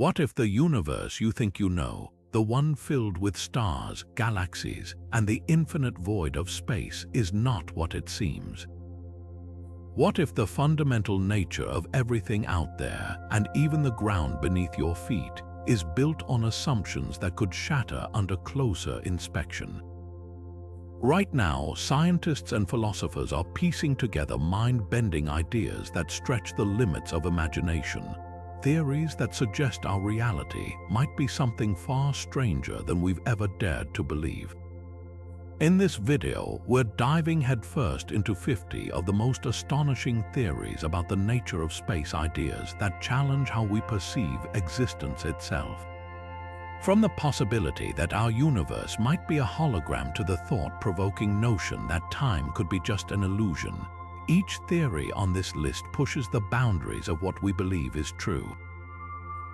What if the universe you think you know, the one filled with stars, galaxies, and the infinite void of space, is not what it seems? What if the fundamental nature of everything out there, and even the ground beneath your feet, is built on assumptions that could shatter under closer inspection? Right now, scientists and philosophers are piecing together mind-bending ideas that stretch the limits of imagination, theories that suggest our reality might be something far stranger than we've ever dared to believe. In this video, we're diving headfirst into 50 of the most astonishing theories about the nature of space, ideas that challenge how we perceive existence itself. From the possibility that our universe might be a hologram to the thought-provoking notion that time could be just an illusion, each theory on this list pushes the boundaries of what we believe is true.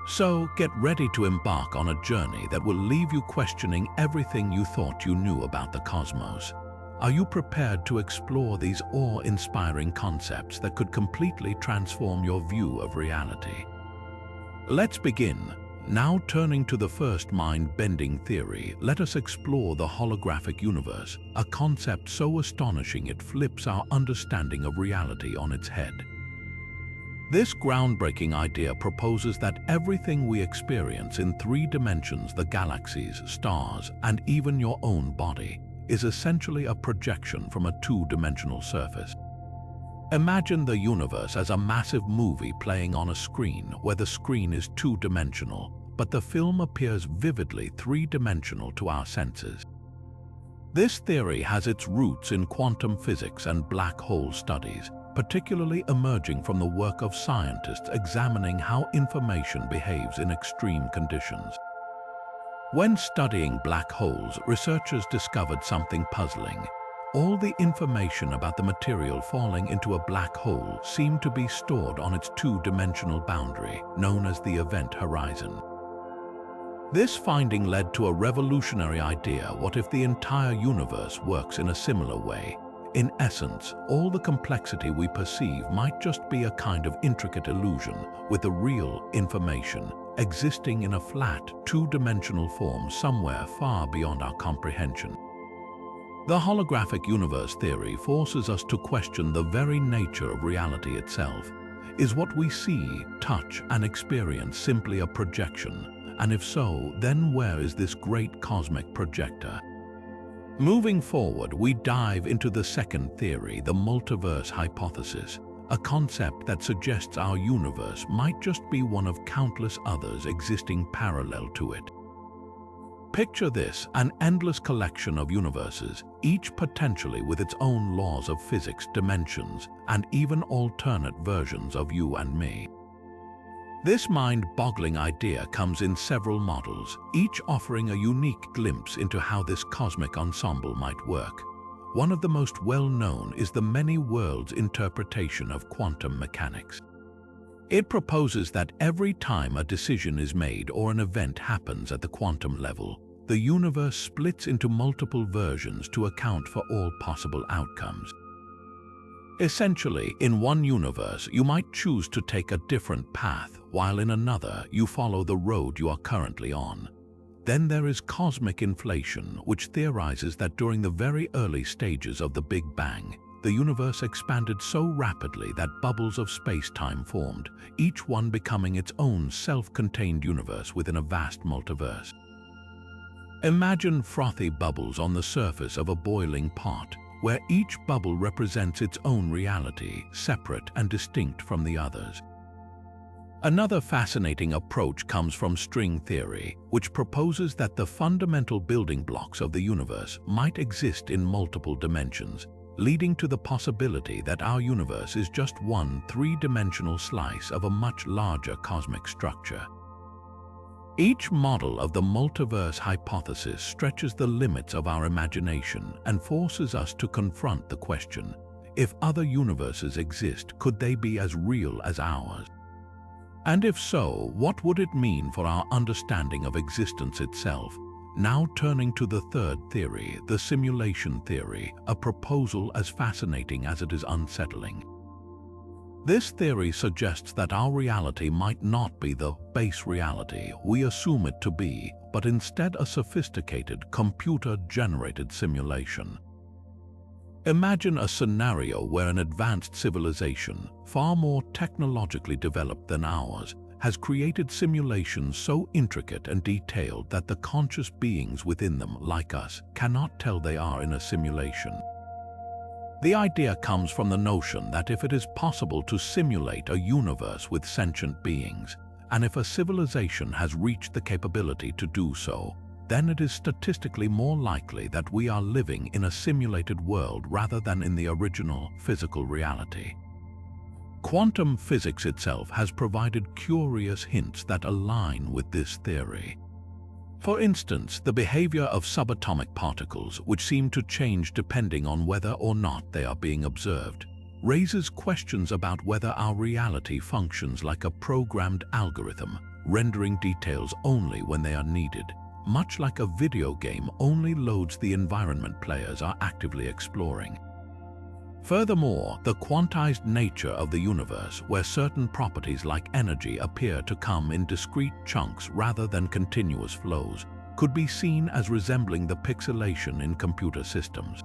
So, get ready to embark on a journey that will leave you questioning everything you thought you knew about the cosmos. Are you prepared to explore these awe-inspiring concepts that could completely transform your view of reality? Let's begin. Now, turning to the first mind-bending theory, let us explore the holographic universe, a concept so astonishing it flips our understanding of reality on its head. This groundbreaking idea proposes that everything we experience in 3 dimensions, the galaxies, stars, and even your own body, is essentially a projection from a 2-dimensional surface. Imagine the universe as a massive movie playing on a screen where the screen is 2-dimensional, but the film appears vividly 3-dimensional to our senses. This theory has its roots in quantum physics and black hole studies, particularly emerging from the work of scientists examining how information behaves in extreme conditions. When studying black holes, researchers discovered something puzzling. All the information about the material falling into a black hole seemed to be stored on its 2-dimensional boundary, known as the event horizon. This finding led to a revolutionary idea: what if the entire universe works in a similar way? In essence, all the complexity we perceive might just be a kind of intricate illusion, with the real information existing in a flat, 2-dimensional form somewhere far beyond our comprehension. The holographic universe theory forces us to question the very nature of reality itself. Is what we see, touch, and experience simply a projection? And if so, then where is this great cosmic projector? Moving forward, we dive into the second theory, the Multiverse Hypothesis, a concept that suggests our universe might just be one of countless others existing parallel to it. Picture this: an endless collection of universes, each potentially with its own laws of physics, dimensions, and even alternate versions of you and me. This mind-boggling idea comes in several models, each offering a unique glimpse into how this cosmic ensemble might work. One of the most well-known is the many worlds interpretation of quantum mechanics. It proposes that every time a decision is made or an event happens at the quantum level, the universe splits into multiple versions to account for all possible outcomes. Essentially, in one universe, you might choose to take a different path, while in another, you follow the road you are currently on. Then there is cosmic inflation, which theorizes that during the very early stages of the Big Bang, the universe expanded so rapidly that bubbles of space-time formed, each one becoming its own self-contained universe within a vast multiverse. Imagine frothy bubbles on the surface of a boiling pot, where each bubble represents its own reality, separate and distinct from the others. Another fascinating approach comes from string theory, which proposes that the fundamental building blocks of the universe might exist in multiple dimensions, leading to the possibility that our universe is just one 3-dimensional slice of a much larger cosmic structure. Each model of the multiverse hypothesis stretches the limits of our imagination and forces us to confront the question: if other universes exist, could they be as real as ours? And if so, what would it mean for our understanding of existence itself? Now turning to the third theory, the simulation theory, a proposal as fascinating as it is unsettling. This theory suggests that our reality might not be the base reality we assume it to be, but instead a sophisticated, computer-generated simulation. Imagine a scenario where an advanced civilization, far more technologically developed than ours, has created simulations so intricate and detailed that the conscious beings within them, like us, cannot tell they are in a simulation. The idea comes from the notion that if it is possible to simulate a universe with sentient beings, and if a civilization has reached the capability to do so, then it is statistically more likely that we are living in a simulated world rather than in the original physical reality. Quantum physics itself has provided curious hints that align with this theory. For instance, the behavior of subatomic particles, which seem to change depending on whether or not they are being observed, raises questions about whether our reality functions like a programmed algorithm, rendering details only when they are needed, much like a video game only loads the environment players are actively exploring. Furthermore, the quantized nature of the universe, where certain properties like energy appear to come in discrete chunks rather than continuous flows, could be seen as resembling the pixelation in computer systems.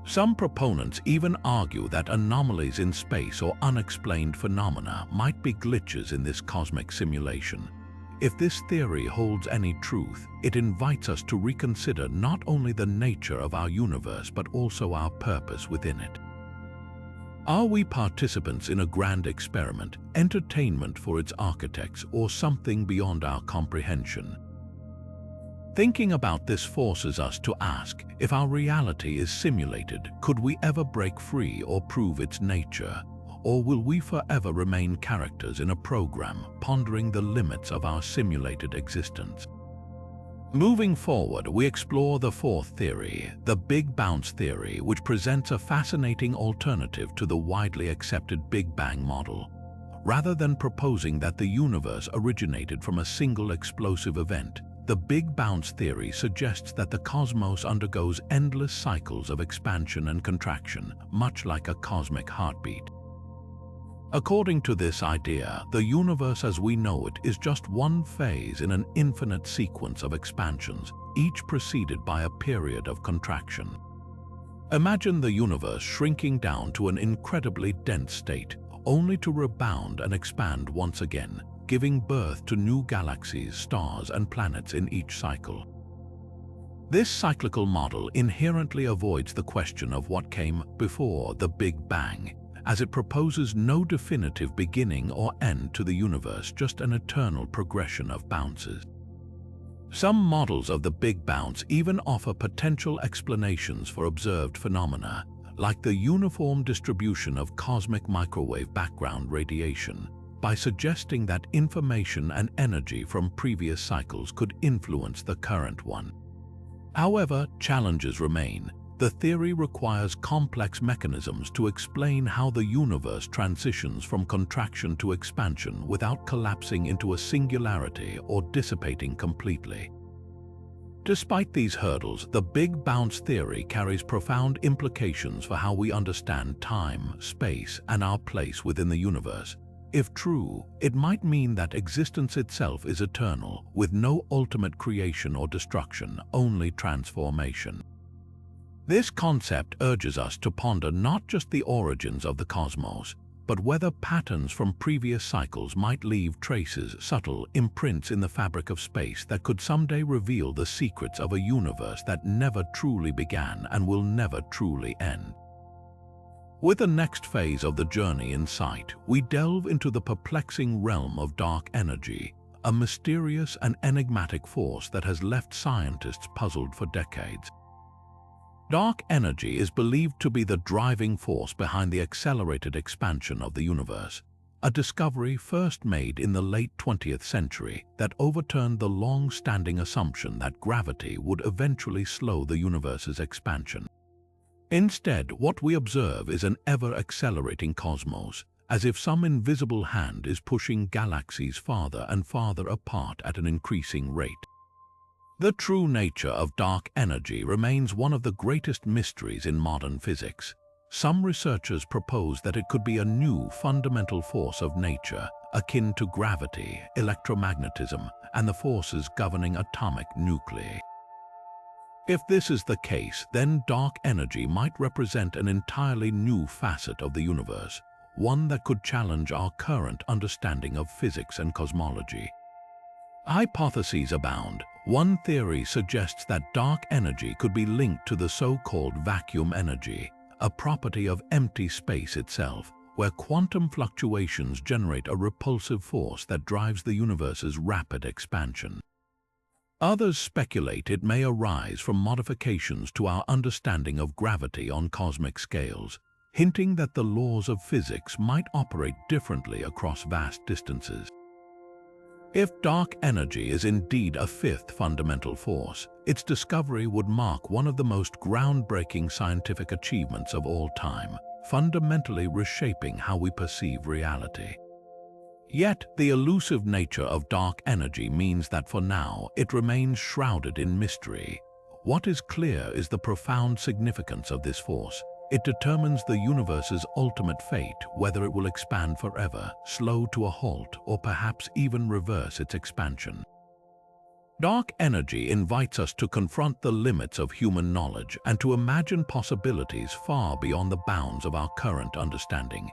Some proponents even argue that anomalies in space or unexplained phenomena might be glitches in this cosmic simulation. If this theory holds any truth, it invites us to reconsider not only the nature of our universe but also our purpose within it. Are we participants in a grand experiment, entertainment for its architects, or something beyond our comprehension? Thinking about this forces us to ask, if our reality is simulated, could we ever break free or prove its nature? Or will we forever remain characters in a program, pondering the limits of our simulated existence? Moving forward, we explore the fourth theory, the Big Bounce theory, which presents a fascinating alternative to the widely accepted Big Bang model. Rather than proposing that the universe originated from a single explosive event, the Big Bounce theory suggests that the cosmos undergoes endless cycles of expansion and contraction, much like a cosmic heartbeat. According to this idea, the universe as we know it is just one phase in an infinite sequence of expansions, each preceded by a period of contraction. Imagine the universe shrinking down to an incredibly dense state, only to rebound and expand once again, giving birth to new galaxies, stars, and planets in each cycle. This cyclical model inherently avoids the question of what came before the Big Bang, as it proposes no definitive beginning or end to the universe, just an eternal progression of bounces. Some models of the Big Bounce even offer potential explanations for observed phenomena, like the uniform distribution of cosmic microwave background radiation, by suggesting that information and energy from previous cycles could influence the current one. However, challenges remain. The theory requires complex mechanisms to explain how the universe transitions from contraction to expansion without collapsing into a singularity or dissipating completely. Despite these hurdles, the Big Bounce theory carries profound implications for how we understand time, space, and our place within the universe. If true, it might mean that existence itself is eternal, with no ultimate creation or destruction, only transformation. This concept urges us to ponder not just the origins of the cosmos, but whether patterns from previous cycles might leave traces, subtle imprints in the fabric of space that could someday reveal the secrets of a universe that never truly began and will never truly end. With the next phase of the journey in sight, we delve into the perplexing realm of dark energy, a mysterious and enigmatic force that has left scientists puzzled for decades. Dark energy is believed to be the driving force behind the accelerated expansion of the universe, a discovery first made in the late 20th century that overturned the long-standing assumption that gravity would eventually slow the universe's expansion. Instead, what we observe is an ever-accelerating cosmos, as if some invisible hand is pushing galaxies farther and farther apart at an increasing rate. The true nature of dark energy remains one of the greatest mysteries in modern physics. some researchers propose that it could be a new fundamental force of nature, akin to gravity, electromagnetism, and the forces governing atomic nuclei. If this is the case, then dark energy might represent an entirely new facet of the universe, one that could challenge our current understanding of physics and cosmology. Hypotheses abound. One theory suggests that dark energy could be linked to the so-called vacuum energy, a property of empty space itself, where quantum fluctuations generate a repulsive force that drives the universe's rapid expansion. Others speculate it may arise from modifications to our understanding of gravity on cosmic scales, hinting that the laws of physics might operate differently across vast distances. If dark energy is indeed a fifth fundamental force, its discovery would mark one of the most groundbreaking scientific achievements of all time, fundamentally reshaping how we perceive reality. Yet, the elusive nature of dark energy means that for now, it remains shrouded in mystery. What is clear is the profound significance of this force. It determines the universe's ultimate fate, whether it will expand forever, slow to a halt, or perhaps even reverse its expansion. Dark energy invites us to confront the limits of human knowledge and to imagine possibilities far beyond the bounds of our current understanding.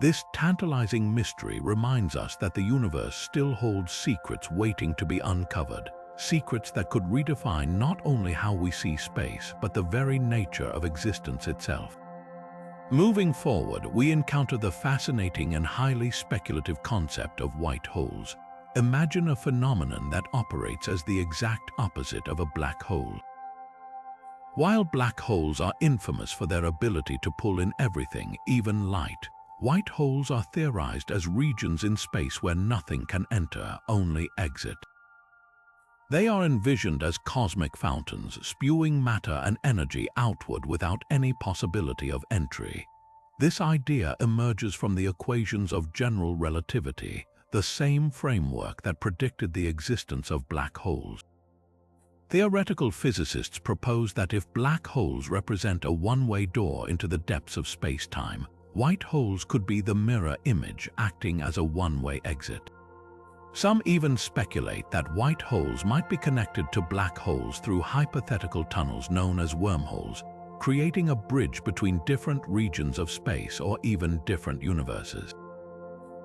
This tantalizing mystery reminds us that the universe still holds secrets waiting to be uncovered, secrets that could redefine not only how we see space, but the very nature of existence itself. Moving forward, we encounter the fascinating and highly speculative concept of white holes. Imagine a phenomenon that operates as the exact opposite of a black hole. While black holes are infamous for their ability to pull in everything, even light, white holes are theorized as regions in space where nothing can enter, only exit. They are envisioned as cosmic fountains, spewing matter and energy outward without any possibility of entry. This idea emerges from the equations of general relativity, the same framework that predicted the existence of black holes. Theoretical physicists propose that if black holes represent a one-way door into the depths of space-time, white holes could be the mirror image acting as a one-way exit. Some even speculate that white holes might be connected to black holes through hypothetical tunnels known as wormholes, creating a bridge between different regions of space or even different universes.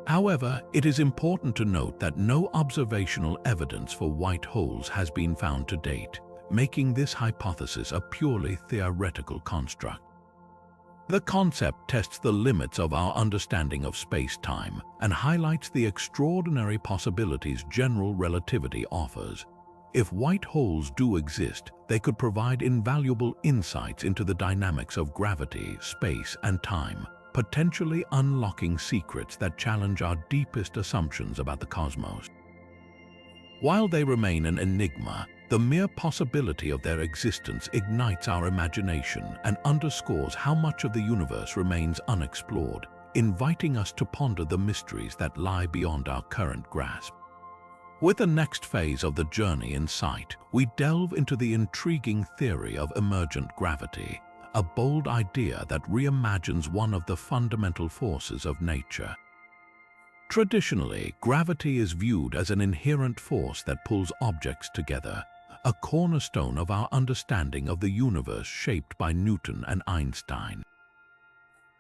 However, it is important to note that no observational evidence for white holes has been found to date, making this hypothesis a purely theoretical construct. The concept tests the limits of our understanding of space-time and highlights the extraordinary possibilities general relativity offers. If white holes do exist, they could provide invaluable insights into the dynamics of gravity, space, and time, potentially unlocking secrets that challenge our deepest assumptions about the cosmos. While they remain an enigma, the mere possibility of their existence ignites our imagination and underscores how much of the universe remains unexplored, inviting us to ponder the mysteries that lie beyond our current grasp. With the next phase of the journey in sight, we delve into the intriguing theory of emergent gravity, a bold idea that reimagines one of the fundamental forces of nature. Traditionally, gravity is viewed as an inherent force that pulls objects together, a cornerstone of our understanding of the universe shaped by Newton and Einstein.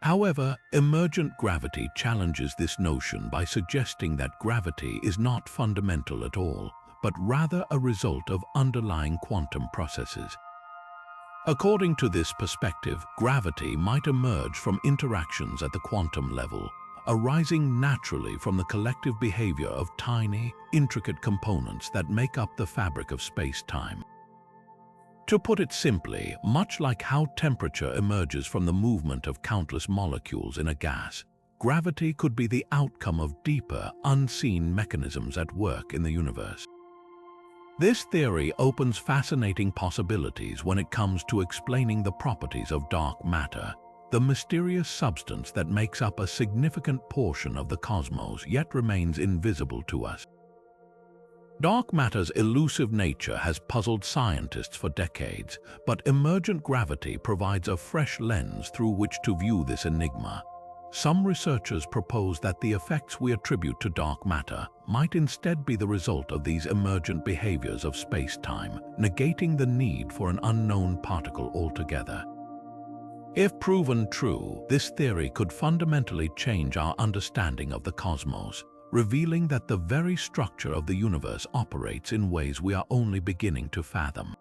However, emergent gravity challenges this notion by suggesting that gravity is not fundamental at all, but rather a result of underlying quantum processes. According to this perspective, gravity might emerge from interactions at the quantum level, arising naturally from the collective behavior of tiny, intricate components that make up the fabric of space-time. To put it simply, much like how temperature emerges from the movement of countless molecules in a gas, gravity could be the outcome of deeper, unseen mechanisms at work in the universe. This theory opens fascinating possibilities when it comes to explaining the properties of dark matter, the mysterious substance that makes up a significant portion of the cosmos yet remains invisible to us. Dark matter's elusive nature has puzzled scientists for decades, but emergent gravity provides a fresh lens through which to view this enigma. Some researchers propose that the effects we attribute to dark matter might instead be the result of these emergent behaviors of space-time, negating the need for an unknown particle altogether. If proven true, this theory could fundamentally change our understanding of the cosmos, revealing that the very structure of the universe operates in ways we are only beginning to fathom.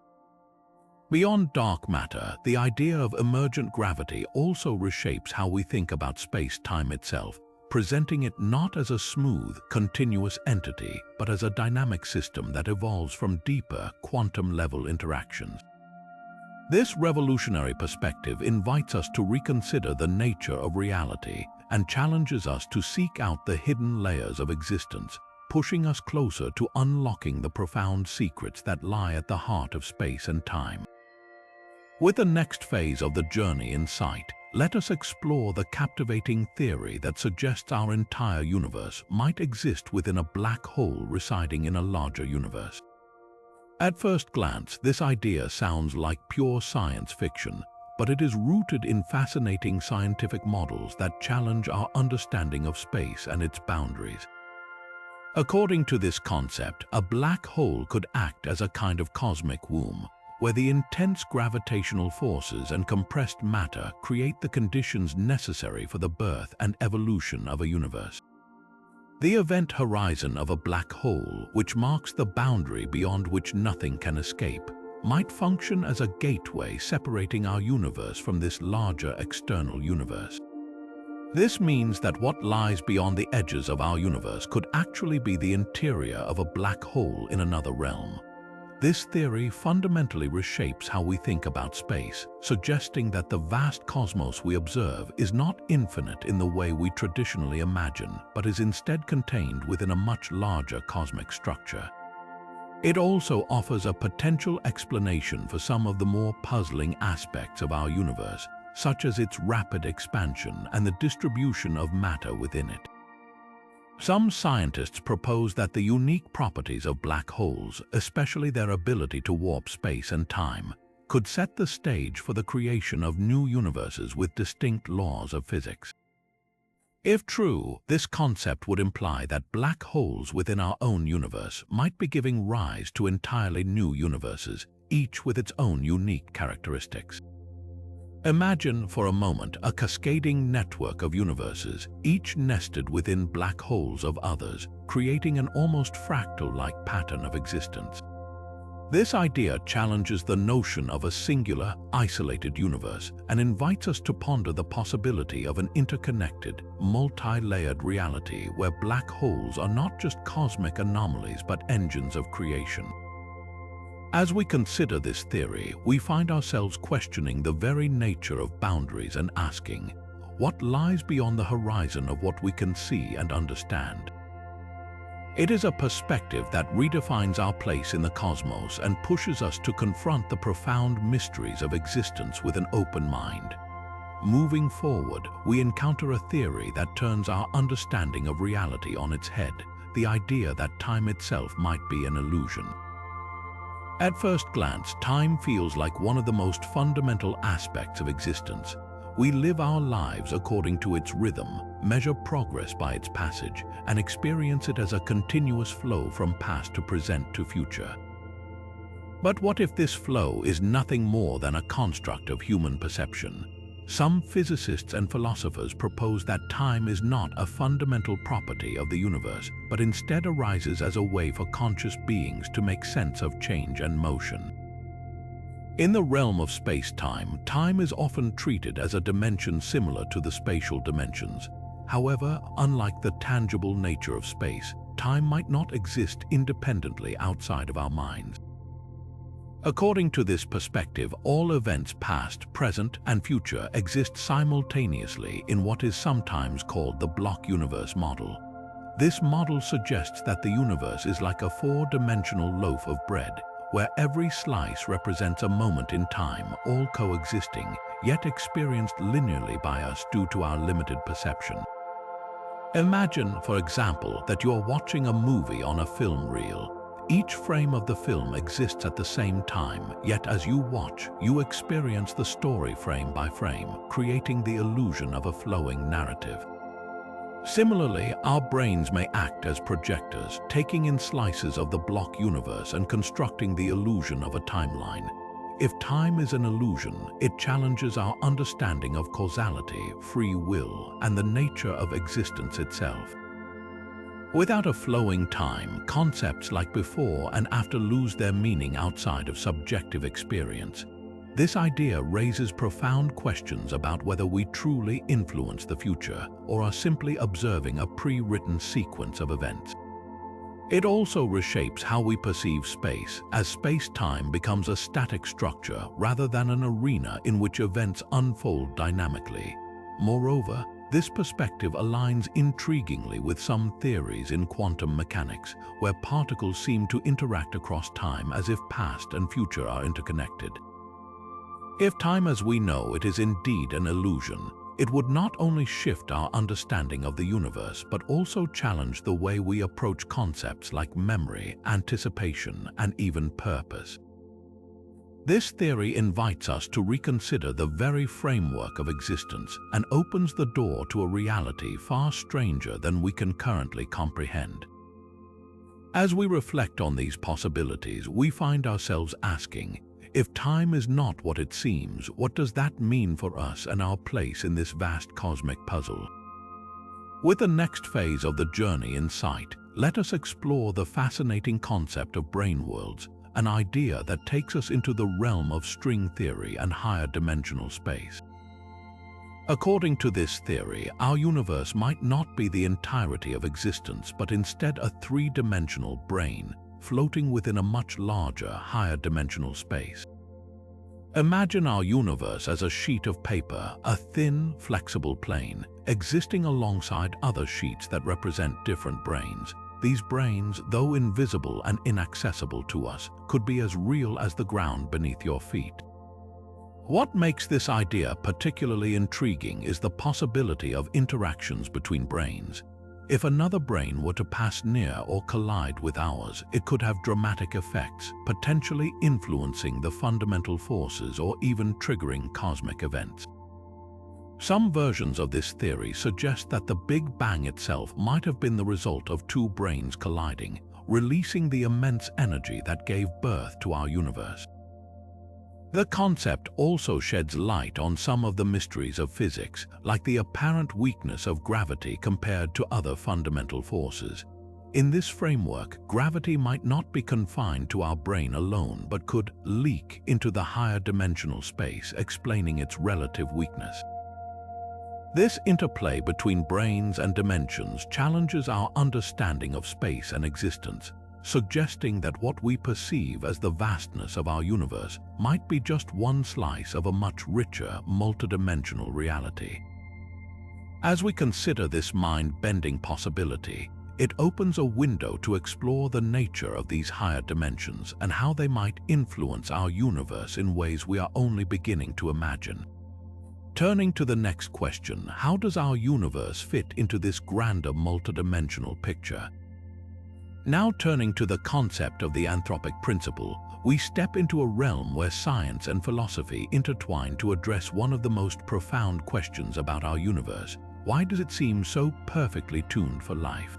Beyond dark matter, the idea of emergent gravity also reshapes how we think about space-time itself, presenting it not as a smooth, continuous entity, but as a dynamic system that evolves from deeper, quantum-level interactions. This revolutionary perspective invites us to reconsider the nature of reality and challenges us to seek out the hidden layers of existence, pushing us closer to unlocking the profound secrets that lie at the heart of space and time. With the next phase of the journey in sight, let us explore the captivating theory that suggests our entire universe might exist within a black hole residing in a larger universe. At first glance, this idea sounds like pure science fiction, but it is rooted in fascinating scientific models that challenge our understanding of space and its boundaries. According to this concept, a black hole could act as a kind of cosmic womb, where the intense gravitational forces and compressed matter create the conditions necessary for the birth and evolution of a universe. The event horizon of a black hole, which marks the boundary beyond which nothing can escape, might function as a gateway separating our universe from this larger external universe. This means that what lies beyond the edges of our universe could actually be the interior of a black hole in another realm. This theory fundamentally reshapes how we think about space, suggesting that the vast cosmos we observe is not infinite in the way we traditionally imagine, but is instead contained within a much larger cosmic structure. It also offers a potential explanation for some of the more puzzling aspects of our universe, such as its rapid expansion and the distribution of matter within it. Some scientists propose that the unique properties of black holes, especially their ability to warp space and time, could set the stage for the creation of new universes with distinct laws of physics. If true, this concept would imply that black holes within our own universe might be giving rise to entirely new universes, each with its own unique characteristics. Imagine for a moment a cascading network of universes, each nested within black holes of others, creating an almost fractal-like pattern of existence. This idea challenges the notion of a singular, isolated universe and invites us to ponder the possibility of an interconnected, multi-layered reality where black holes are not just cosmic anomalies but engines of creation. As we consider this theory, we find ourselves questioning the very nature of boundaries and asking, what lies beyond the horizon of what we can see and understand? It is a perspective that redefines our place in the cosmos and pushes us to confront the profound mysteries of existence with an open mind. Moving forward, we encounter a theory that turns our understanding of reality on its head, the idea that time itself might be an illusion. At first glance, time feels like one of the most fundamental aspects of existence. We live our lives according to its rhythm, measure progress by its passage, and experience it as a continuous flow from past to present to future. But what if this flow is nothing more than a construct of human perception? Some physicists and philosophers propose that time is not a fundamental property of the universe, but instead arises as a way for conscious beings to make sense of change and motion. In the realm of space-time, time is often treated as a dimension similar to the spatial dimensions. However, unlike the tangible nature of space, time might not exist independently outside of our minds. According to this perspective, all events past, present, and future exist simultaneously in what is sometimes called the block universe model. This model suggests that the universe is like a four-dimensional loaf of bread, where every slice represents a moment in time, all coexisting, yet experienced linearly by us due to our limited perception. Imagine, for example, that you're watching a movie on a film reel. Each frame of the film exists at the same time, yet as you watch, you experience the story frame by frame, creating the illusion of a flowing narrative. Similarly, our brains may act as projectors, taking in slices of the block universe and constructing the illusion of a timeline. If time is an illusion, it challenges our understanding of causality, free will, and the nature of existence itself. Without a flowing time, concepts like before and after lose their meaning outside of subjective experience. This idea raises profound questions about whether we truly influence the future or are simply observing a pre-written sequence of events. It also reshapes how we perceive space, as space-time becomes a static structure rather than an arena in which events unfold dynamically. Moreover, this perspective aligns intriguingly with some theories in quantum mechanics, where particles seem to interact across time as if past and future are interconnected. If time as we know it is indeed an illusion, it would not only shift our understanding of the universe, but also challenge the way we approach concepts like memory, anticipation, and even purpose. This theory invites us to reconsider the very framework of existence and opens the door to a reality far stranger than we can currently comprehend. As we reflect on these possibilities, we find ourselves asking, if time is not what it seems, what does that mean for us and our place in this vast cosmic puzzle? With the next phase of the journey in sight, let us explore the fascinating concept of brane worlds, an idea that takes us into the realm of string theory and higher dimensional space. According to this theory, our universe might not be the entirety of existence, but instead a three-dimensional brane, floating within a much larger, higher dimensional space. Imagine our universe as a sheet of paper, a thin, flexible plane, existing alongside other sheets that represent different branes. These branes, though invisible and inaccessible to us, could be as real as the ground beneath your feet. What makes this idea particularly intriguing is the possibility of interactions between branes. If another brane were to pass near or collide with ours, it could have dramatic effects, potentially influencing the fundamental forces or even triggering cosmic events. Some versions of this theory suggest that the Big Bang itself might have been the result of two branes colliding, releasing the immense energy that gave birth to our universe. The concept also sheds light on some of the mysteries of physics, like the apparent weakness of gravity compared to other fundamental forces. In this framework, gravity might not be confined to our brane alone, but could leak into the higher dimensional space, explaining its relative weakness. This interplay between branes and dimensions challenges our understanding of space and existence, suggesting that what we perceive as the vastness of our universe might be just one slice of a much richer, multidimensional reality. As we consider this mind-bending possibility, it opens a window to explore the nature of these higher dimensions and how they might influence our universe in ways we are only beginning to imagine. Turning to the next question, how does our universe fit into this grander multidimensional picture? Now turning to the concept of the anthropic principle, we step into a realm where science and philosophy intertwine to address one of the most profound questions about our universe. Why does it seem so perfectly tuned for life?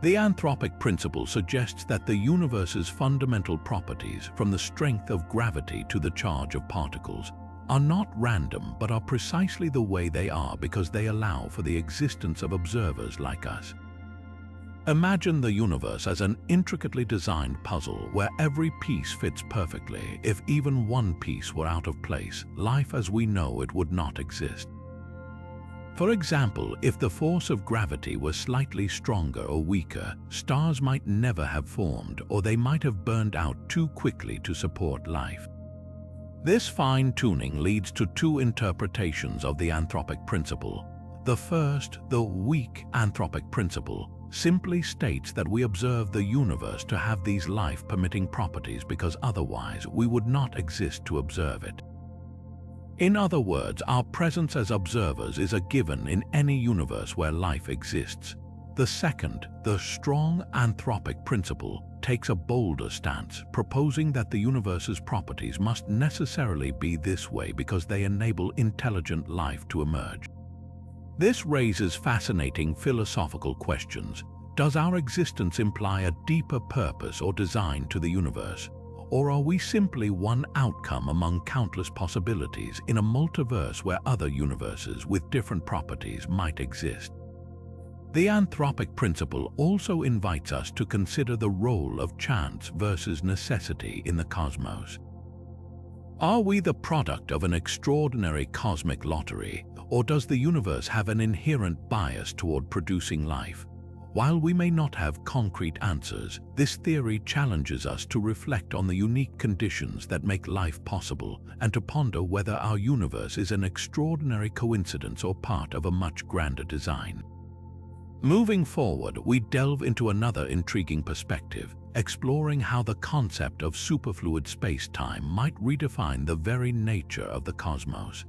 The anthropic principle suggests that the universe's fundamental properties, from the strength of gravity to the charge of particles, are not random but are precisely the way they are because they allow for the existence of observers like us. Imagine the universe as an intricately designed puzzle where every piece fits perfectly. If even one piece were out of place, life as we know it would not exist. For example, if the force of gravity was slightly stronger or weaker, stars might never have formed, or they might have burned out too quickly to support life. This fine-tuning leads to two interpretations of the anthropic principle. The first, the weak anthropic principle, simply states that we observe the universe to have these life-permitting properties because otherwise we would not exist to observe it. In other words, our presence as observers is a given in any universe where life exists. The second, the strong anthropic principle, takes a bolder stance, proposing that the universe's properties must necessarily be this way because they enable intelligent life to emerge. This raises fascinating philosophical questions. Does our existence imply a deeper purpose or design to the universe? Or are we simply one outcome among countless possibilities in a multiverse where other universes with different properties might exist? The anthropic principle also invites us to consider the role of chance versus necessity in the cosmos. Are we the product of an extraordinary cosmic lottery, or does the universe have an inherent bias toward producing life? While we may not have concrete answers, this theory challenges us to reflect on the unique conditions that make life possible and to ponder whether our universe is an extraordinary coincidence or part of a much grander design. Moving forward, we delve into another intriguing perspective, exploring how the concept of superfluid space-time might redefine the very nature of the cosmos.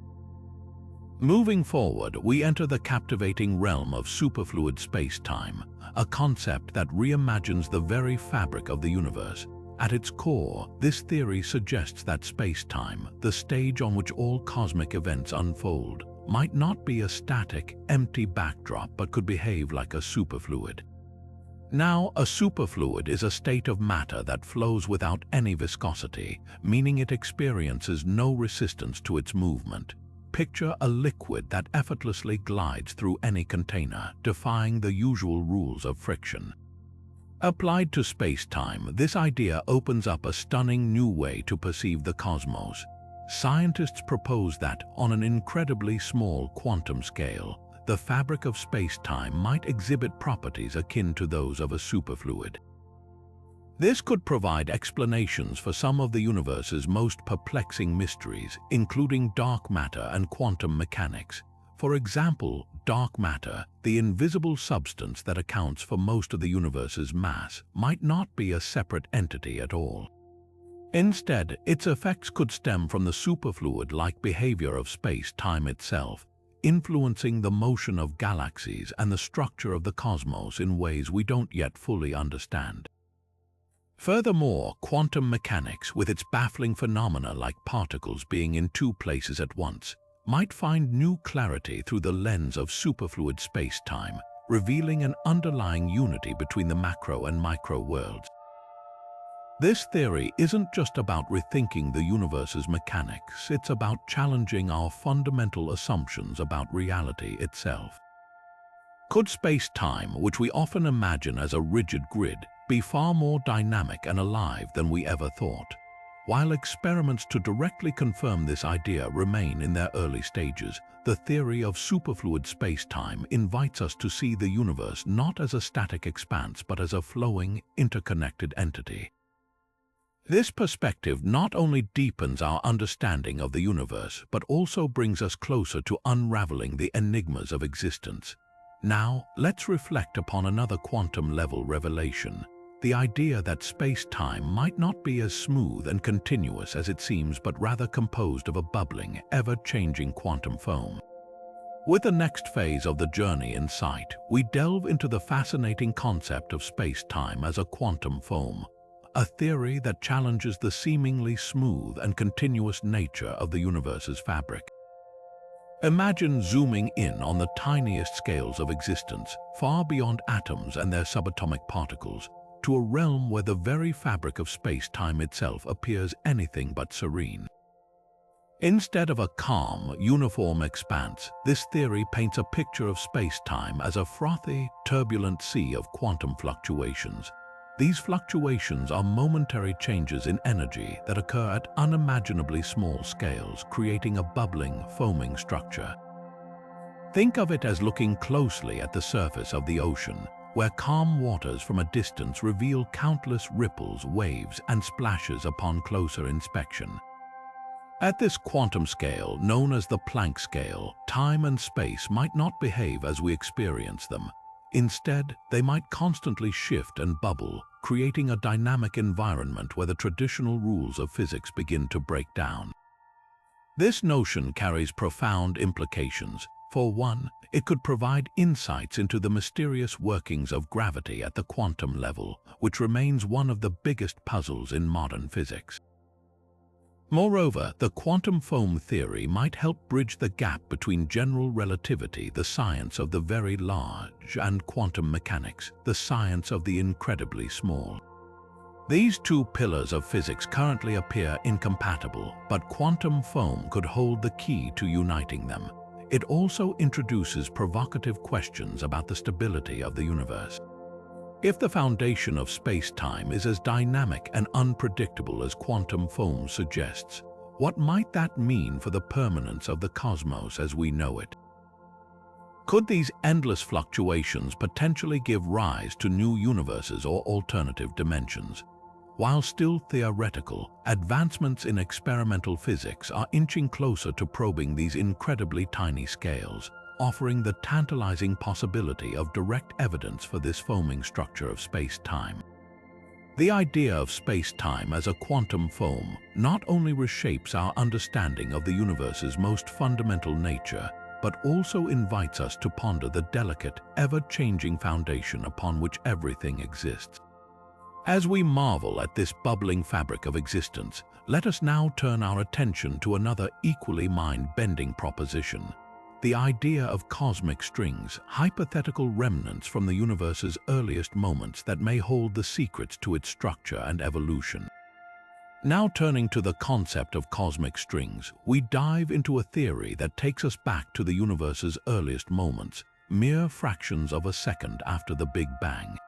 Moving forward, we enter the captivating realm of superfluid space-time, a concept that reimagines the very fabric of the universe. At its core, this theory suggests that space-time, the stage on which all cosmic events unfold, might not be a static, empty backdrop but could behave like a superfluid. Now, a superfluid is a state of matter that flows without any viscosity, meaning it experiences no resistance to its movement. Picture a liquid that effortlessly glides through any container, defying the usual rules of friction. Applied to space-time, this idea opens up a stunning new way to perceive the cosmos. Scientists propose that, on an incredibly small quantum scale, the fabric of space-time might exhibit properties akin to those of a superfluid. This could provide explanations for some of the universe's most perplexing mysteries, including dark matter and quantum mechanics. For example, dark matter, the invisible substance that accounts for most of the universe's mass, might not be a separate entity at all. Instead, its effects could stem from the superfluid-like behavior of space-time itself, influencing the motion of galaxies and the structure of the cosmos in ways we don't yet fully understand. Furthermore, quantum mechanics, with its baffling phenomena like particles being in two places at once, might find new clarity through the lens of superfluid space-time, revealing an underlying unity between the macro and micro worlds. This theory isn't just about rethinking the universe's mechanics, it's about challenging our fundamental assumptions about reality itself. Could space-time, which we often imagine as a rigid grid, be far more dynamic and alive than we ever thought? While experiments to directly confirm this idea remain in their early stages, the theory of superfluid space-time invites us to see the universe not as a static expanse but as a flowing, interconnected entity. This perspective not only deepens our understanding of the universe, but also brings us closer to unraveling the enigmas of existence. Now, let's reflect upon another quantum-level revelation, the idea that space-time might not be as smooth and continuous as it seems, but rather composed of a bubbling, ever-changing quantum foam. With the next phase of the journey in sight, we delve into the fascinating concept of space-time as a quantum foam, a theory that challenges the seemingly smooth and continuous nature of the universe's fabric. Imagine zooming in on the tiniest scales of existence, far beyond atoms and their subatomic particles, to a realm where the very fabric of space-time itself appears anything but serene. Instead of a calm, uniform expanse, this theory paints a picture of space-time as a frothy, turbulent sea of quantum fluctuations. These fluctuations are momentary changes in energy that occur at unimaginably small scales, creating a bubbling, foaming structure. Think of it as looking closely at the surface of the ocean, where calm waters from a distance reveal countless ripples, waves, and splashes upon closer inspection. At this quantum scale, known as the Planck scale, time and space might not behave as we experience them. Instead, they might constantly shift and bubble, creating a dynamic environment where the traditional rules of physics begin to break down. This notion carries profound implications. For one, it could provide insights into the mysterious workings of gravity at the quantum level, which remains one of the biggest puzzles in modern physics. Moreover, the quantum foam theory might help bridge the gap between general relativity, the science of the very large, and quantum mechanics, the science of the incredibly small. These two pillars of physics currently appear incompatible, but quantum foam could hold the key to uniting them. It also introduces provocative questions about the stability of the universe. If the foundation of space-time is as dynamic and unpredictable as quantum foam suggests, what might that mean for the permanence of the cosmos as we know it? Could these endless fluctuations potentially give rise to new universes or alternative dimensions? While still theoretical, advancements in experimental physics are inching closer to probing these incredibly tiny scales, offering the tantalizing possibility of direct evidence for this foaming structure of space-time. The idea of space-time as a quantum foam not only reshapes our understanding of the universe's most fundamental nature, but also invites us to ponder the delicate, ever-changing foundation upon which everything exists. As we marvel at this bubbling fabric of existence, let us now turn our attention to another equally mind-bending proposition: the idea of cosmic strings, hypothetical remnants from the universe's earliest moments that may hold the secrets to its structure and evolution. Now turning to the concept of cosmic strings, we dive into a theory that takes us back to the universe's earliest moments, mere fractions of a second after the Big Bang.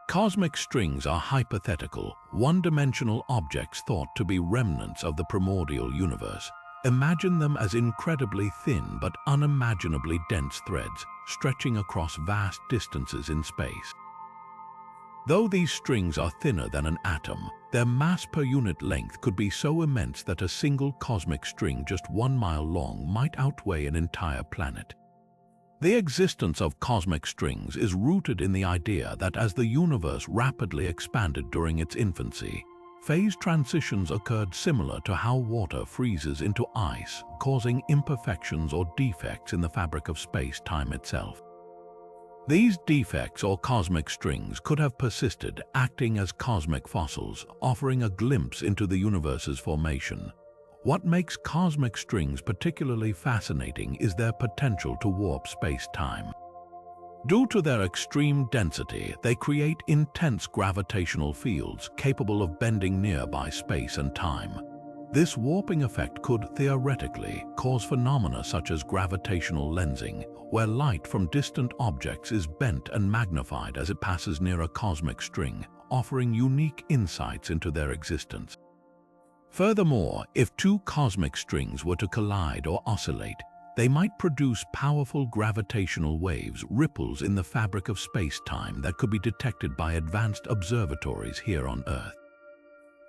Cosmic strings are hypothetical, one-dimensional objects thought to be remnants of the primordial universe. Imagine them as incredibly thin but unimaginably dense threads, stretching across vast distances in space. Though these strings are thinner than an atom, their mass per unit length could be so immense that a single cosmic string just 1 mile long might outweigh an entire planet. The existence of cosmic strings is rooted in the idea that as the universe rapidly expanded during its infancy, phase transitions occurred similar to how water freezes into ice, causing imperfections or defects in the fabric of space-time itself. These defects or cosmic strings could have persisted, acting as cosmic fossils, offering a glimpse into the universe's formation. What makes cosmic strings particularly fascinating is their potential to warp space-time. Due to their extreme density, they create intense gravitational fields capable of bending nearby space and time. This warping effect could, theoretically, cause phenomena such as gravitational lensing, where light from distant objects is bent and magnified as it passes near a cosmic string, offering unique insights into their existence. Furthermore, if two cosmic strings were to collide or oscillate, they might produce powerful gravitational waves, ripples in the fabric of space-time that could be detected by advanced observatories here on Earth.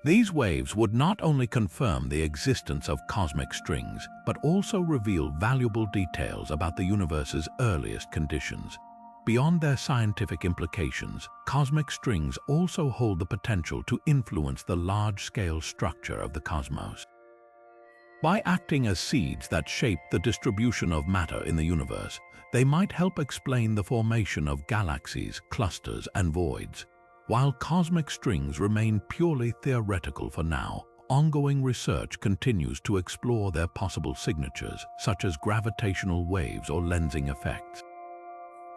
These waves would not only confirm the existence of cosmic strings, but also reveal valuable details about the universe's earliest conditions. Beyond their scientific implications, cosmic strings also hold the potential to influence the large-scale structure of the cosmos. By acting as seeds that shape the distribution of matter in the universe, they might help explain the formation of galaxies, clusters, and voids. While cosmic strings remain purely theoretical for now, ongoing research continues to explore their possible signatures, such as gravitational waves or lensing effects.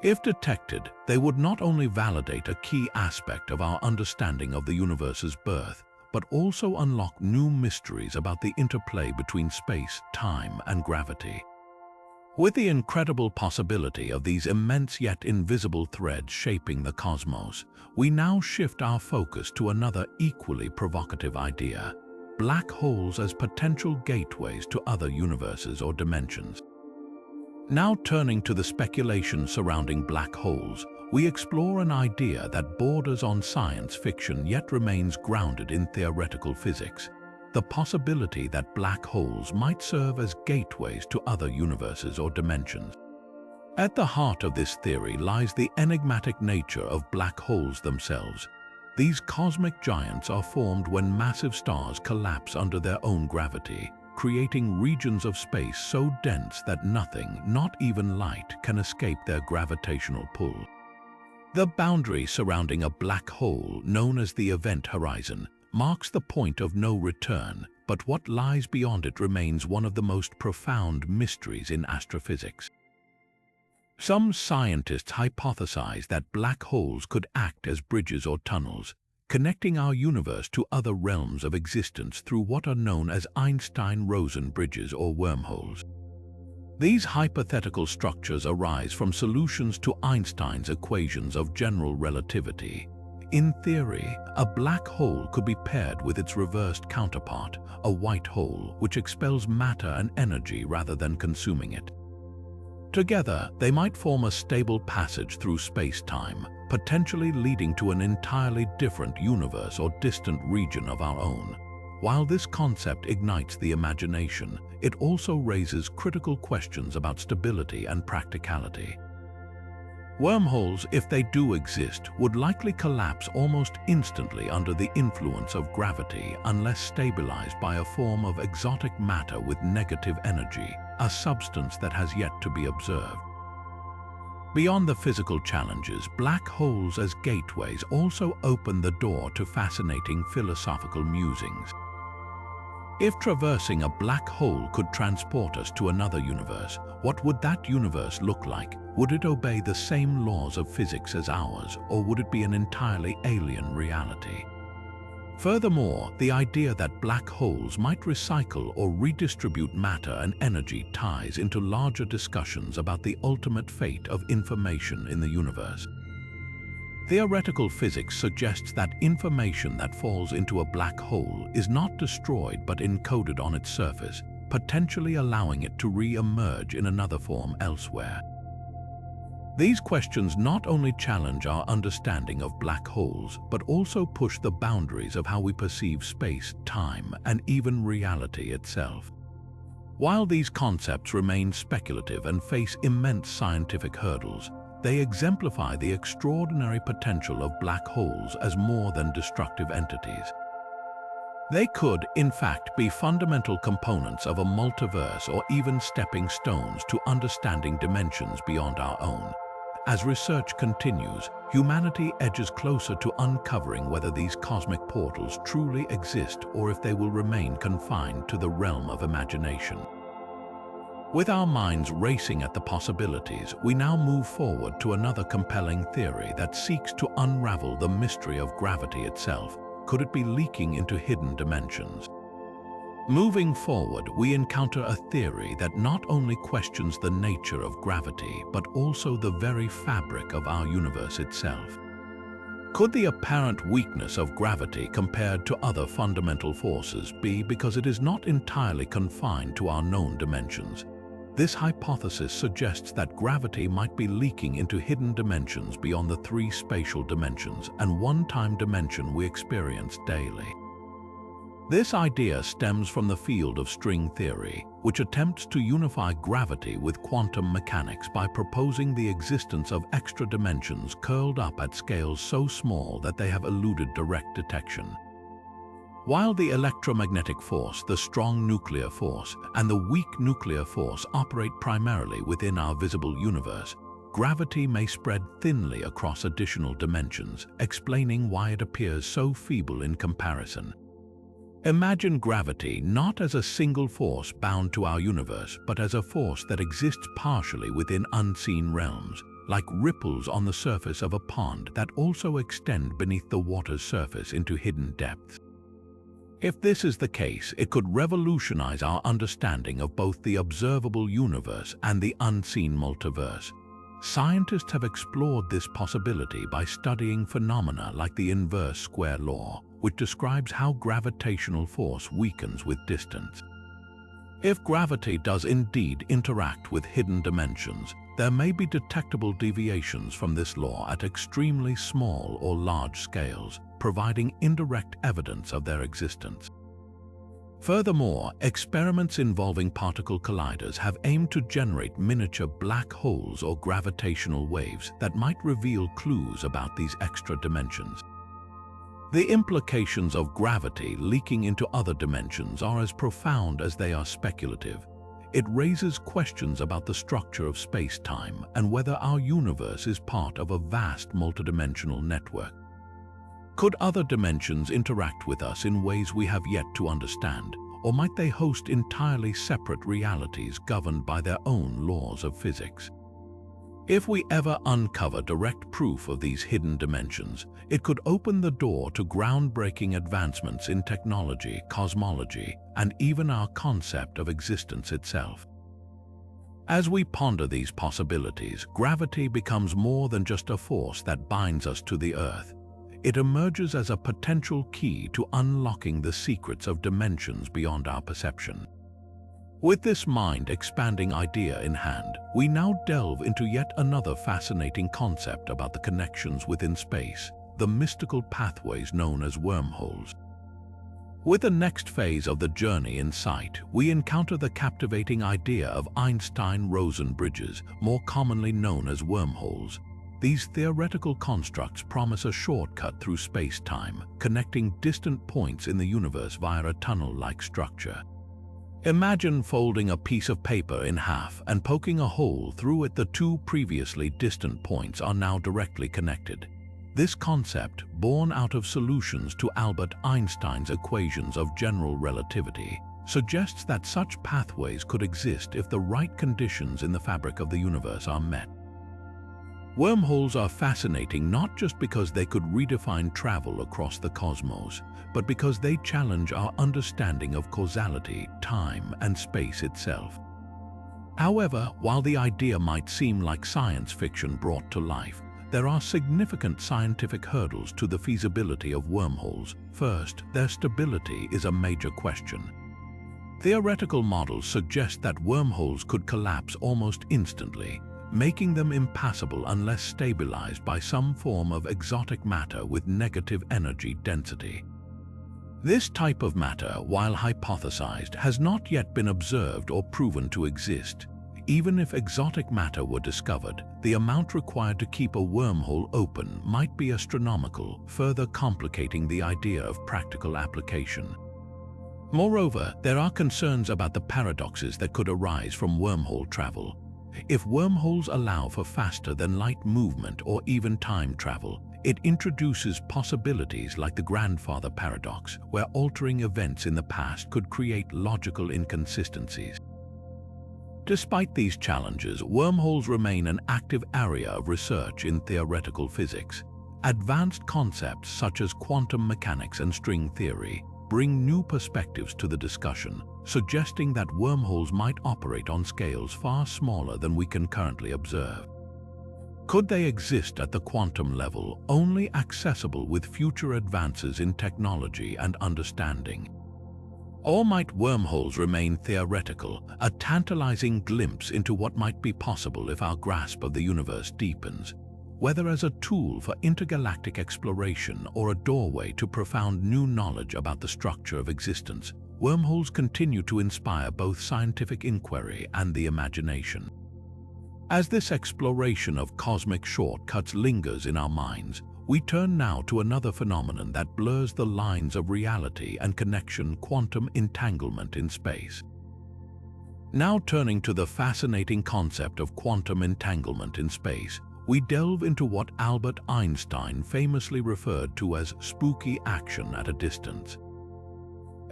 If detected, they would not only validate a key aspect of our understanding of the universe's birth, but also unlock new mysteries about the interplay between space, time, and gravity. With the incredible possibility of these immense yet invisible threads shaping the cosmos, we now shift our focus to another equally provocative idea: black holes as potential gateways to other universes or dimensions. Now turning to the speculation surrounding black holes, we explore an idea that borders on science fiction yet remains grounded in theoretical physics: the possibility that black holes might serve as gateways to other universes or dimensions. At the heart of this theory lies the enigmatic nature of black holes themselves. These cosmic giants are formed when massive stars collapse under their own gravity, creating regions of space so dense that nothing, not even light, can escape their gravitational pull. The boundary surrounding a black hole, known as the event horizon, marks the point of no return, but what lies beyond it remains one of the most profound mysteries in astrophysics. Some scientists hypothesize that black holes could act as bridges or tunnels, connecting our universe to other realms of existence through what are known as Einstein-Rosen bridges or wormholes. These hypothetical structures arise from solutions to Einstein's equations of general relativity. In theory, a black hole could be paired with its reversed counterpart, a white hole, which expels matter and energy rather than consuming it. Together, they might form a stable passage through space-time, potentially leading to an entirely different universe or distant region of our own. While this concept ignites the imagination, it also raises critical questions about stability and practicality. Wormholes, if they do exist, would likely collapse almost instantly under the influence of gravity unless stabilized by a form of exotic matter with negative energy, a substance that has yet to be observed. Beyond the physical challenges, black holes as gateways also open the door to fascinating philosophical musings. If traversing a black hole could transport us to another universe, what would that universe look like? Would it obey the same laws of physics as ours, or would it be an entirely alien reality? Furthermore, the idea that black holes might recycle or redistribute matter and energy ties into larger discussions about the ultimate fate of information in the universe. Theoretical physics suggests that information that falls into a black hole is not destroyed but encoded on its surface, potentially allowing it to re-emerge in another form elsewhere. These questions not only challenge our understanding of black holes, but also push the boundaries of how we perceive space, time, and even reality itself. While these concepts remain speculative and face immense scientific hurdles, they exemplify the extraordinary potential of black holes as more than destructive entities. They could, in fact, be fundamental components of a multiverse or even stepping stones to understanding dimensions beyond our own. As research continues, humanity edges closer to uncovering whether these cosmic portals truly exist or if they will remain confined to the realm of imagination. With our minds racing at the possibilities, we now move forward to another compelling theory that seeks to unravel the mystery of gravity itself. Could it be leaking into hidden dimensions? Moving forward, we encounter a theory that not only questions the nature of gravity, but also the very fabric of our universe itself. Could the apparent weakness of gravity compared to other fundamental forces be because it is not entirely confined to our known dimensions? This hypothesis suggests that gravity might be leaking into hidden dimensions beyond the three spatial dimensions and one-time dimension we experience daily. This idea stems from the field of string theory, which attempts to unify gravity with quantum mechanics by proposing the existence of extra dimensions curled up at scales so small that they have eluded direct detection. While the electromagnetic force, the strong nuclear force, and the weak nuclear force operate primarily within our visible universe, gravity may spread thinly across additional dimensions, explaining why it appears so feeble in comparison. Imagine gravity not as a single force bound to our universe, but as a force that exists partially within unseen realms, like ripples on the surface of a pond that also extend beneath the water's surface into hidden depths. If this is the case, it could revolutionize our understanding of both the observable universe and the unseen multiverse. Scientists have explored this possibility by studying phenomena like the inverse square law, which describes how gravitational force weakens with distance. If gravity does indeed interact with hidden dimensions, there may be detectable deviations from this law at extremely small or large scales, providing indirect evidence of their existence. Furthermore, experiments involving particle colliders have aimed to generate miniature black holes or gravitational waves that might reveal clues about these extra dimensions. The implications of gravity leaking into other dimensions are as profound as they are speculative. It raises questions about the structure of space-time and whether our universe is part of a vast multidimensional network. Could other dimensions interact with us in ways we have yet to understand, or might they host entirely separate realities governed by their own laws of physics? If we ever uncover direct proof of these hidden dimensions, it could open the door to groundbreaking advancements in technology, cosmology, and even our concept of existence itself. As we ponder these possibilities, gravity becomes more than just a force that binds us to the Earth. It emerges as a potential key to unlocking the secrets of dimensions beyond our perception. With this mind-expanding idea in hand, we now delve into yet another fascinating concept about the connections within space, the mystical pathways known as wormholes. With the next phase of the journey in sight, we encounter the captivating idea of Einstein-Rosen bridges, more commonly known as wormholes. These theoretical constructs promise a shortcut through space-time, connecting distant points in the universe via a tunnel-like structure. Imagine folding a piece of paper in half and poking a hole through it. The two previously distant points are now directly connected. This concept, born out of solutions to Albert Einstein's equations of general relativity, suggests that such pathways could exist if the right conditions in the fabric of the universe are met. Wormholes are fascinating not just because they could redefine travel across the cosmos, but because they challenge our understanding of causality, time, and space itself. However, while the idea might seem like science fiction brought to life, there are significant scientific hurdles to the feasibility of wormholes. First, their stability is a major question. Theoretical models suggest that wormholes could collapse almost instantly, making them impassable unless stabilized by some form of exotic matter with negative energy density. This type of matter, while hypothesized, has not yet been observed or proven to exist. Even if exotic matter were discovered, the amount required to keep a wormhole open might be astronomical, further complicating the idea of practical application. Moreover, there are concerns about the paradoxes that could arise from wormhole travel. If wormholes allow for faster-than-light movement or even time travel, it introduces possibilities like the grandfather paradox, where altering events in the past could create logical inconsistencies. Despite these challenges, wormholes remain an active area of research in theoretical physics. Advanced concepts such as quantum mechanics and string theory bring new perspectives to the discussion, suggesting that wormholes might operate on scales far smaller than we can currently observe. Could they exist at the quantum level, only accessible with future advances in technology and understanding? Or might wormholes remain theoretical, a tantalizing glimpse into what might be possible if our grasp of the universe deepens? Whether as a tool for intergalactic exploration or a doorway to profound new knowledge about the structure of existence, wormholes continue to inspire both scientific inquiry and the imagination. As this exploration of cosmic shortcuts lingers in our minds, we turn now to another phenomenon that blurs the lines of reality and connection: quantum entanglement in space. Now turning to the fascinating concept of quantum entanglement in space, we delve into what Albert Einstein famously referred to as spooky action at a distance.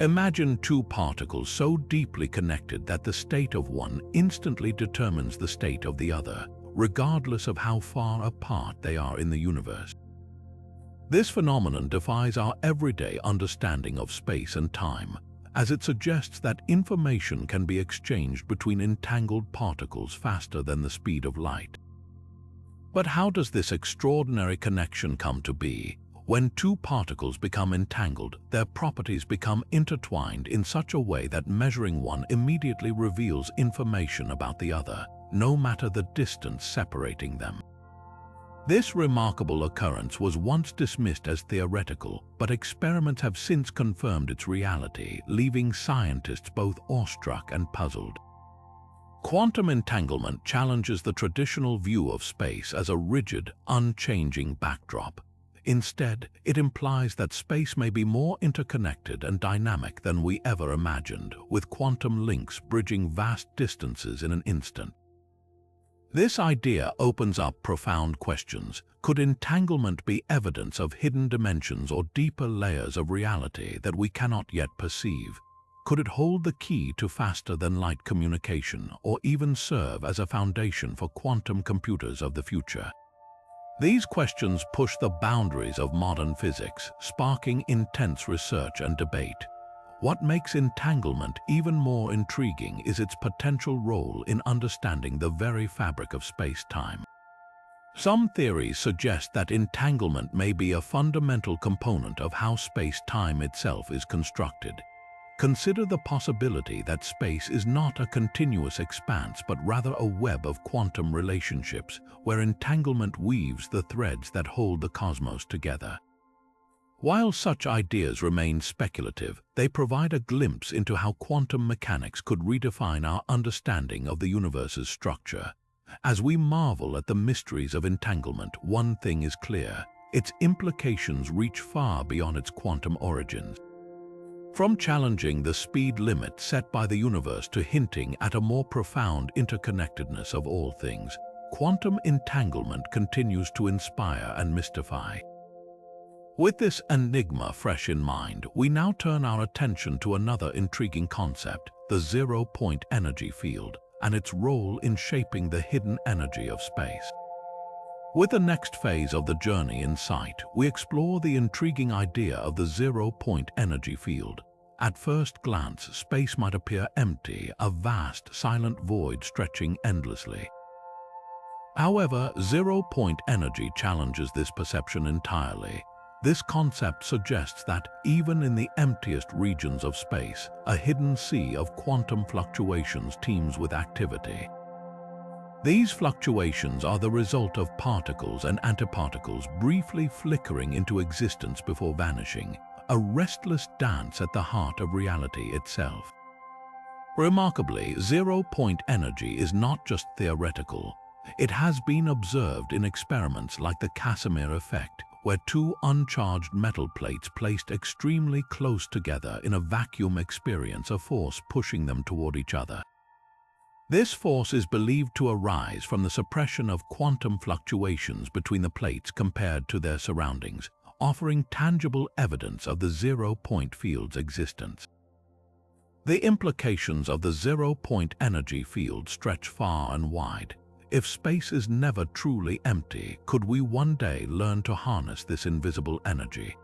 Imagine two particles so deeply connected that the state of one instantly determines the state of the other, regardless of how far apart they are in the universe. This phenomenon defies our everyday understanding of space and time, as it suggests that information can be exchanged between entangled particles faster than the speed of light. But how does this extraordinary connection come to be? When two particles become entangled, their properties become intertwined in such a way that measuring one immediately reveals information about the other, no matter the distance separating them. This remarkable occurrence was once dismissed as theoretical, but experiments have since confirmed its reality, leaving scientists both awestruck and puzzled. Quantum entanglement challenges the traditional view of space as a rigid, unchanging backdrop. Instead, it implies that space may be more interconnected and dynamic than we ever imagined, with quantum links bridging vast distances in an instant. This idea opens up profound questions. Could entanglement be evidence of hidden dimensions or deeper layers of reality that we cannot yet perceive? Could it hold the key to faster-than-light communication, or even serve as a foundation for quantum computers of the future? These questions push the boundaries of modern physics, sparking intense research and debate. What makes entanglement even more intriguing is its potential role in understanding the very fabric of space-time. Some theories suggest that entanglement may be a fundamental component of how space-time itself is constructed. Consider the possibility that space is not a continuous expanse but rather a web of quantum relationships where entanglement weaves the threads that hold the cosmos together. While such ideas remain speculative, they provide a glimpse into how quantum mechanics could redefine our understanding of the universe's structure. As we marvel at the mysteries of entanglement, one thing is clear: its implications reach far beyond its quantum origins. From challenging the speed limit set by the universe to hinting at a more profound interconnectedness of all things, quantum entanglement continues to inspire and mystify. With this enigma fresh in mind, we now turn our attention to another intriguing concept, the zero-point energy field, and its role in shaping the hidden energy of space. With the next phase of the journey in sight, we explore the intriguing idea of the zero-point energy field. At first glance, space might appear empty, a vast, silent void stretching endlessly. However, zero-point energy challenges this perception entirely. This concept suggests that, even in the emptiest regions of space, a hidden sea of quantum fluctuations teems with activity. These fluctuations are the result of particles and antiparticles briefly flickering into existence before vanishing, a restless dance at the heart of reality itself. Remarkably, zero-point energy is not just theoretical. It has been observed in experiments like the Casimir effect, where two uncharged metal plates placed extremely close together in a vacuum experience a force pushing them toward each other. This force is believed to arise from the suppression of quantum fluctuations between the plates compared to their surroundings, offering tangible evidence of the zero-point field's existence. The implications of the zero-point energy field stretch far and wide. If space is never truly empty, could we one day learn to harness this invisible energy?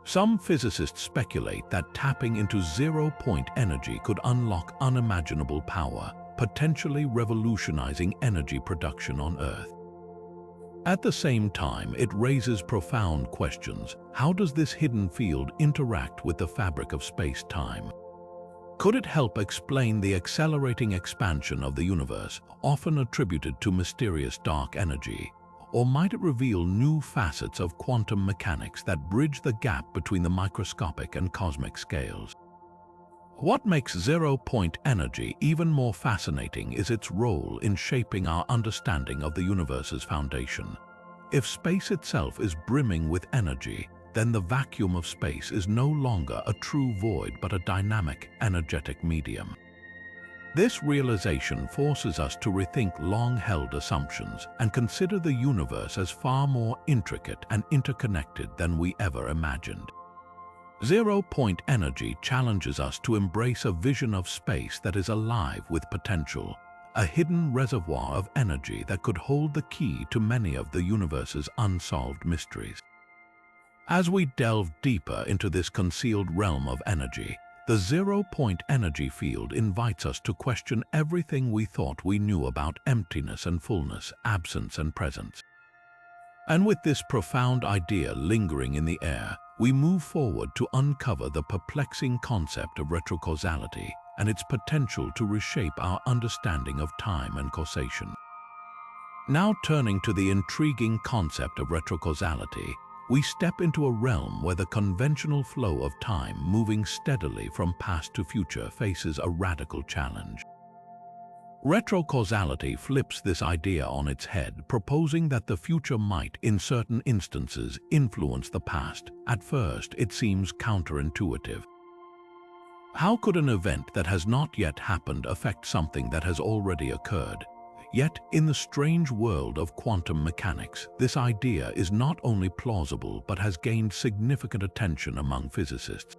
Some physicists speculate that tapping into zero-point energy could unlock unimaginable power, potentially revolutionizing energy production on Earth. At the same time, it raises profound questions. How does this hidden field interact with the fabric of space-time? Could it help explain the accelerating expansion of the universe, often attributed to mysterious dark energy? Or might it reveal new facets of quantum mechanics that bridge the gap between the microscopic and cosmic scales? What makes zero-point energy even more fascinating is its role in shaping our understanding of the universe's foundation. If space itself is brimming with energy, then the vacuum of space is no longer a true void but a dynamic, energetic medium. This realization forces us to rethink long-held assumptions and consider the universe as far more intricate and interconnected than we ever imagined. Zero-point energy challenges us to embrace a vision of space that is alive with potential, a hidden reservoir of energy that could hold the key to many of the universe's unsolved mysteries. As we delve deeper into this concealed realm of energy, the zero-point energy field invites us to question everything we thought we knew about emptiness and fullness, absence and presence. And with this profound idea lingering in the air, we move forward to uncover the perplexing concept of retrocausality and its potential to reshape our understanding of time and causation. Now turning to the intriguing concept of retrocausality, we step into a realm where the conventional flow of time moving steadily from past to future faces a radical challenge. Retrocausality flips this idea on its head, proposing that the future might, in certain instances, influence the past. At first, it seems counterintuitive. How could an event that has not yet happened affect something that has already occurred? Yet, in the strange world of quantum mechanics, this idea is not only plausible but has gained significant attention among physicists.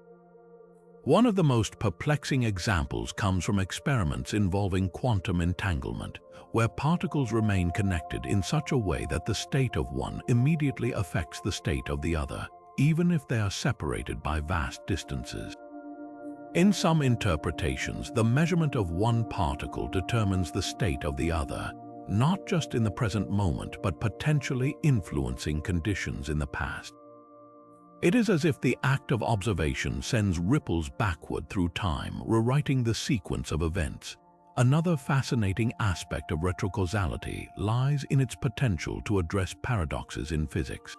One of the most perplexing examples comes from experiments involving quantum entanglement, where particles remain connected in such a way that the state of one immediately affects the state of the other, even if they are separated by vast distances. In some interpretations, the measurement of one particle determines the state of the other, not just in the present moment but potentially influencing conditions in the past. It is as if the act of observation sends ripples backward through time, rewriting the sequence of events. Another fascinating aspect of retrocausality lies in its potential to address paradoxes in physics.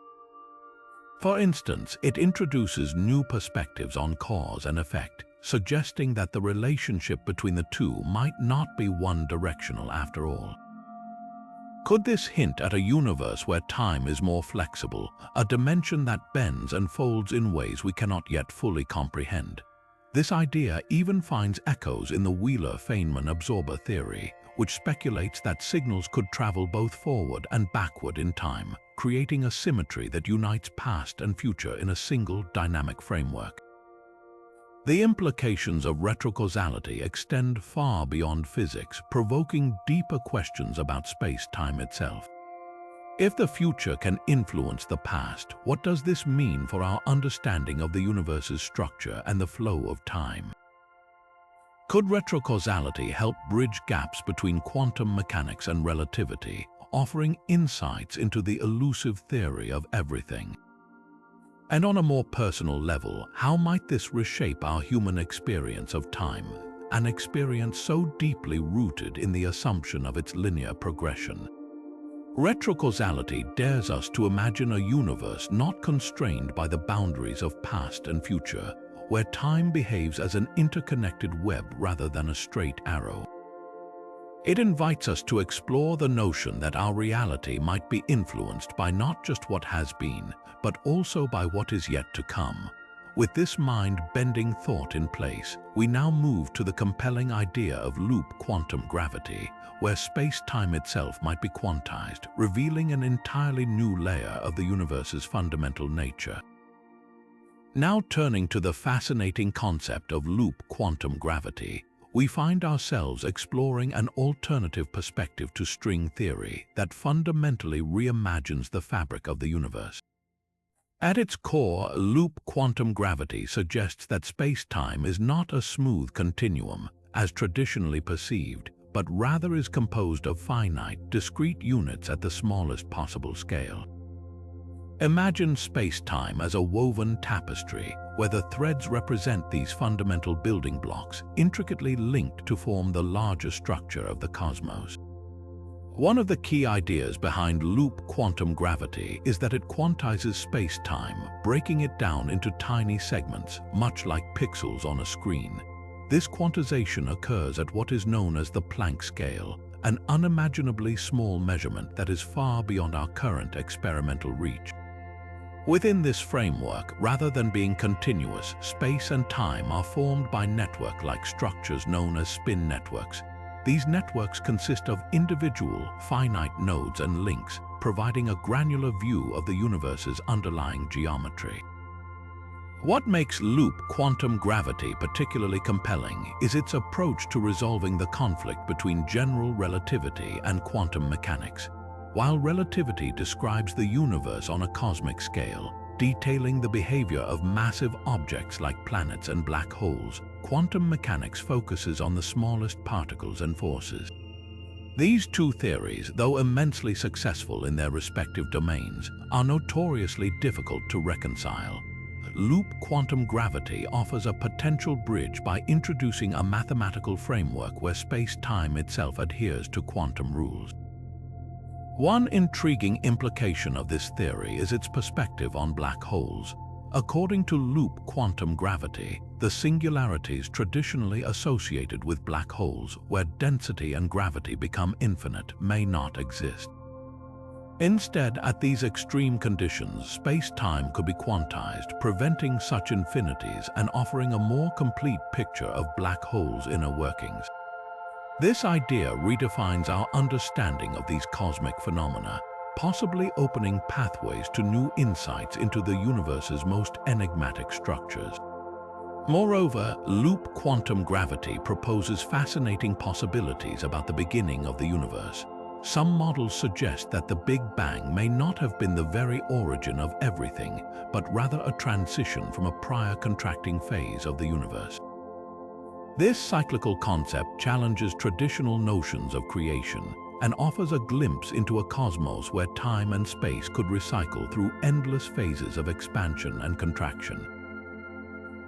For instance, it introduces new perspectives on cause and effect, suggesting that the relationship between the two might not be one-directional after all. Could this hint at a universe where time is more flexible, a dimension that bends and folds in ways we cannot yet fully comprehend? This idea even finds echoes in the Wheeler-Feynman absorber theory, which speculates that signals could travel both forward and backward in time, creating a symmetry that unites past and future in a single dynamic framework. The implications of retrocausality extend far beyond physics, provoking deeper questions about space-time itself. If the future can influence the past, what does this mean for our understanding of the universe's structure and the flow of time? Could retrocausality help bridge gaps between quantum mechanics and relativity, offering insights into the elusive theory of everything? And on a more personal level, how might this reshape our human experience of time, an experience so deeply rooted in the assumption of its linear progression? Retrocausality dares us to imagine a universe not constrained by the boundaries of past and future, where time behaves as an interconnected web rather than a straight arrow. It invites us to explore the notion that our reality might be influenced by not just what has been, but also by what is yet to come. With this mind-bending thought in place, we now move to the compelling idea of loop quantum gravity, where space-time itself might be quantized, revealing an entirely new layer of the universe's fundamental nature. Now turning to the fascinating concept of loop quantum gravity, we find ourselves exploring an alternative perspective to string theory that fundamentally reimagines the fabric of the universe. At its core, loop quantum gravity suggests that space-time is not a smooth continuum, as traditionally perceived, but rather is composed of finite, discrete units at the smallest possible scale. Imagine space-time as a woven tapestry, where the threads represent these fundamental building blocks, intricately linked to form the larger structure of the cosmos. One of the key ideas behind loop quantum gravity is that it quantizes space-time, breaking it down into tiny segments, much like pixels on a screen. This quantization occurs at what is known as the Planck scale, an unimaginably small measurement that is far beyond our current experimental reach. Within this framework, rather than being continuous, space and time are formed by network-like structures known as spin networks. These networks consist of individual, finite nodes and links, providing a granular view of the universe's underlying geometry. What makes loop quantum gravity particularly compelling is its approach to resolving the conflict between general relativity and quantum mechanics. While relativity describes the universe on a cosmic scale, detailing the behavior of massive objects like planets and black holes, quantum mechanics focuses on the smallest particles and forces. These two theories, though immensely successful in their respective domains, are notoriously difficult to reconcile. Loop quantum gravity offers a potential bridge by introducing a mathematical framework where space-time itself adheres to quantum rules. One intriguing implication of this theory is its perspective on black holes. According to loop quantum gravity, the singularities traditionally associated with black holes, where density and gravity become infinite, may not exist. Instead, at these extreme conditions, space-time could be quantized, preventing such infinities and offering a more complete picture of black holes' inner workings. This idea redefines our understanding of these cosmic phenomena, possibly opening pathways to new insights into the universe's most enigmatic structures. Moreover, loop quantum gravity proposes fascinating possibilities about the beginning of the universe. Some models suggest that the Big Bang may not have been the very origin of everything, but rather a transition from a prior contracting phase of the universe. This cyclical concept challenges traditional notions of creation and offers a glimpse into a cosmos where time and space could recycle through endless phases of expansion and contraction.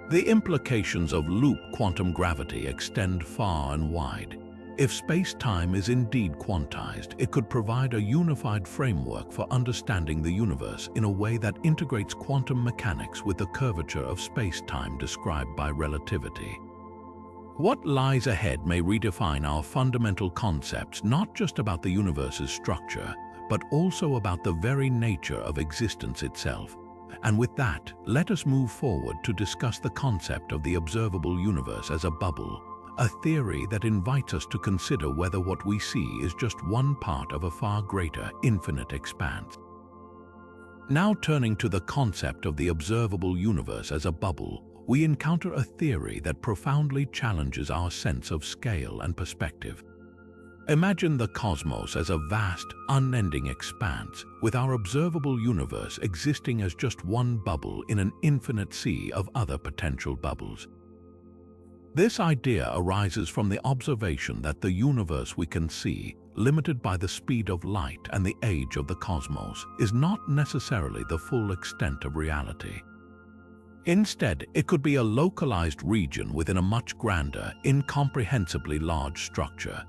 The implications of loop quantum gravity extend far and wide. If space-time is indeed quantized, it could provide a unified framework for understanding the universe in a way that integrates quantum mechanics with the curvature of space-time described by relativity. What lies ahead may redefine our fundamental concepts not just about the universe's structure, but also about the very nature of existence itself. And with that, let us move forward to discuss the concept of the observable universe as a bubble, a theory that invites us to consider whether what we see is just one part of a far greater, infinite expanse. Now turning to the concept of the observable universe as a bubble, we encounter a theory that profoundly challenges our sense of scale and perspective. Imagine the cosmos as a vast, unending expanse, with our observable universe existing as just one bubble in an infinite sea of other potential bubbles. This idea arises from the observation that the universe we can see, limited by the speed of light and the age of the cosmos, is not necessarily the full extent of reality. Instead, it could be a localized region within a much grander, incomprehensibly large structure.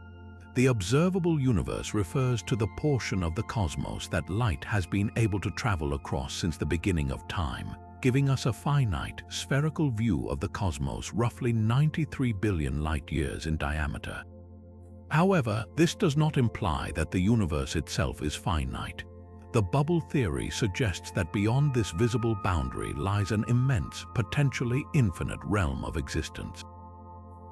The observable universe refers to the portion of the cosmos that light has been able to travel across since the beginning of time, giving us a finite, spherical view of the cosmos roughly 93 billion light-years in diameter. However, this does not imply that the universe itself is finite. The bubble theory suggests that beyond this visible boundary lies an immense, potentially infinite realm of existence.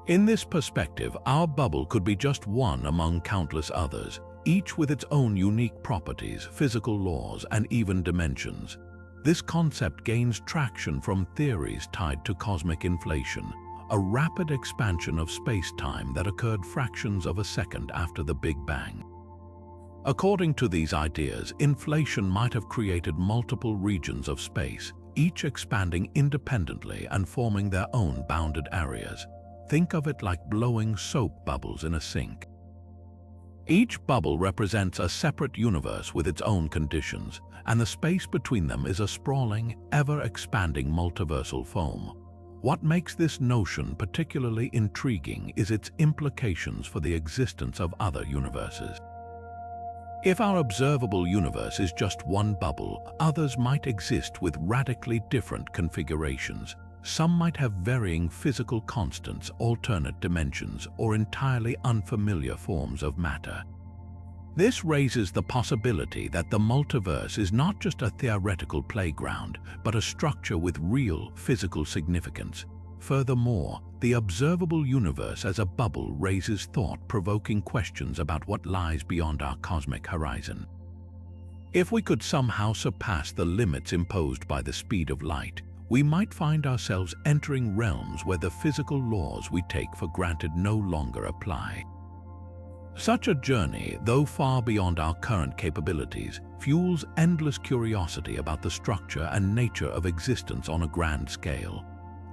In this perspective, our bubble could be just one among countless others, each with its own unique properties, physical laws, and even dimensions. This concept gains traction from theories tied to cosmic inflation, a rapid expansion of space-time that occurred fractions of a second after the Big Bang. According to these ideas, inflation might have created multiple regions of space, each expanding independently and forming their own bounded areas. Think of it like blowing soap bubbles in a sink. Each bubble represents a separate universe with its own conditions, and the space between them is a sprawling, ever-expanding multiversal foam. What makes this notion particularly intriguing is its implications for the existence of other universes. If our observable universe is just one bubble, others might exist with radically different configurations. Some might have varying physical constants, alternate dimensions, or entirely unfamiliar forms of matter. This raises the possibility that the multiverse is not just a theoretical playground, but a structure with real physical significance. Furthermore, the observable universe as a bubble raises thought-provoking questions about what lies beyond our cosmic horizon. If we could somehow surpass the limits imposed by the speed of light, we might find ourselves entering realms where the physical laws we take for granted no longer apply. Such a journey, though far beyond our current capabilities, fuels endless curiosity about the structure and nature of existence on a grand scale.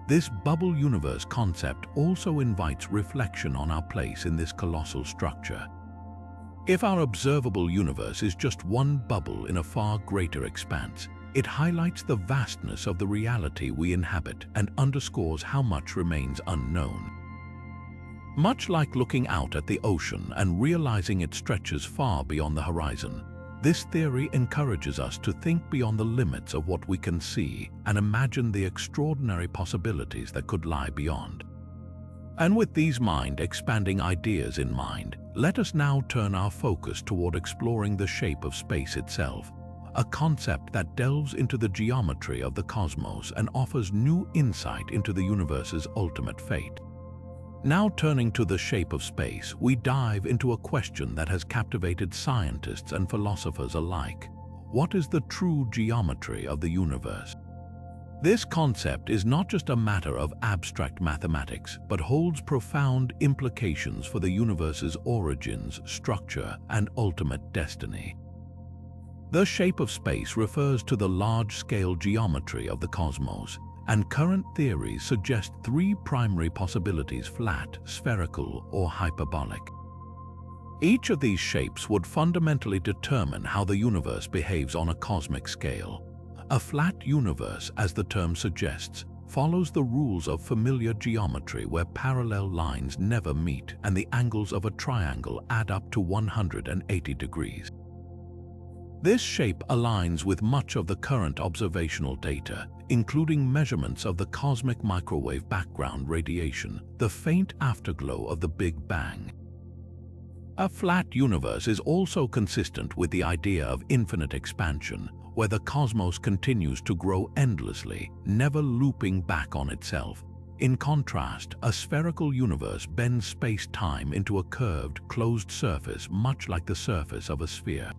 This bubble universe concept also invites reflection on our place in this colossal structure. If our observable universe is just one bubble in a far greater expanse, it highlights the vastness of the reality we inhabit and underscores how much remains unknown. Much like looking out at the ocean and realizing it stretches far beyond the horizon, This theory encourages us to think beyond the limits of what we can see and imagine the extraordinary possibilities that could lie beyond. And with these mind-expanding ideas in mind, let us now turn our focus toward exploring the shape of space itself, a concept that delves into the geometry of the cosmos and offers new insight into the universe's ultimate fate. Now turning to the shape of space, we dive into a question that has captivated scientists and philosophers alike. What is the true geometry of the universe? This concept is not just a matter of abstract mathematics, but holds profound implications for the universe's origins, structure, and ultimate destiny. The shape of space refers to the large-scale geometry of the cosmos, and current theories suggest three primary possibilities: flat, spherical, or hyperbolic. Each of these shapes would fundamentally determine how the universe behaves on a cosmic scale. A flat universe, as the term suggests, follows the rules of familiar geometry where parallel lines never meet and the angles of a triangle add up to 180 degrees. This shape aligns with much of the current observational data, including measurements of the cosmic microwave background radiation, the faint afterglow of the Big Bang. A flat universe is also consistent with the idea of infinite expansion, where the cosmos continues to grow endlessly, never looping back on itself. In contrast, a spherical universe bends space-time into a curved, closed surface, much like the surface of a sphere.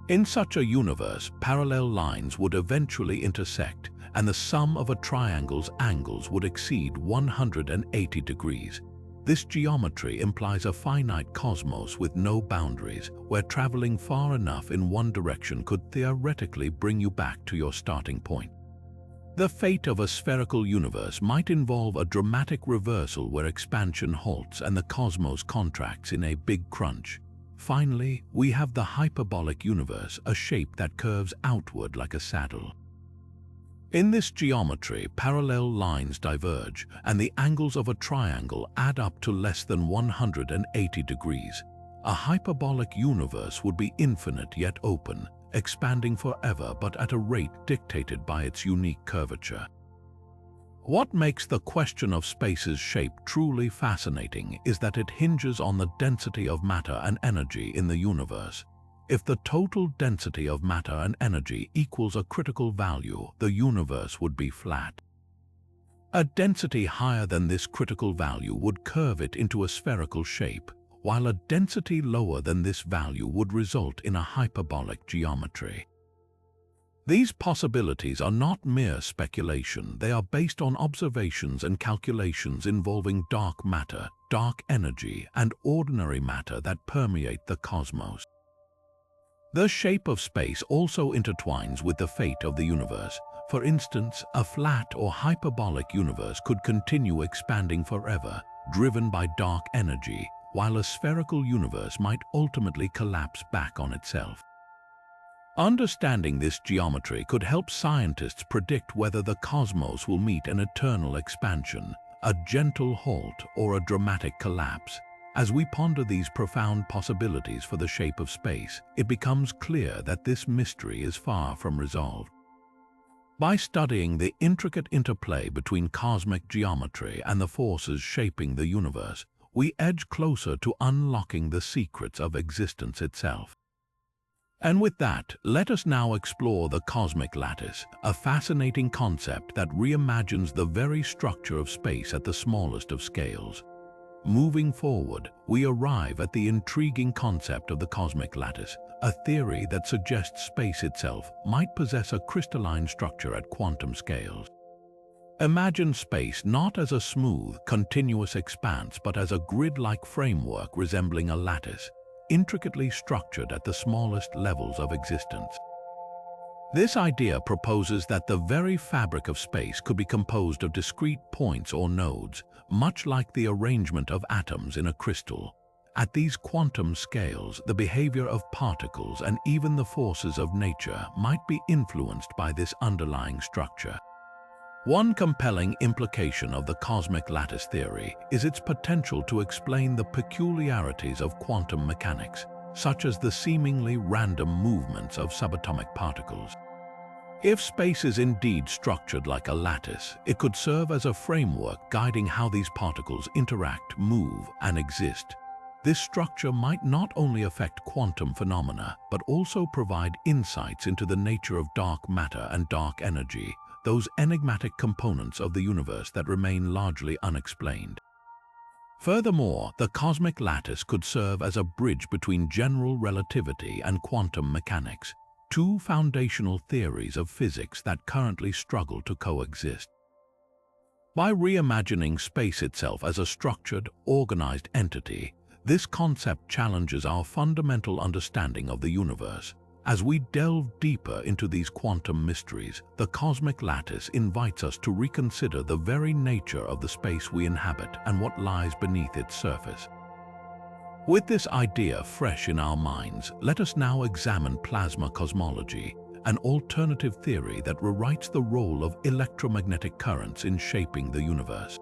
In such a universe, parallel lines would eventually intersect, and the sum of a triangle's angles would exceed 180 degrees. This geometry implies a finite cosmos with no boundaries, where traveling far enough in one direction could theoretically bring you back to your starting point. The fate of a spherical universe might involve a dramatic reversal where expansion halts and the cosmos contracts in a big crunch. Finally, we have the hyperbolic universe, a shape that curves outward like a saddle. In this geometry, parallel lines diverge, and the angles of a triangle add up to less than 180 degrees. A hyperbolic universe would be infinite yet open, expanding forever but at a rate dictated by its unique curvature. What makes the question of space's shape truly fascinating is that it hinges on the density of matter and energy in the universe. If the total density of matter and energy equals a critical value, the universe would be flat. A density higher than this critical value would curve it into a spherical shape, while a density lower than this value would result in a hyperbolic geometry. These possibilities are not mere speculation. They are based on observations and calculations involving dark matter, dark energy, and ordinary matter that permeate the cosmos. The shape of space also intertwines with the fate of the universe. For instance, a flat or hyperbolic universe could continue expanding forever, driven by dark energy, while a spherical universe might ultimately collapse back on itself. Understanding this geometry could help scientists predict whether the cosmos will meet an eternal expansion, a gentle halt, or a dramatic collapse. As we ponder these profound possibilities for the shape of space, it becomes clear that this mystery is far from resolved. By studying the intricate interplay between cosmic geometry and the forces shaping the universe, we edge closer to unlocking the secrets of existence itself. And with that, let us now explore the cosmic lattice, a fascinating concept that reimagines the very structure of space at the smallest of scales. Moving forward, we arrive at the intriguing concept of the cosmic lattice, a theory that suggests space itself might possess a crystalline structure at quantum scales. Imagine space not as a smooth, continuous expanse, but as a grid-like framework resembling a lattice, intricately structured at the smallest levels of existence. This idea proposes that the very fabric of space could be composed of discrete points or nodes, much like the arrangement of atoms in a crystal. At these quantum scales, the behavior of particles and even the forces of nature might be influenced by this underlying structure. One compelling implication of the cosmic lattice theory is its potential to explain the peculiarities of quantum mechanics. such as the seemingly random movements of subatomic particles. If space is indeed structured like a lattice, it could serve as a framework guiding how these particles interact, move, and exist. This structure might not only affect quantum phenomena, but also provide insights into the nature of dark matter and dark energy, those enigmatic components of the universe that remain largely unexplained. Furthermore, the cosmic lattice could serve as a bridge between general relativity and quantum mechanics, two foundational theories of physics that currently struggle to coexist. By reimagining space itself as a structured, organized entity, this concept challenges our fundamental understanding of the universe. As we delve deeper into these quantum mysteries, the cosmic lattice invites us to reconsider the very nature of the space we inhabit and what lies beneath its surface. With this idea fresh in our minds, let us now examine plasma cosmology, an alternative theory that rewrites the role of electromagnetic currents in shaping the universe.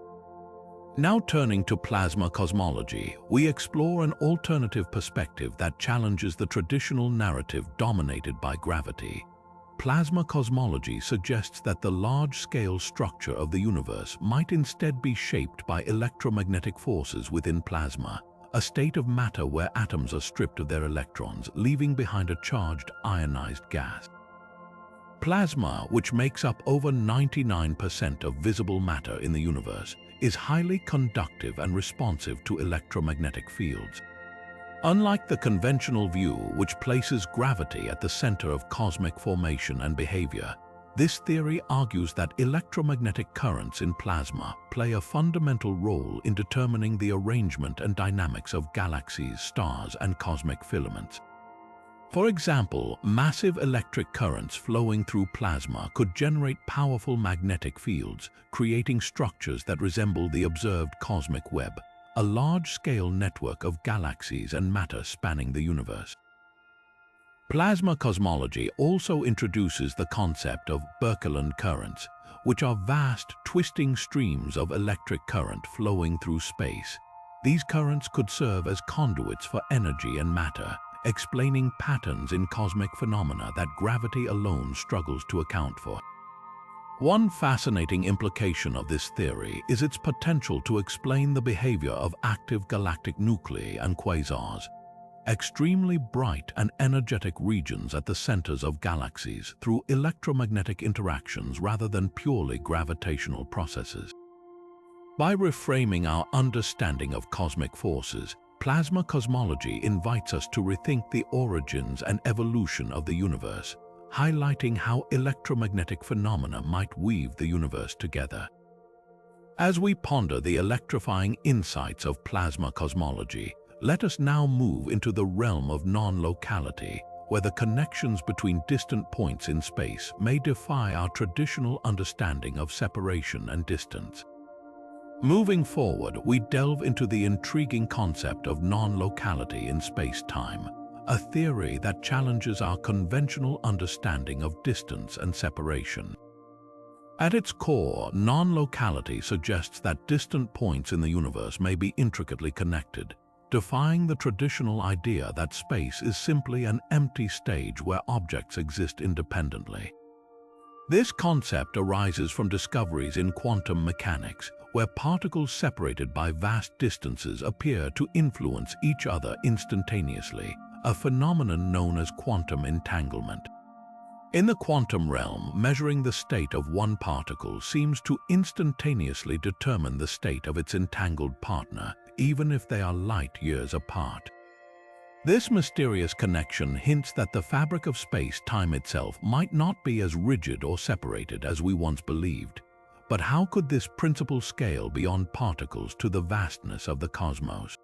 Now turning to plasma cosmology, we explore an alternative perspective that challenges the traditional narrative dominated by gravity. Plasma cosmology suggests that the large-scale structure of the universe might instead be shaped by electromagnetic forces within plasma, a state of matter where atoms are stripped of their electrons, leaving behind a charged ionized gas. Plasma, which makes up over 99% of visible matter in the universe, is highly conductive and responsive to electromagnetic fields. Unlike the conventional view, which places gravity at the center of cosmic formation and behavior, this theory argues that electromagnetic currents in plasma play a fundamental role in determining the arrangement and dynamics of galaxies, stars, and cosmic filaments. For example, massive electric currents flowing through plasma could generate powerful magnetic fields, creating structures that resemble the observed cosmic web, a large-scale network of galaxies and matter spanning the universe. Plasma cosmology also introduces the concept of Birkeland currents, which are vast, twisting streams of electric current flowing through space. These currents could serve as conduits for energy and matter, explaining patterns in cosmic phenomena that gravity alone struggles to account for. One fascinating implication of this theory is its potential to explain the behavior of active galactic nuclei and quasars, extremely bright and energetic regions at the centers of galaxies through electromagnetic interactions rather than purely gravitational processes. By reframing our understanding of cosmic forces, plasma cosmology invites us to rethink the origins and evolution of the universe, highlighting how electromagnetic phenomena might weave the universe together. As we ponder the electrifying insights of plasma cosmology, let us now move into the realm of non-locality, where the connections between distant points in space may defy our traditional understanding of separation and distance. Moving forward, we delve into the intriguing concept of non-locality in space-time, a theory that challenges our conventional understanding of distance and separation. At its core, non-locality suggests that distant points in the universe may be intricately connected, defying the traditional idea that space is simply an empty stage where objects exist independently. This concept arises from discoveries in quantum mechanics, where particles separated by vast distances appear to influence each other instantaneously, a phenomenon known as quantum entanglement. In the quantum realm, measuring the state of one particle seems to instantaneously determine the state of its entangled partner, even if they are light years apart. This mysterious connection hints that the fabric of space-time itself might not be as rigid or separated as we once believed. But how could this principle scale beyond particles to the vastness of the cosmos?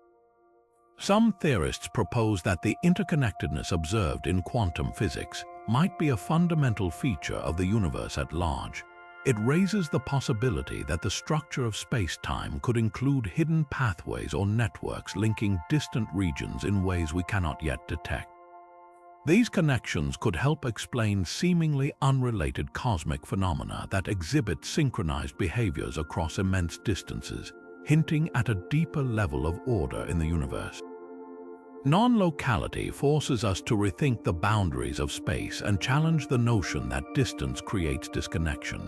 Some theorists propose that the interconnectedness observed in quantum physics might be a fundamental feature of the universe at large. It raises the possibility that the structure of space-time could include hidden pathways or networks linking distant regions in ways we cannot yet detect. These connections could help explain seemingly unrelated cosmic phenomena that exhibit synchronized behaviors across immense distances, hinting at a deeper level of order in the universe. Non-locality forces us to rethink the boundaries of space and challenge the notion that distance creates disconnection.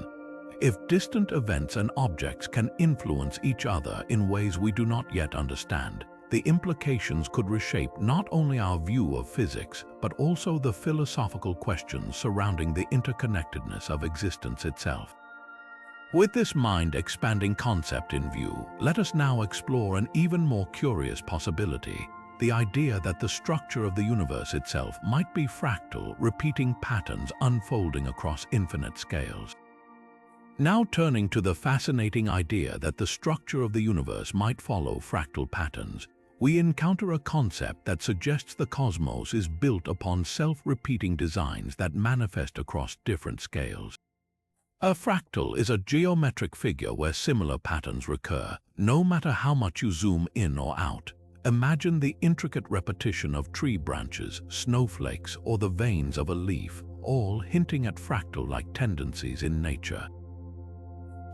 If distant events and objects can influence each other in ways we do not yet understand, the implications could reshape not only our view of physics, but also the philosophical questions surrounding the interconnectedness of existence itself. With this mind-expanding concept in view, let us now explore an even more curious possibility: the idea that the structure of the universe itself might be fractal, repeating patterns unfolding across infinite scales. Now turning to the fascinating idea that the structure of the universe might follow fractal patterns, we encounter a concept that suggests the cosmos is built upon self-repeating designs that manifest across different scales. A fractal is a geometric figure where similar patterns recur, no matter how much you zoom in or out. Imagine the intricate repetition of tree branches, snowflakes, or the veins of a leaf, all hinting at fractal-like tendencies in nature.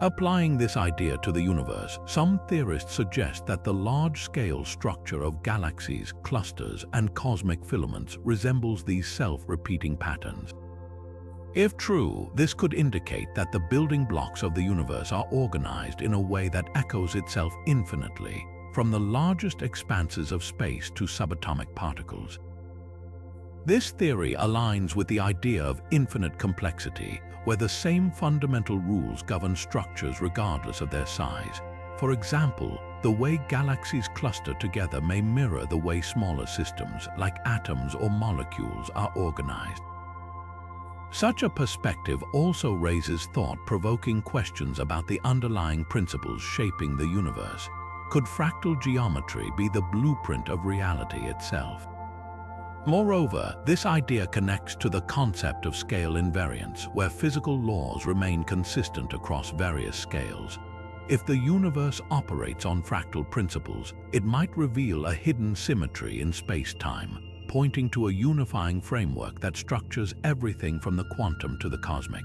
Applying this idea to the universe, some theorists suggest that the large-scale structure of galaxies, clusters, and cosmic filaments resembles these self-repeating patterns. If true, this could indicate that the building blocks of the universe are organized in a way that echoes itself infinitely, from the largest expanses of space to subatomic particles. This theory aligns with the idea of infinite complexity, where the same fundamental rules govern structures regardless of their size. For example, the way galaxies cluster together may mirror the way smaller systems, like atoms or molecules, are organized. Such a perspective also raises thought-provoking questions about the underlying principles shaping the universe. Could fractal geometry be the blueprint of reality itself? Moreover, this idea connects to the concept of scale invariance, where physical laws remain consistent across various scales. If the universe operates on fractal principles, it might reveal a hidden symmetry in space-time, pointing to a unifying framework that structures everything from the quantum to the cosmic.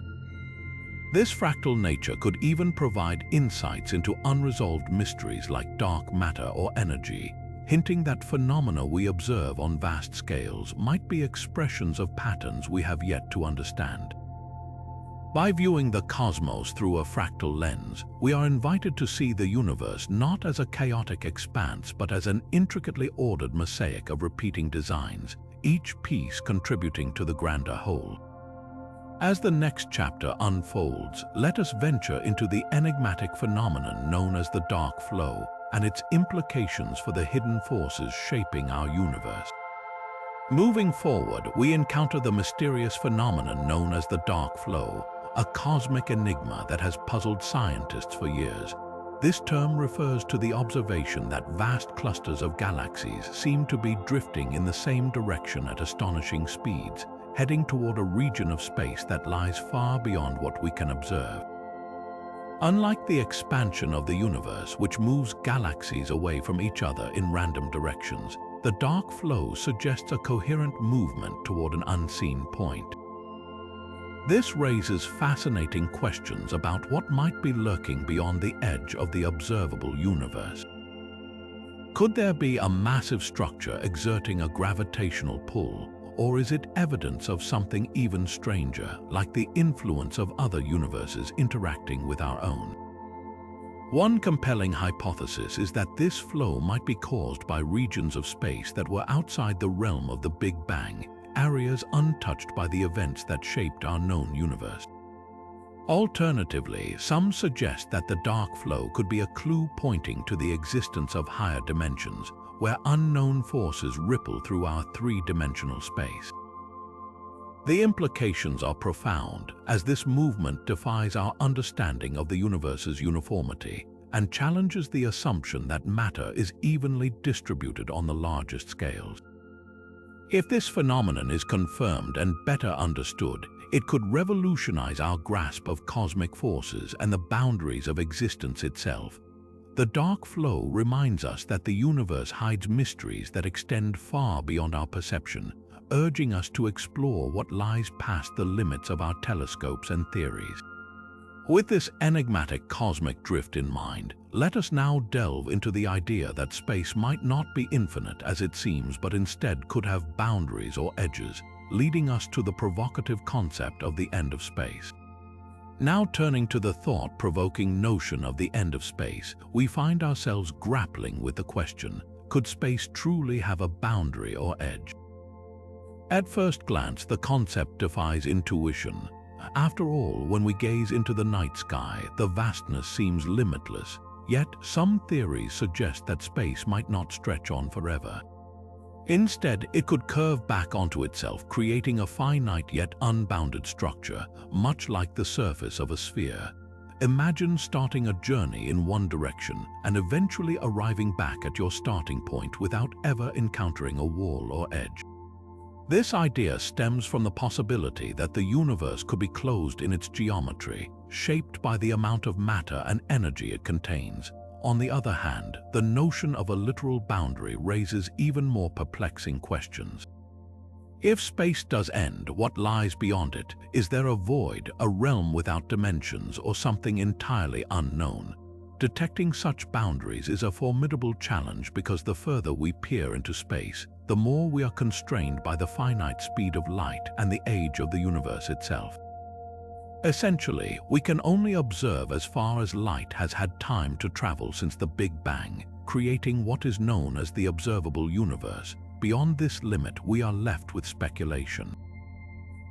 This fractal nature could even provide insights into unresolved mysteries like dark matter or energy, hinting that phenomena we observe on vast scales might be expressions of patterns we have yet to understand. By viewing the cosmos through a fractal lens, we are invited to see the universe not as a chaotic expanse but as an intricately ordered mosaic of repeating designs, each piece contributing to the grander whole. As the next chapter unfolds, let us venture into the enigmatic phenomenon known as the dark flow and its implications for the hidden forces shaping our universe. Moving forward, we encounter the mysterious phenomenon known as the dark flow, a cosmic enigma that has puzzled scientists for years. This term refers to the observation that vast clusters of galaxies seem to be drifting in the same direction at astonishing speeds, heading toward a region of space that lies far beyond what we can observe. Unlike the expansion of the universe, which moves galaxies away from each other in random directions, the dark flow suggests a coherent movement toward an unseen point. This raises fascinating questions about what might be lurking beyond the edge of the observable universe. Could there be a massive structure exerting a gravitational pull, or is it evidence of something even stranger, like the influence of other universes interacting with our own? One compelling hypothesis is that this flow might be caused by regions of space that were outside the realm of the Big Bang, areas untouched by the events that shaped our known universe. Alternatively, some suggest that the dark flow could be a clue pointing to the existence of higher dimensions, where unknown forces ripple through our three-dimensional space. The implications are profound, as this movement defies our understanding of the universe's uniformity and challenges the assumption that matter is evenly distributed on the largest scales. If this phenomenon is confirmed and better understood, it could revolutionize our grasp of cosmic forces and the boundaries of existence itself. The dark flow reminds us that the universe hides mysteries that extend far beyond our perception, urging us to explore what lies past the limits of our telescopes and theories. With this enigmatic cosmic drift in mind, let us now delve into the idea that space might not be infinite as it seems, but instead could have boundaries or edges, leading us to the provocative concept of the end of space. Now turning to the thought-provoking notion of the end of space, we find ourselves grappling with the question, could space truly have a boundary or edge? At first glance, the concept defies intuition. After all, when we gaze into the night sky, the vastness seems limitless, yet some theories suggest that space might not stretch on forever. Instead, it could curve back onto itself, creating a finite yet unbounded structure, much like the surface of a sphere. Imagine starting a journey in one direction and eventually arriving back at your starting point without ever encountering a wall or edge. This idea stems from the possibility that the universe could be closed in its geometry, shaped by the amount of matter and energy it contains. On the other hand, the notion of a literal boundary raises even more perplexing questions. If space does end, what lies beyond it? Is there a void, a realm without dimensions, or something entirely unknown? Detecting such boundaries is a formidable challenge because the further we peer into space, the more we are constrained by the finite speed of light and the age of the universe itself. Essentially, we can only observe as far as light has had time to travel since the Big Bang, creating what is known as the observable universe. Beyond this limit, we are left with speculation.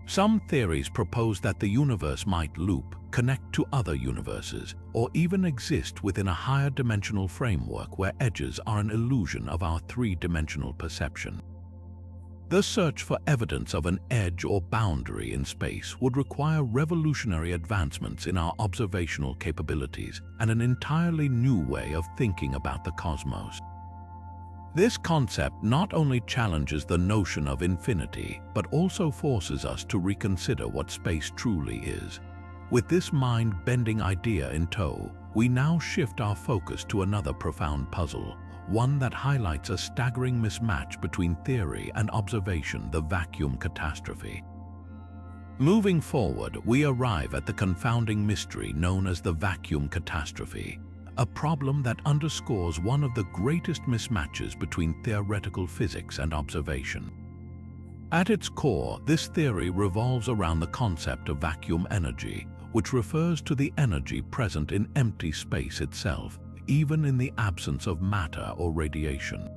Some theories propose that the universe might loop, connect to other universes, or even exist within a higher dimensional framework where edges are an illusion of our three-dimensional perception. The search for evidence of an edge or boundary in space would require revolutionary advancements in our observational capabilities and an entirely new way of thinking about the cosmos. This concept not only challenges the notion of infinity, but also forces us to reconsider what space truly is. With this mind-bending idea in tow, we now shift our focus to another profound puzzle, one that highlights a staggering mismatch between theory and observation: the vacuum catastrophe. Moving forward, we arrive at the confounding mystery known as the vacuum catastrophe, a problem that underscores one of the greatest mismatches between theoretical physics and observation. At its core, this theory revolves around the concept of vacuum energy, which refers to the energy present in empty space itself, even in the absence of matter or radiation.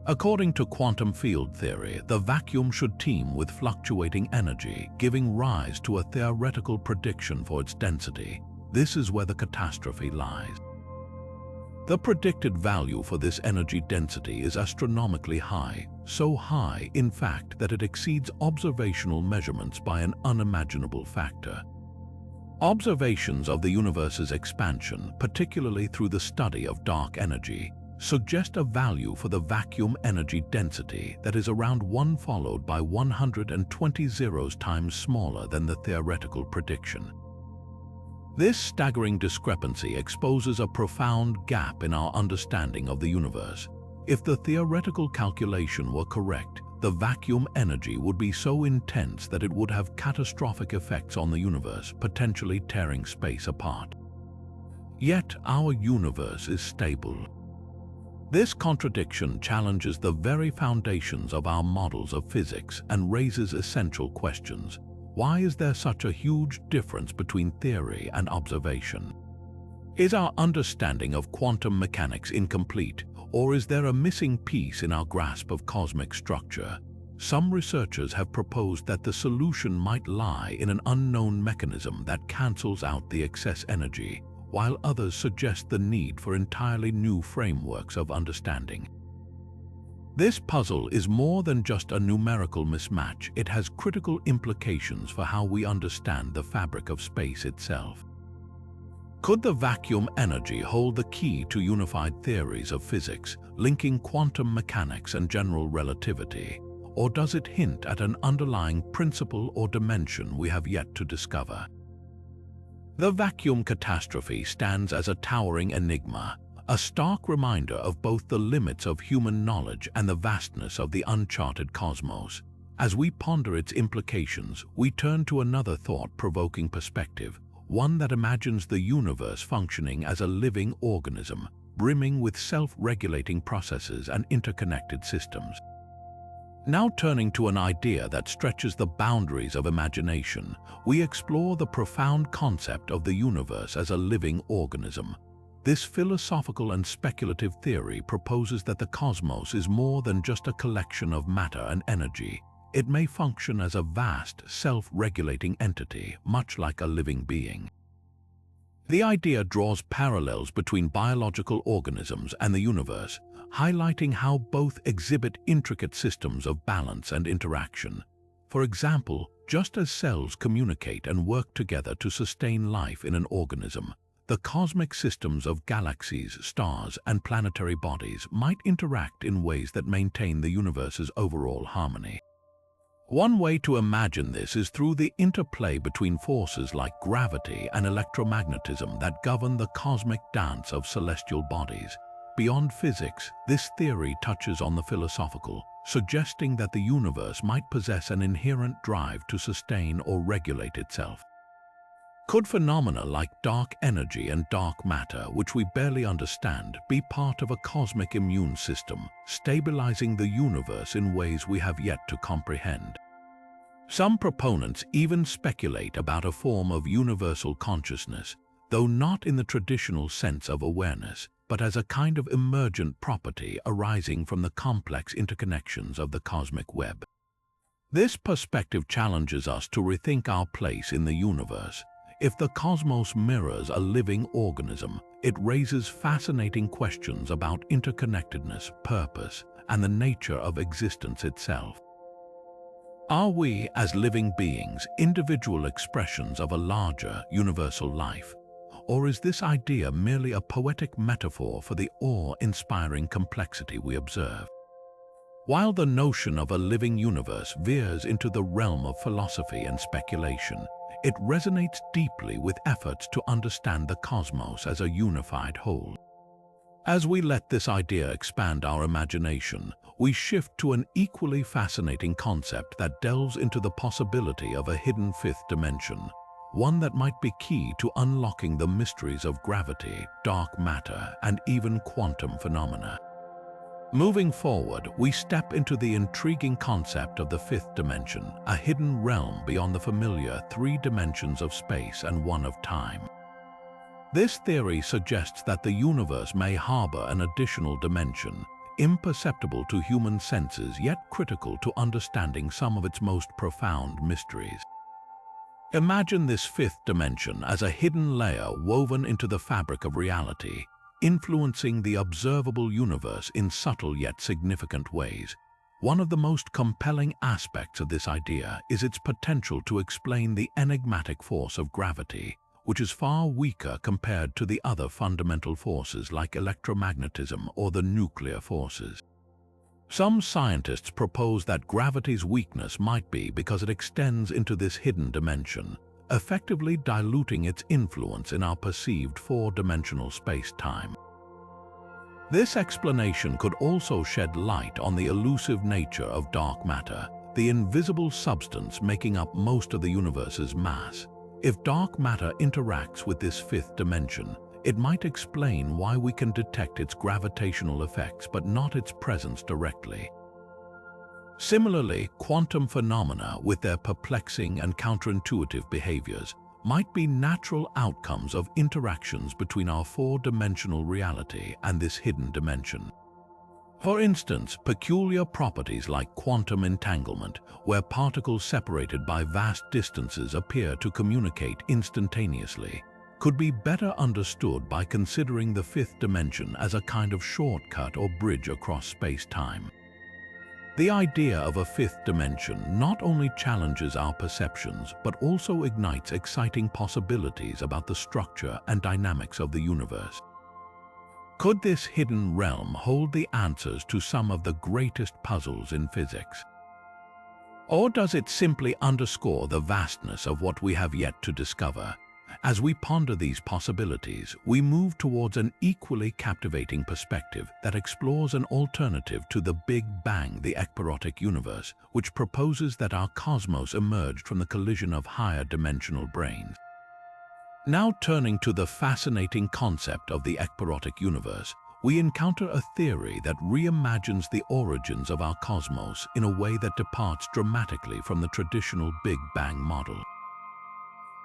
According to quantum field theory, the vacuum should teem with fluctuating energy, giving rise to a theoretical prediction for its density. This is where the catastrophe lies. The predicted value for this energy density is astronomically high, so high, in fact, that it exceeds observational measurements by an unimaginable factor. Observations of the universe's expansion, particularly through the study of dark energy, suggest a value for the vacuum energy density that is around 1 followed by 120 zeros times smaller than the theoretical prediction. This staggering discrepancy exposes a profound gap in our understanding of the universe. If the theoretical calculation were correct, the vacuum energy would be so intense that it would have catastrophic effects on the universe, potentially tearing space apart. Yet our universe is stable. This contradiction challenges the very foundations of our models of physics and raises essential questions. Why is there such a huge difference between theory and observation? Is our understanding of quantum mechanics incomplete, or is there a missing piece in our grasp of cosmic structure? Some researchers have proposed that the solution might lie in an unknown mechanism that cancels out the excess energy, while others suggest the need for entirely new frameworks of understanding. This puzzle is more than just a numerical mismatch. It has critical implications for how we understand the fabric of space itself. Could the vacuum energy hold the key to unified theories of physics, linking quantum mechanics and general relativity? Or does it hint at an underlying principle or dimension we have yet to discover? The vacuum catastrophe stands as a towering enigma, a stark reminder of both the limits of human knowledge and the vastness of the uncharted cosmos. As we ponder its implications, we turn to another thought-provoking perspective. one that imagines the universe functioning as a living organism, brimming with self-regulating processes and interconnected systems. Now turning to an idea that stretches the boundaries of imagination, we explore the profound concept of the universe as a living organism. This philosophical and speculative theory proposes that the cosmos is more than just a collection of matter and energy. It may function as a vast, self-regulating entity, much like a living being. The idea draws parallels between biological organisms and the universe, highlighting how both exhibit intricate systems of balance and interaction. For example, just as cells communicate and work together to sustain life in an organism, the cosmic systems of galaxies, stars, and planetary bodies might interact in ways that maintain the universe's overall harmony. One way to imagine this is through the interplay between forces like gravity and electromagnetism that govern the cosmic dance of celestial bodies. Beyond physics, this theory touches on the philosophical, suggesting that the universe might possess an inherent drive to sustain or regulate itself. Could phenomena like dark energy and dark matter, which we barely understand, be part of a cosmic immune system, stabilizing the universe in ways we have yet to comprehend? Some proponents even speculate about a form of universal consciousness, though not in the traditional sense of awareness, but as a kind of emergent property arising from the complex interconnections of the cosmic web. This perspective challenges us to rethink our place in the universe. If the cosmos mirrors a living organism, it raises fascinating questions about interconnectedness, purpose, and the nature of existence itself. Are we, as living beings, individual expressions of a larger, universal life? Or is this idea merely a poetic metaphor for the awe-inspiring complexity we observe? While the notion of a living universe veers into the realm of philosophy and speculation, it resonates deeply with efforts to understand the cosmos as a unified whole. As we let this idea expand our imagination, we shift to an equally fascinating concept that delves into the possibility of a hidden fifth dimension, one that might be key to unlocking the mysteries of gravity, dark matter, and even quantum phenomena. Moving forward, we step into the intriguing concept of the fifth dimension, a hidden realm beyond the familiar three dimensions of space and one of time. This theory suggests that the universe may harbor an additional dimension, imperceptible to human senses yet critical to understanding some of its most profound mysteries. Imagine this fifth dimension as a hidden layer woven into the fabric of reality, influencing the observable universe in subtle yet significant ways. One of the most compelling aspects of this idea is its potential to explain the enigmatic force of gravity, which is far weaker compared to the other fundamental forces like electromagnetism or the nuclear forces. Some scientists propose that gravity's weakness might be because it extends into this hidden dimension, effectively diluting its influence in our perceived four-dimensional space-time. This explanation could also shed light on the elusive nature of dark matter, the invisible substance making up most of the universe's mass. If dark matter interacts with this fifth dimension, it might explain why we can detect its gravitational effects but not its presence directly. Similarly, quantum phenomena, with their perplexing and counterintuitive behaviors, might be natural outcomes of interactions between our four-dimensional reality and this hidden dimension. For instance, peculiar properties like quantum entanglement, where particles separated by vast distances appear to communicate instantaneously, could be better understood by considering the fifth dimension as a kind of shortcut or bridge across space-time. The idea of a fifth dimension not only challenges our perceptions, but also ignites exciting possibilities about the structure and dynamics of the universe. Could this hidden realm hold the answers to some of the greatest puzzles in physics? Or does it simply underscore the vastness of what we have yet to discover? As we ponder these possibilities, we move towards an equally captivating perspective that explores an alternative to the Big Bang, the ekpyrotic universe, which proposes that our cosmos emerged from the collision of higher dimensional branes. Now turning to the fascinating concept of the ekpyrotic universe, we encounter a theory that reimagines the origins of our cosmos in a way that departs dramatically from the traditional Big Bang model.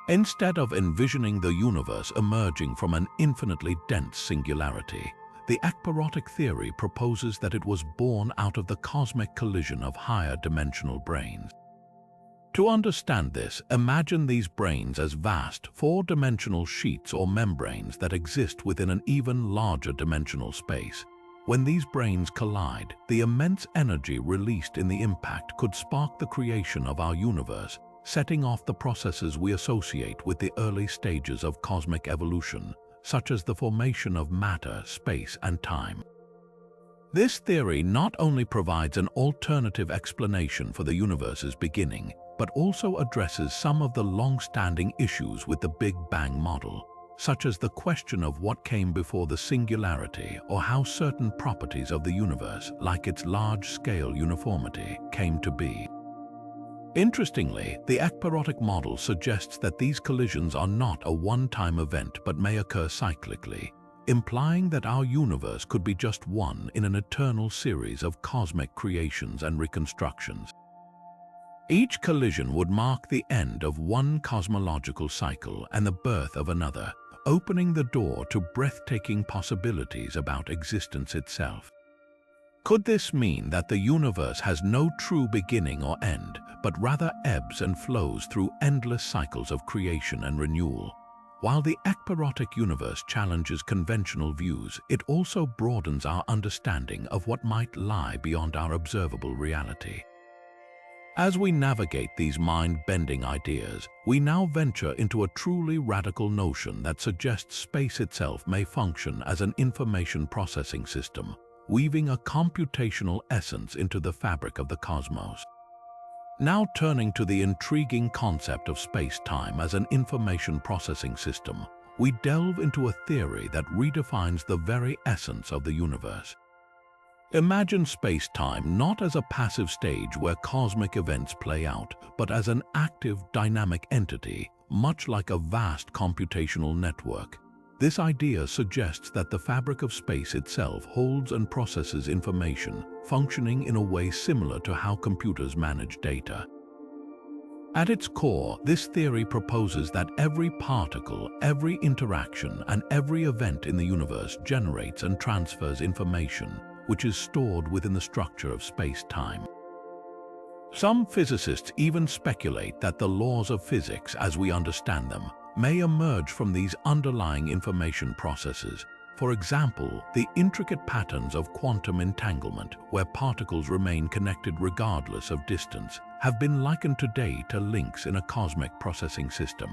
Instead of envisioning the universe emerging from an infinitely dense singularity, the ekpyrotic theory proposes that it was born out of the cosmic collision of higher dimensional branes. To understand this, imagine these branes as vast, four-dimensional sheets or membranes that exist within an even larger dimensional space. When these branes collide, the immense energy released in the impact could spark the creation of our universe, setting off the processes we associate with the early stages of cosmic evolution, such as the formation of matter, space, and time. This theory not only provides an alternative explanation for the universe's beginning, but also addresses some of the long-standing issues with the Big Bang model, such as the question of what came before the singularity or how certain properties of the universe, like its large-scale uniformity, came to be. Interestingly, the ekpyrotic model suggests that these collisions are not a one-time event but may occur cyclically, implying that our universe could be just one in an eternal series of cosmic creations and reconstructions. Each collision would mark the end of one cosmological cycle and the birth of another, opening the door to breathtaking possibilities about existence itself. Could this mean that the universe has no true beginning or end, but rather ebbs and flows through endless cycles of creation and renewal? While the ekpyrotic universe challenges conventional views, it also broadens our understanding of what might lie beyond our observable reality. As we navigate these mind-bending ideas, we now venture into a truly radical notion that suggests space itself may function as an information processing system, weaving a computational essence into the fabric of the cosmos. Now turning to the intriguing concept of space-time as an information processing system, we delve into a theory that redefines the very essence of the universe. Imagine space-time not as a passive stage where cosmic events play out, but as an active, dynamic entity, much like a vast computational network. This idea suggests that the fabric of space itself holds and processes information, functioning in a way similar to how computers manage data. At its core, this theory proposes that every particle, every interaction, and every event in the universe generates and transfers information, which is stored within the structure of space-time. Some physicists even speculate that the laws of physics, as we understand them, may emerge from these underlying information processes. For example, the intricate patterns of quantum entanglement, where particles remain connected regardless of distance, have been likened today to links in a cosmic processing system.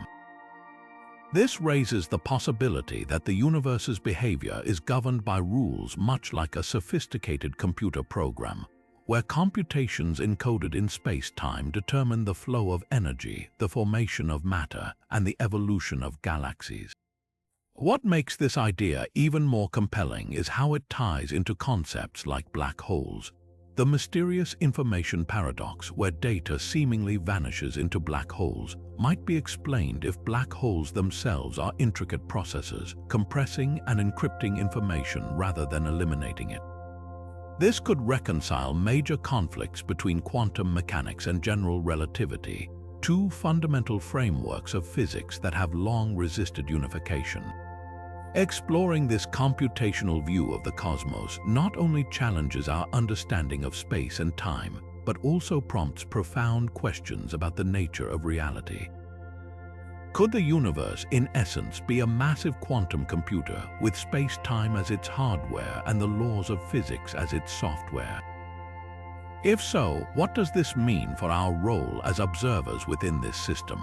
This raises the possibility that the universe's behavior is governed by rules much like a sophisticated computer program, where computations encoded in space-time determine the flow of energy, the formation of matter, and the evolution of galaxies. What makes this idea even more compelling is how it ties into concepts like black holes, the mysterious information paradox where data seemingly vanishes into black holes might be explained if black holes themselves are intricate processors, compressing and encrypting information rather than eliminating it. This could reconcile major conflicts between quantum mechanics and general relativity, two fundamental frameworks of physics that have long resisted unification. Exploring this computational view of the cosmos not only challenges our understanding of space and time, but also prompts profound questions about the nature of reality. Could the universe, in essence, be a massive quantum computer with space-time as its hardware and the laws of physics as its software? If so, what does this mean for our role as observers within this system?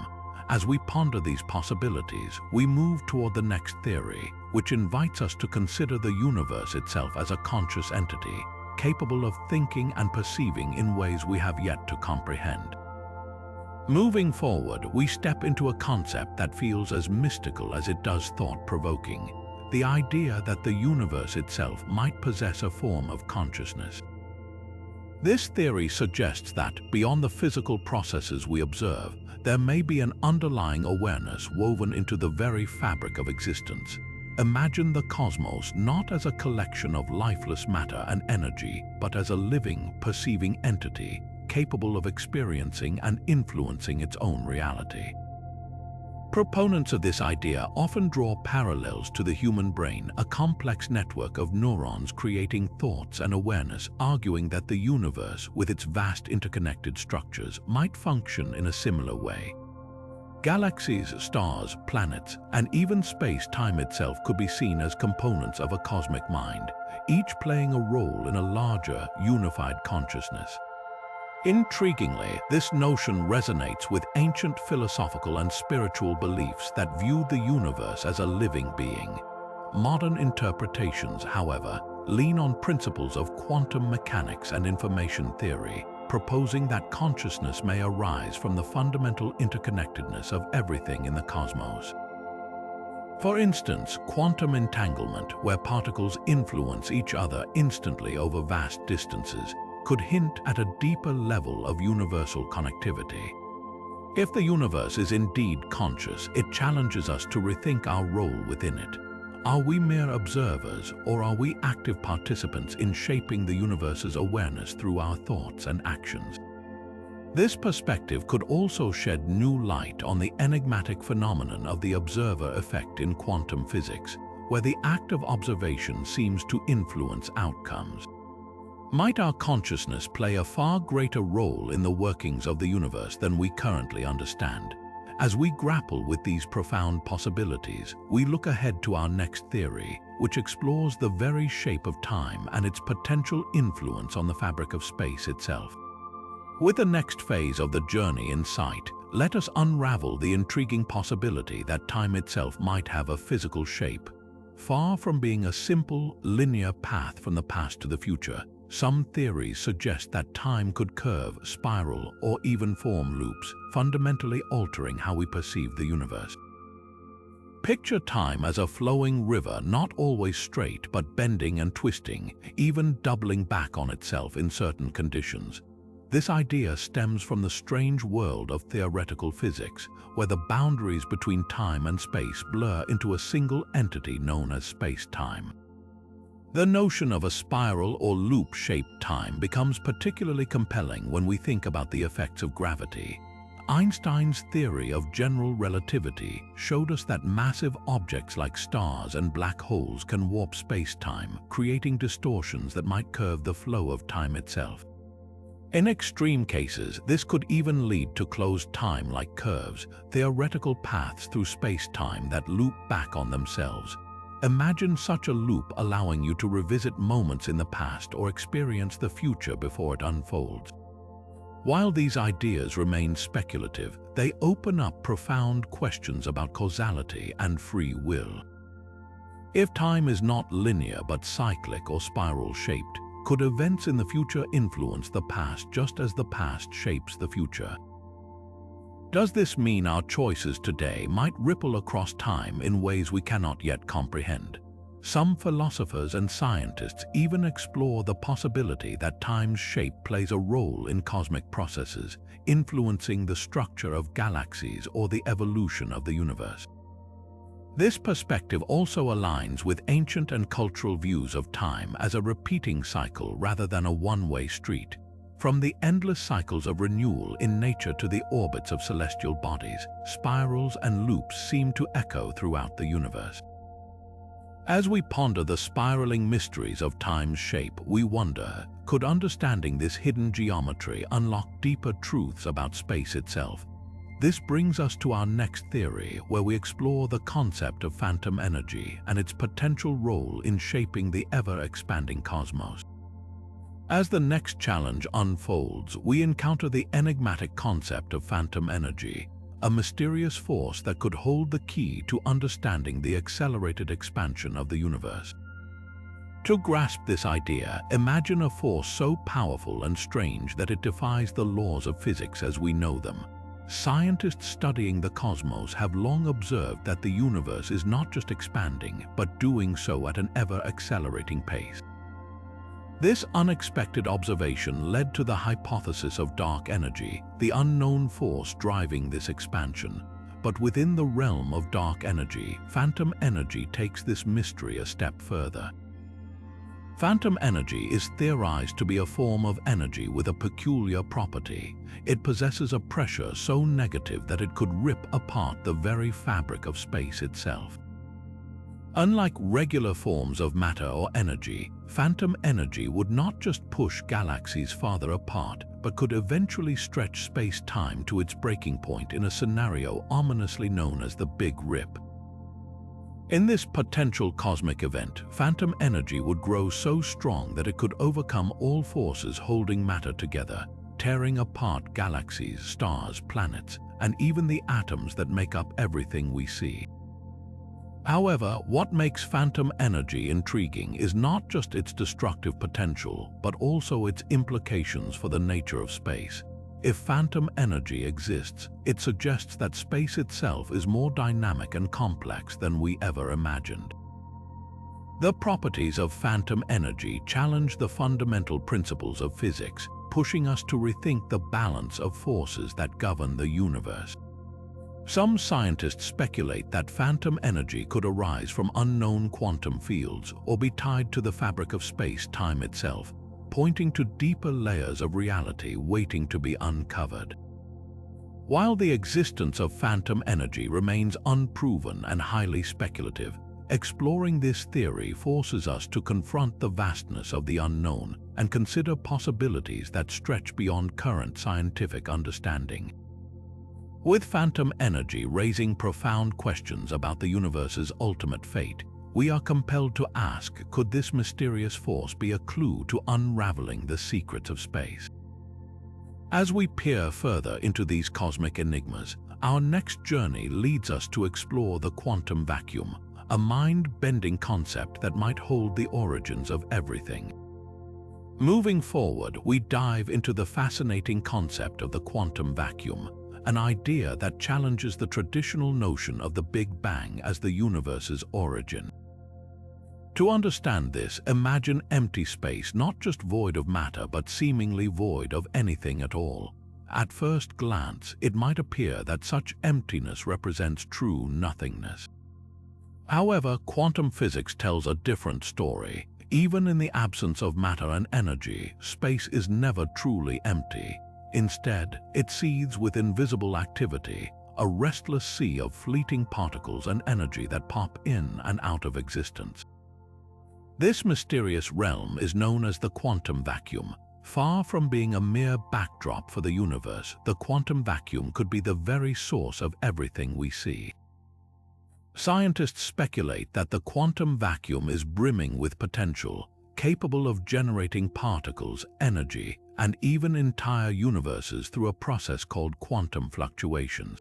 As we ponder these possibilities, we move toward the next theory, which invites us to consider the universe itself as a conscious entity, capable of thinking and perceiving in ways we have yet to comprehend. Moving forward, we step into a concept that feels as mystical as it does thought-provoking, the idea that the universe itself might possess a form of consciousness. This theory suggests that, beyond the physical processes we observe, there may be an underlying awareness woven into the very fabric of existence. Imagine the cosmos not as a collection of lifeless matter and energy, but as a living, perceiving entity, capable of experiencing and influencing its own reality. Proponents of this idea often draw parallels to the human brain, a complex network of neurons creating thoughts and awareness, arguing that the universe, with its vast interconnected structures, might function in a similar way. Galaxies, stars, planets, and even space-time itself could be seen as components of a cosmic mind, each playing a role in a larger, unified consciousness. Intriguingly, this notion resonates with ancient philosophical and spiritual beliefs that viewed the universe as a living being. Modern interpretations, however, lean on principles of quantum mechanics and information theory, proposing that consciousness may arise from the fundamental interconnectedness of everything in the cosmos. For instance, quantum entanglement, where particles influence each other instantly over vast distances, could hint at a deeper level of universal connectivity. If the universe is indeed conscious, it challenges us to rethink our role within it. Are we mere observers, or are we active participants in shaping the universe's awareness through our thoughts and actions? This perspective could also shed new light on the enigmatic phenomenon of the observer effect in quantum physics, where the act of observation seems to influence outcomes. Might our consciousness play a far greater role in the workings of the universe than we currently understand? As we grapple with these profound possibilities, we look ahead to our next theory, which explores the very shape of time and its potential influence on the fabric of space itself. With the next phase of the journey in sight, let us unravel the intriguing possibility that time itself might have a physical shape. Far from being a simple, linear path from the past to the future, some theories suggest that time could curve, spiral, or even form loops, fundamentally altering how we perceive the universe. Picture time as a flowing river, not always straight but bending and twisting, even doubling back on itself in certain conditions. This idea stems from the strange world of theoretical physics, where the boundaries between time and space blur into a single entity known as space-time. The notion of a spiral or loop-shaped time becomes particularly compelling when we think about the effects of gravity. Einstein's theory of general relativity showed us that massive objects like stars and black holes can warp space-time, creating distortions that might curve the flow of time itself. In extreme cases, this could even lead to closed time like curves, theoretical paths through space-time that loop back on themselves. Imagine such a loop allowing you to revisit moments in the past or experience the future before it unfolds. While these ideas remain speculative, they open up profound questions about causality and free will. If time is not linear but cyclic or spiral-shaped, could events in the future influence the past just as the past shapes the future? Does this mean our choices today might ripple across time in ways we cannot yet comprehend? Some philosophers and scientists even explore the possibility that time's shape plays a role in cosmic processes, influencing the structure of galaxies or the evolution of the universe. This perspective also aligns with ancient and cultural views of time as a repeating cycle rather than a one-way street. From the endless cycles of renewal in nature to the orbits of celestial bodies, spirals and loops seem to echo throughout the universe. As we ponder the spiraling mysteries of time's shape, we wonder, could understanding this hidden geometry unlock deeper truths about space itself? This brings us to our next theory, where we explore the concept of phantom energy and its potential role in shaping the ever-expanding cosmos. As the next challenge unfolds, we encounter the enigmatic concept of phantom energy, a mysterious force that could hold the key to understanding the accelerated expansion of the universe. To grasp this idea, imagine a force so powerful and strange that it defies the laws of physics as we know them. Scientists studying the cosmos have long observed that the universe is not just expanding, but doing so at an ever-accelerating pace. This unexpected observation led to the hypothesis of dark energy, the unknown force driving this expansion. But within the realm of dark energy, phantom energy takes this mystery a step further. Phantom energy is theorized to be a form of energy with a peculiar property. It possesses a pressure so negative that it could rip apart the very fabric of space itself. Unlike regular forms of matter or energy, phantom energy would not just push galaxies farther apart, but could eventually stretch space-time to its breaking point in a scenario ominously known as the Big Rip. In this potential cosmic event, phantom energy would grow so strong that it could overcome all forces holding matter together, tearing apart galaxies, stars, planets, and even the atoms that make up everything we see. However, what makes phantom energy intriguing is not just its destructive potential, but also its implications for the nature of space. If phantom energy exists, it suggests that space itself is more dynamic and complex than we ever imagined. The properties of phantom energy challenge the fundamental principles of physics, pushing us to rethink the balance of forces that govern the universe. Some scientists speculate that phantom energy could arise from unknown quantum fields or be tied to the fabric of space-time itself, pointing to deeper layers of reality waiting to be uncovered. While the existence of phantom energy remains unproven and highly speculative, exploring this theory forces us to confront the vastness of the unknown and consider possibilities that stretch beyond current scientific understanding. With phantom energy raising profound questions about the universe's ultimate fate, we are compelled to ask, could this mysterious force be a clue to unraveling the secrets of space? As we peer further into these cosmic enigmas, our next journey leads us to explore the quantum vacuum, a mind-bending concept that might hold the origins of everything. Moving forward, we dive into the fascinating concept of the quantum vacuum, an idea that challenges the traditional notion of the Big Bang as the universe's origin. To understand this, imagine empty space, not just void of matter, but seemingly void of anything at all. At first glance, it might appear that such emptiness represents true nothingness. However, quantum physics tells a different story. Even in the absence of matter and energy, space is never truly empty. Instead, it seethes with invisible activity, a restless sea of fleeting particles and energy that pop in and out of existence. This mysterious realm is known as the quantum vacuum. Far from being a mere backdrop for the universe, the quantum vacuum could be the very source of everything we see. Scientists speculate that the quantum vacuum is brimming with potential, capable of generating particles, energy, and even entire universes through a process called quantum fluctuations.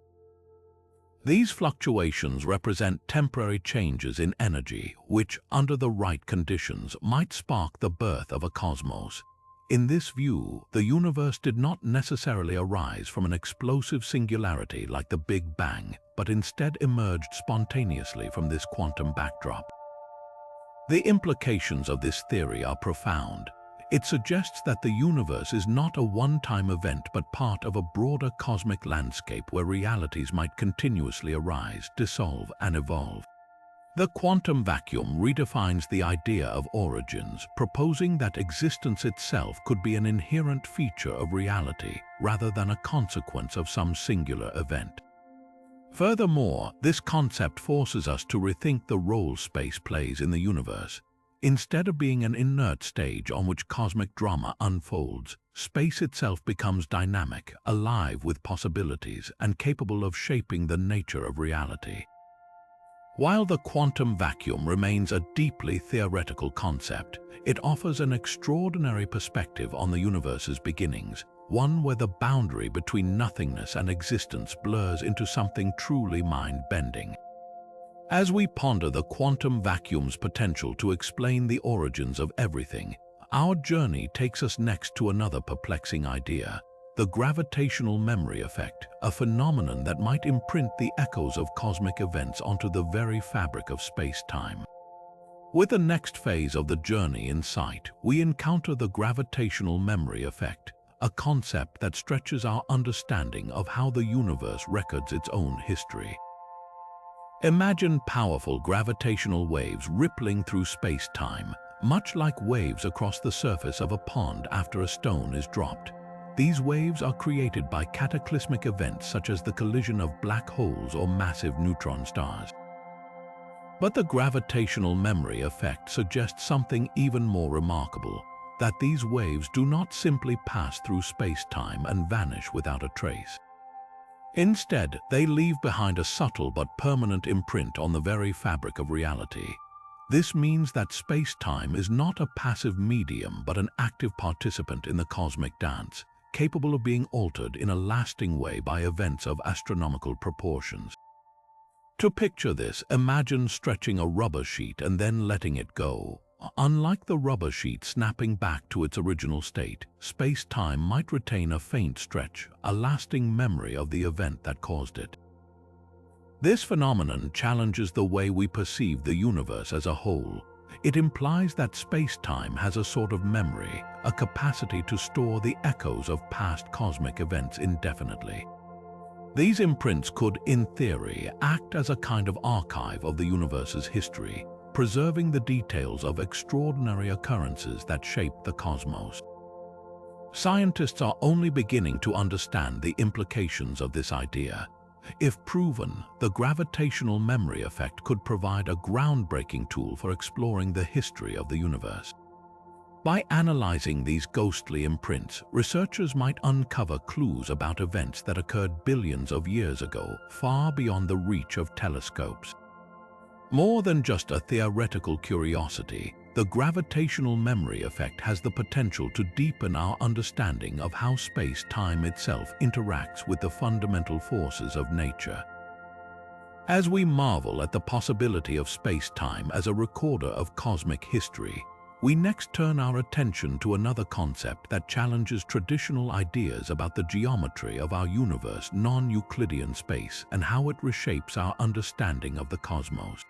These fluctuations represent temporary changes in energy, which, under the right conditions, might spark the birth of a cosmos. In this view, the universe did not necessarily arise from an explosive singularity like the Big Bang, but instead emerged spontaneously from this quantum backdrop. The implications of this theory are profound. It suggests that the universe is not a one-time event but part of a broader cosmic landscape where realities might continuously arise, dissolve, and evolve. The quantum vacuum redefines the idea of origins, proposing that existence itself could be an inherent feature of reality rather than a consequence of some singular event. Furthermore, this concept forces us to rethink the role space plays in the universe. Instead of being an inert stage on which cosmic drama unfolds, space itself becomes dynamic, alive with possibilities, and capable of shaping the nature of reality. While the quantum vacuum remains a deeply theoretical concept, it offers an extraordinary perspective on the universe's beginnings, one where the boundary between nothingness and existence blurs into something truly mind-bending. As we ponder the quantum vacuum's potential to explain the origins of everything, our journey takes us next to another perplexing idea: the gravitational memory effect, a phenomenon that might imprint the echoes of cosmic events onto the very fabric of space-time. With the next phase of the journey in sight, we encounter the gravitational memory effect, a concept that stretches our understanding of how the universe records its own history. Imagine powerful gravitational waves rippling through space-time, much like waves across the surface of a pond after a stone is dropped. These waves are created by cataclysmic events such as the collision of black holes or massive neutron stars. But the gravitational memory effect suggests something even more remarkable, that these waves do not simply pass through space-time and vanish without a trace. Instead, they leave behind a subtle but permanent imprint on the very fabric of reality. This means that space-time is not a passive medium but an active participant in the cosmic dance, capable of being altered in a lasting way by events of astronomical proportions. To picture this, imagine stretching a rubber sheet and then letting it go. Unlike the rubber sheet snapping back to its original state, space-time might retain a faint stretch, a lasting memory of the event that caused it. This phenomenon challenges the way we perceive the universe as a whole. It implies that space-time has a sort of memory, a capacity to store the echoes of past cosmic events indefinitely. These imprints could, in theory, act as a kind of archive of the universe's history, preserving the details of extraordinary occurrences that shaped the cosmos. Scientists are only beginning to understand the implications of this idea. If proven, the gravitational memory effect could provide a groundbreaking tool for exploring the history of the universe. By analyzing these ghostly imprints, researchers might uncover clues about events that occurred billions of years ago, far beyond the reach of telescopes. More than just a theoretical curiosity, the gravitational memory effect has the potential to deepen our understanding of how space-time itself interacts with the fundamental forces of nature. As we marvel at the possibility of space-time as a recorder of cosmic history, we next turn our attention to another concept that challenges traditional ideas about the geometry of our universe, non-Euclidean space, and how it reshapes our understanding of the cosmos.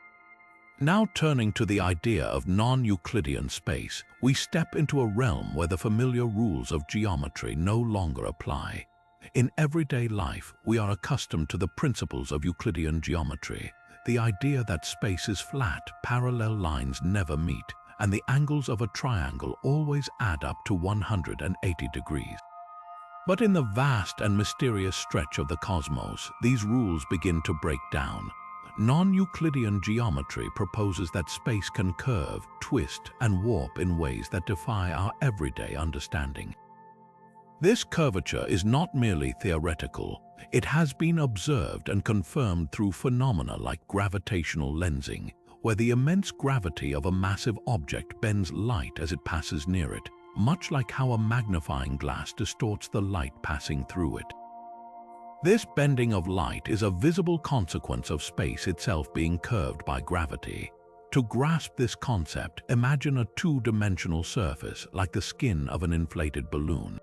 Now turning to the idea of non-Euclidean space, we step into a realm where the familiar rules of geometry no longer apply. In everyday life, we are accustomed to the principles of Euclidean geometry, the idea that space is flat, parallel lines never meet, and the angles of a triangle always add up to 180 degrees. But in the vast and mysterious stretch of the cosmos, these rules begin to break down. Non-Euclidean geometry proposes that space can curve, twist, and warp in ways that defy our everyday understanding. This curvature is not merely theoretical. It has been observed and confirmed through phenomena like gravitational lensing, where the immense gravity of a massive object bends light as it passes near it, much like how a magnifying glass distorts the light passing through it. This bending of light is a visible consequence of space itself being curved by gravity. To grasp this concept, imagine a two-dimensional surface like the skin of an inflated balloon.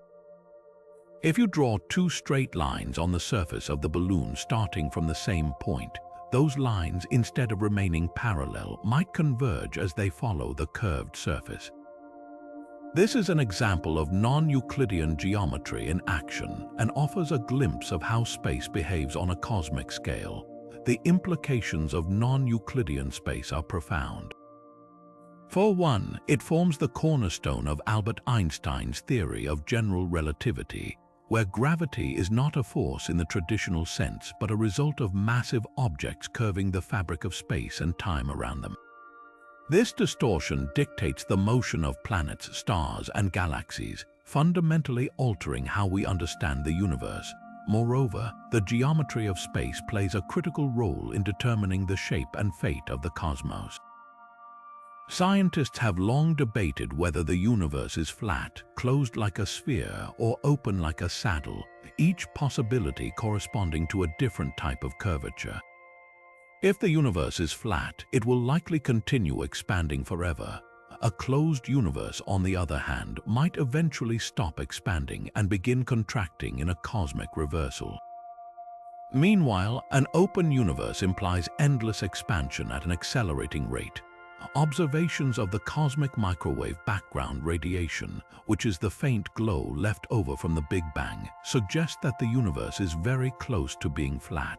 If you draw two straight lines on the surface of the balloon starting from the same point, those lines, instead of remaining parallel, might converge as they follow the curved surface. This is an example of non-Euclidean geometry in action and offers a glimpse of how space behaves on a cosmic scale. The implications of non-Euclidean space are profound. For one, it forms the cornerstone of Albert Einstein's theory of general relativity, where gravity is not a force in the traditional sense but a result of massive objects curving the fabric of space and time around them. This distortion dictates the motion of planets, stars, and galaxies, fundamentally altering how we understand the universe. Moreover, the geometry of space plays a critical role in determining the shape and fate of the cosmos. Scientists have long debated whether the universe is flat, closed like a sphere, or open like a saddle, each possibility corresponding to a different type of curvature. If the universe is flat, it will likely continue expanding forever. A closed universe, on the other hand, might eventually stop expanding and begin contracting in a cosmic reversal. Meanwhile, an open universe implies endless expansion at an accelerating rate. observations of the cosmic microwave background radiation, which is the faint glow left over from the Big Bang, suggest that the universe is very close to being flat.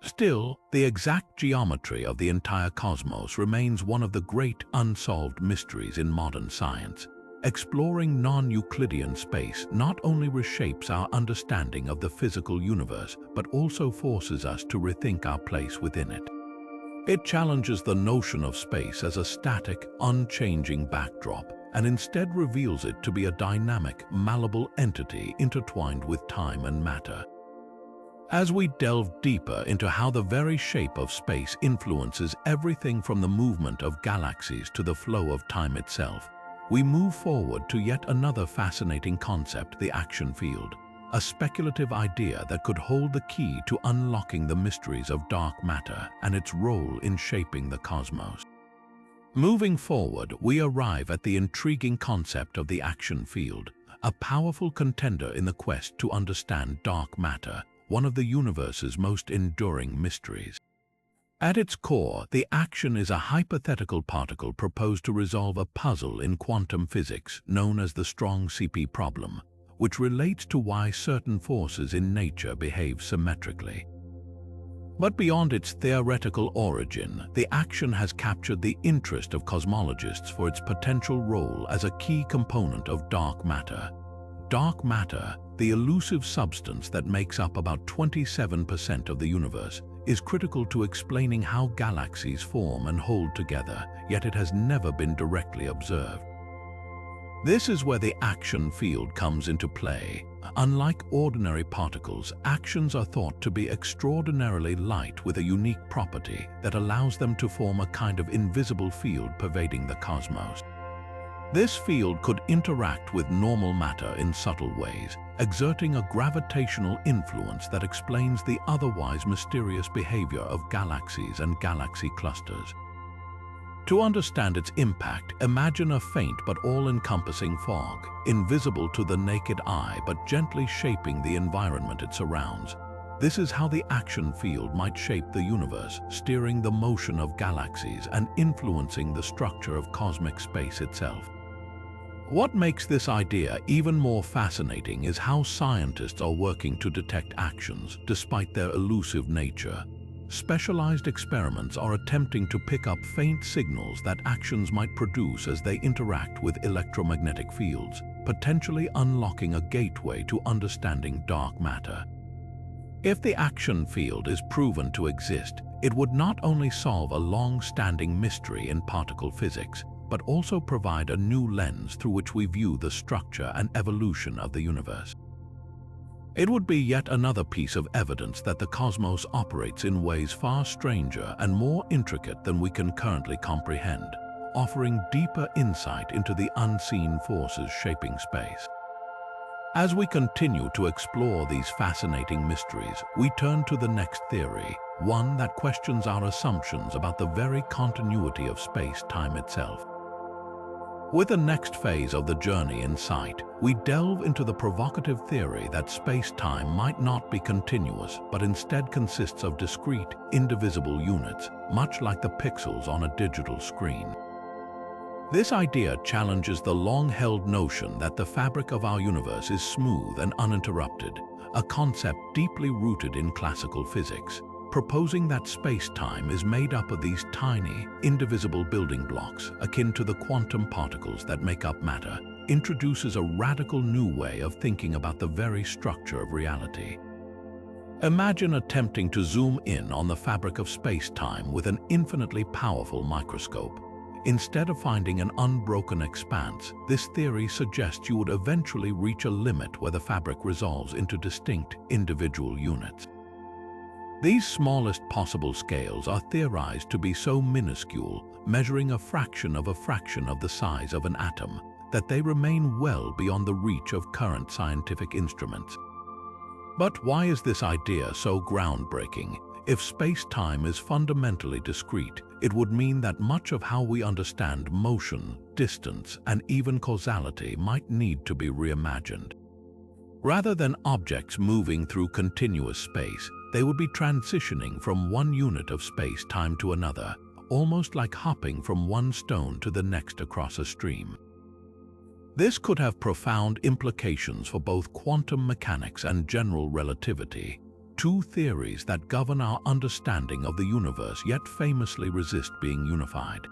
Still, the exact geometry of the entire cosmos remains one of the great unsolved mysteries in modern science. Exploring non-Euclidean space not only reshapes our understanding of the physical universe, but also forces us to rethink our place within it. It challenges the notion of space as a static, unchanging backdrop, and instead reveals it to be a dynamic, malleable entity intertwined with time and matter. As we delve deeper into how the very shape of space influences everything from the movement of galaxies to the flow of time itself, we move forward to yet another fascinating concept, the axion field, a speculative idea that could hold the key to unlocking the mysteries of dark matter and its role in shaping the cosmos. Moving forward, we arrive at the intriguing concept of the axion field, a powerful contender in the quest to understand dark matter, one of the universe's most enduring mysteries. At its core, the axion is a hypothetical particle proposed to resolve a puzzle in quantum physics known as the strong CP problem, which relates to why certain forces in nature behave symmetrically. But beyond its theoretical origin, the axion has captured the interest of cosmologists for its potential role as a key component of dark matter. Dark matter, the elusive substance that makes up about 27% of the universe, is critical to explaining how galaxies form and hold together, yet it has never been directly observed. This is where the axion field comes into play. Unlike ordinary particles, axions are thought to be extraordinarily light with a unique property that allows them to form a kind of invisible field pervading the cosmos. This field could interact with normal matter in subtle ways, exerting a gravitational influence that explains the otherwise mysterious behavior of galaxies and galaxy clusters. To understand its impact, imagine a faint but all-encompassing fog, invisible to the naked eye but gently shaping the environment it surrounds. This is how the axion field might shape the universe, steering the motion of galaxies and influencing the structure of cosmic space itself. What makes this idea even more fascinating is how scientists are working to detect axions, despite their elusive nature. Specialized experiments are attempting to pick up faint signals that axions might produce as they interact with electromagnetic fields, potentially unlocking a gateway to understanding dark matter. If the axion field is proven to exist, it would not only solve a long-standing mystery in particle physics, but also provide a new lens through which we view the structure and evolution of the universe. It would be yet another piece of evidence that the cosmos operates in ways far stranger and more intricate than we can currently comprehend, offering deeper insight into the unseen forces shaping space. As we continue to explore these fascinating mysteries, we turn to the next theory, one that questions our assumptions about the very continuity of space-time itself. With the next phase of the journey in sight, we delve into the provocative theory that space-time might not be continuous, but instead consists of discrete, indivisible units, much like the pixels on a digital screen. This idea challenges the long-held notion that the fabric of our universe is smooth and uninterrupted, a concept deeply rooted in classical physics. Proposing that space-time is made up of these tiny, indivisible building blocks, akin to the quantum particles that make up matter, introduces a radical new way of thinking about the very structure of reality. Imagine attempting to zoom in on the fabric of space-time with an infinitely powerful microscope. Instead of finding an unbroken expanse, this theory suggests you would eventually reach a limit where the fabric resolves into distinct, individual units. These smallest possible scales are theorized to be so minuscule, measuring a fraction of the size of an atom, that they remain well beyond the reach of current scientific instruments. But why is this idea so groundbreaking? If space-time is fundamentally discrete, it would mean that much of how we understand motion, distance, and even causality might need to be reimagined. Rather than objects moving through continuous space, they would be transitioning from one unit of space-time to another, almost like hopping from one stone to the next across a stream. This could have profound implications for both quantum mechanics and general relativity, two theories that govern our understanding of the universe yet famously resist being unified.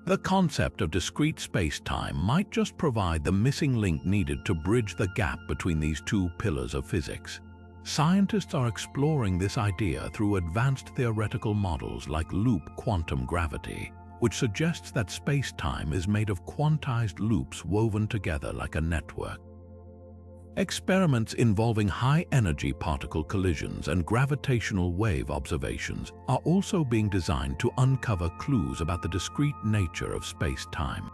The concept of discrete space-time might just provide the missing link needed to bridge the gap between these two pillars of physics. Scientists are exploring this idea through advanced theoretical models like loop quantum gravity, which suggests that space-time is made of quantized loops woven together like a network. Experiments involving high-energy particle collisions and gravitational wave observations are also being designed to uncover clues about the discrete nature of space-time.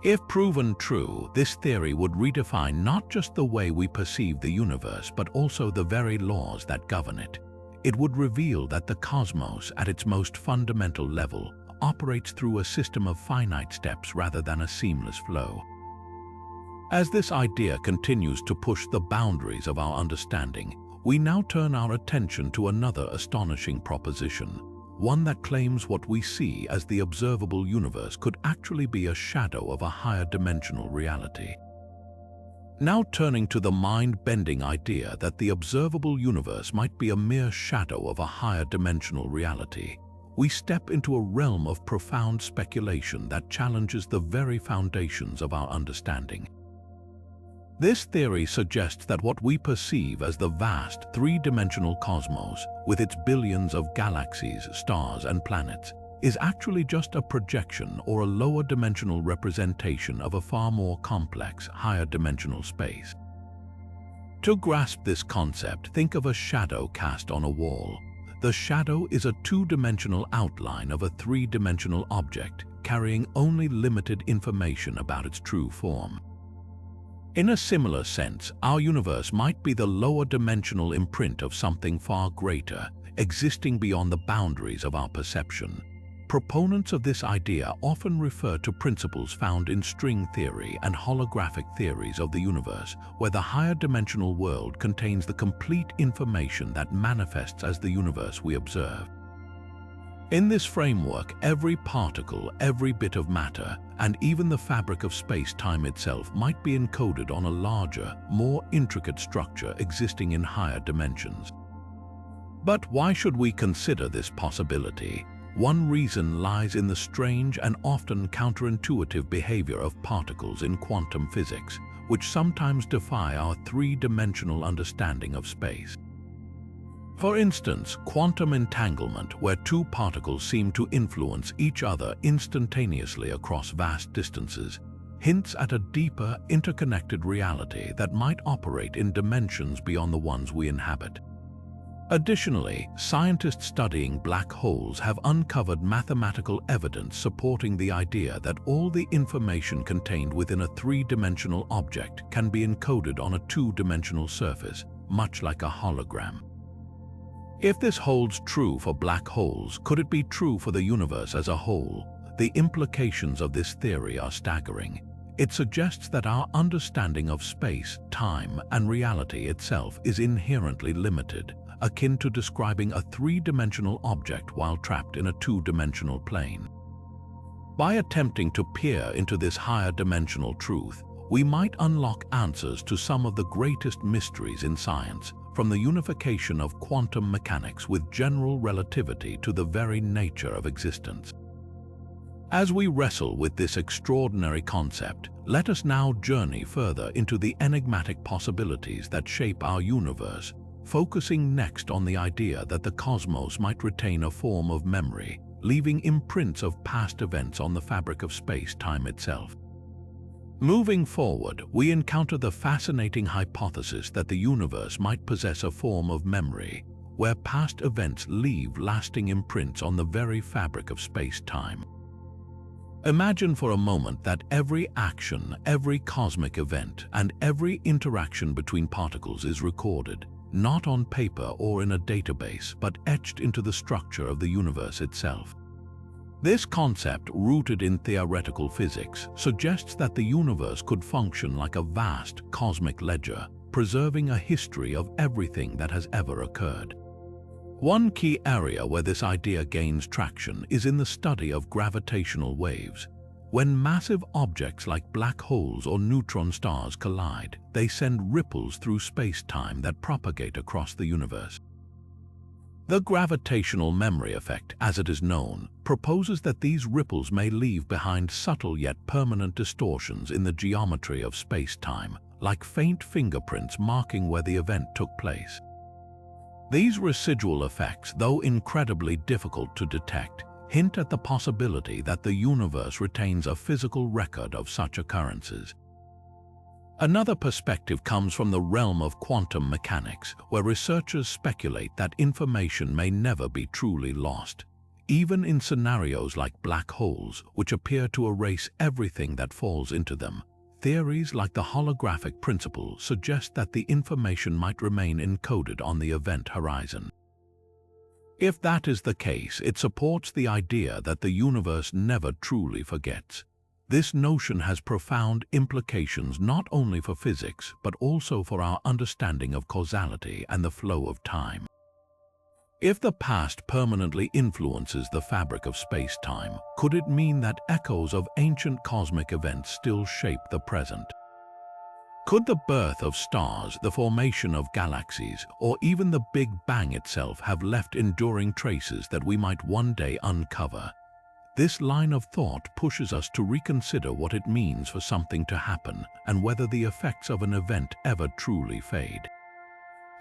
If proven true, this theory would redefine not just the way we perceive the universe, but also the very laws that govern it. It would reveal that the cosmos, at its most fundamental level, operates through a system of finite steps rather than a seamless flow. As this idea continues to push the boundaries of our understanding, we now turn our attention to another astonishing proposition, one that claims what we see as the observable universe could actually be a shadow of a higher dimensional reality. Now turning to the mind-bending idea that the observable universe might be a mere shadow of a higher dimensional reality, we step into a realm of profound speculation that challenges the very foundations of our understanding. This theory suggests that what we perceive as the vast three-dimensional cosmos, with its billions of galaxies, stars, and planets, is actually just a projection or a lower-dimensional representation of a far more complex, higher-dimensional space. To grasp this concept, think of a shadow cast on a wall. The shadow is a two-dimensional outline of a three-dimensional object, carrying only limited information about its true form. In a similar sense, our universe might be the lower-dimensional imprint of something far greater, existing beyond the boundaries of our perception. Proponents of this idea often refer to principles found in string theory and holographic theories of the universe, where the higher dimensional world contains the complete information that manifests as the universe we observe. In this framework, every particle, every bit of matter, and even the fabric of space-time itself might be encoded on a larger, more intricate structure existing in higher dimensions. But why should we consider this possibility? One reason lies in the strange and often counterintuitive behavior of particles in quantum physics, which sometimes defy our three-dimensional understanding of space. For instance, quantum entanglement, where two particles seem to influence each other instantaneously across vast distances, hints at a deeper, interconnected reality that might operate in dimensions beyond the ones we inhabit. Additionally, scientists studying black holes have uncovered mathematical evidence supporting the idea that all the information contained within a three-dimensional object can be encoded on a two-dimensional surface, much like a hologram. If this holds true for black holes, could it be true for the universe as a whole? The implications of this theory are staggering. It suggests that our understanding of space, time, and reality itself is inherently limited, akin to describing a three-dimensional object while trapped in a two-dimensional plane. By attempting to peer into this higher dimensional truth, we might unlock answers to some of the greatest mysteries in science, from the unification of quantum mechanics with general relativity to the very nature of existence. As we wrestle with this extraordinary concept, let us now journey further into the enigmatic possibilities that shape our universe, focusing next on the idea that the cosmos might retain a form of memory, leaving imprints of past events on the fabric of space-time itself. Moving forward, we encounter the fascinating hypothesis that the universe might possess a form of memory, where past events leave lasting imprints on the very fabric of space-time. Imagine for a moment that every action, every cosmic event, and every interaction between particles is recorded, not on paper or in a database, but etched into the structure of the universe itself. This concept, rooted in theoretical physics, suggests that the universe could function like a vast cosmic ledger, preserving a history of everything that has ever occurred. One key area where this idea gains traction is in the study of gravitational waves. When massive objects like black holes or neutron stars collide, they send ripples through space-time that propagate across the universe. The gravitational memory effect, as it is known, proposes that these ripples may leave behind subtle yet permanent distortions in the geometry of space-time, like faint fingerprints marking where the event took place. These residual effects, though incredibly difficult to detect, hint at the possibility that the universe retains a physical record of such occurrences. Another perspective comes from the realm of quantum mechanics, where researchers speculate that information may never be truly lost. Even in scenarios like black holes, which appear to erase everything that falls into them, theories like the holographic principle suggest that the information might remain encoded on the event horizon. If that is the case, it supports the idea that the universe never truly forgets. This notion has profound implications not only for physics, but also for our understanding of causality and the flow of time. If the past permanently influences the fabric of space-time, could it mean that echoes of ancient cosmic events still shape the present? Could the birth of stars, the formation of galaxies, or even the Big Bang itself have left enduring traces that we might one day uncover? This line of thought pushes us to reconsider what it means for something to happen and whether the effects of an event ever truly fade.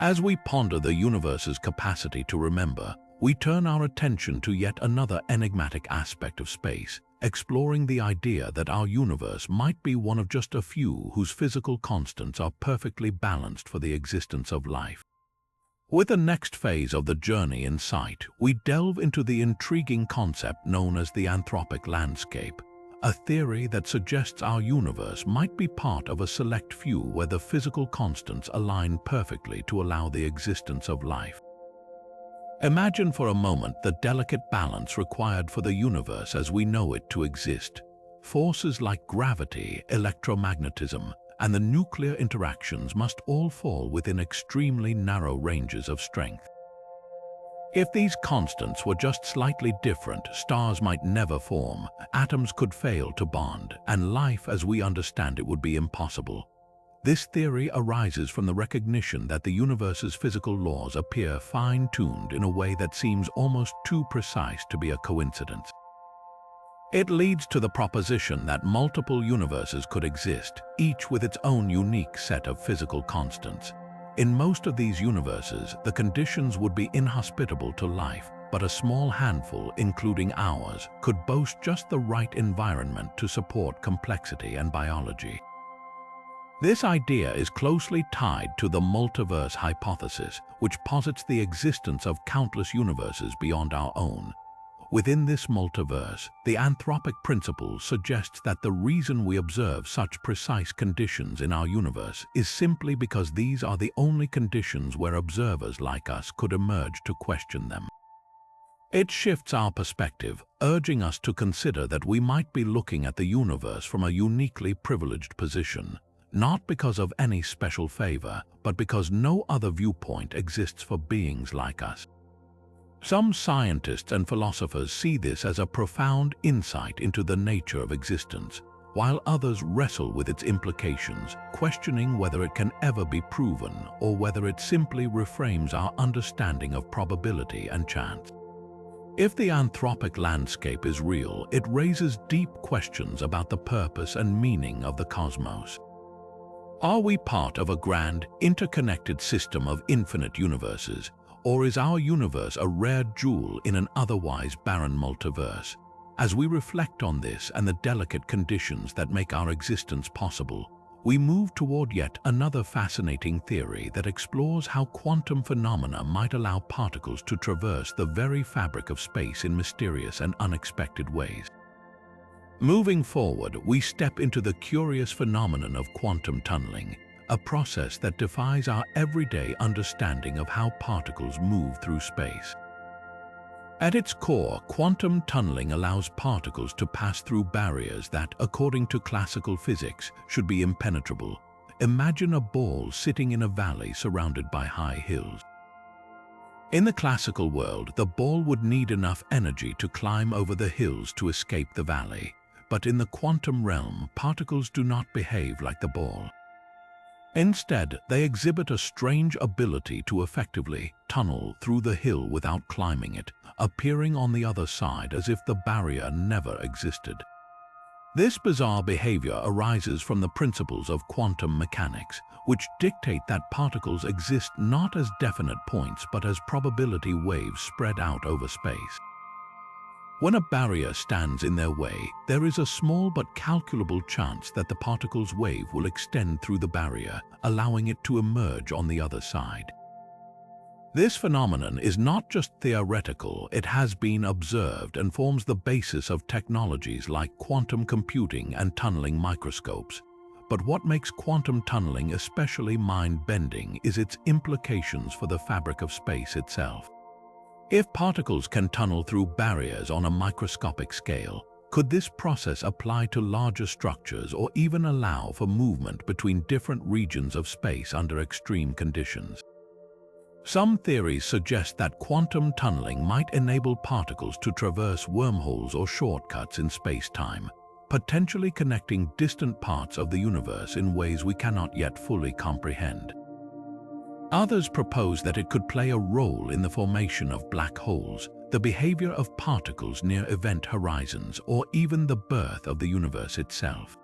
As we ponder the universe's capacity to remember, we turn our attention to yet another enigmatic aspect of space, exploring the idea that our universe might be one of just a few whose physical constants are perfectly balanced for the existence of life. With the next phase of the journey in sight, we delve into the intriguing concept known as the anthropic landscape, a theory that suggests our universe might be part of a select few where the physical constants align perfectly to allow the existence of life. Imagine for a moment the delicate balance required for the universe as we know it to exist. Forces like gravity, electromagnetism, and the nuclear interactions must all fall within extremely narrow ranges of strength. If these constants were just slightly different, stars might never form, atoms could fail to bond, and life as we understand it would be impossible. This theory arises from the recognition that the universe's physical laws appear fine-tuned in a way that seems almost too precise to be a coincidence. It leads to the proposition that multiple universes could exist, each with its own unique set of physical constants. In most of these universes, the conditions would be inhospitable to life, but a small handful, including ours, could boast just the right environment to support complexity and biology. This idea is closely tied to the Multiverse Hypothesis, which posits the existence of countless universes beyond our own. Within this multiverse, the anthropic principle suggests that the reason we observe such precise conditions in our universe is simply because these are the only conditions where observers like us could emerge to question them. It shifts our perspective, urging us to consider that we might be looking at the universe from a uniquely privileged position, not because of any special favor, but because no other viewpoint exists for beings like us. Some scientists and philosophers see this as a profound insight into the nature of existence, while others wrestle with its implications, questioning whether it can ever be proven or whether it simply reframes our understanding of probability and chance. If the anthropic landscape is real, it raises deep questions about the purpose and meaning of the cosmos. Are we part of a grand, interconnected system of infinite universes, or is our universe a rare jewel in an otherwise barren multiverse? As we reflect on this and the delicate conditions that make our existence possible, we move toward yet another fascinating theory that explores how quantum phenomena might allow particles to traverse the very fabric of space in mysterious and unexpected ways. Moving forward, we step into the curious phenomenon of quantum tunneling, a process that defies our everyday understanding of how particles move through space. At its core, quantum tunneling allows particles to pass through barriers that, according to classical physics, should be impenetrable. Imagine a ball sitting in a valley surrounded by high hills. In the classical world, the ball would need enough energy to climb over the hills to escape the valley. But in the quantum realm, particles do not behave like the ball. Instead, they exhibit a strange ability to effectively tunnel through the hill without climbing it, appearing on the other side as if the barrier never existed. This bizarre behavior arises from the principles of quantum mechanics, which dictate that particles exist not as definite points but as probability waves spread out over space. When a barrier stands in their way, there is a small but calculable chance that the particle's wave will extend through the barrier, allowing it to emerge on the other side. This phenomenon is not just theoretical, it has been observed and forms the basis of technologies like quantum computing and tunneling microscopes. But what makes quantum tunneling especially mind-bending is its implications for the fabric of space itself. If particles can tunnel through barriers on a microscopic scale, could this process apply to larger structures or even allow for movement between different regions of space under extreme conditions? Some theories suggest that quantum tunneling might enable particles to traverse wormholes or shortcuts in space-time, potentially connecting distant parts of the universe in ways we cannot yet fully comprehend. Others propose that it could play a role in the formation of black holes, the behavior of particles near event horizons, or even the birth of the universe itself.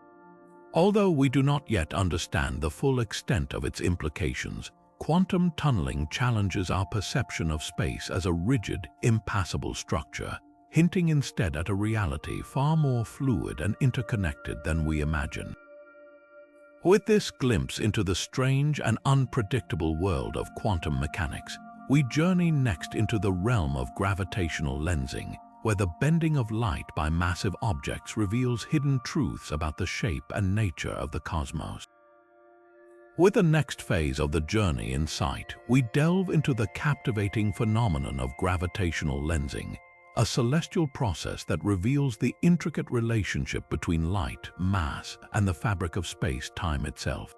Although we do not yet understand the full extent of its implications, quantum tunneling challenges our perception of space as a rigid, impassable structure, hinting instead at a reality far more fluid and interconnected than we imagine. With this glimpse into the strange and unpredictable world of quantum mechanics, we journey next into the realm of gravitational lensing, where the bending of light by massive objects reveals hidden truths about the shape and nature of the cosmos. With the next phase of the journey in sight, we delve into the captivating phenomenon of gravitational lensing, a celestial process that reveals the intricate relationship between light, mass, and the fabric of space-time itself.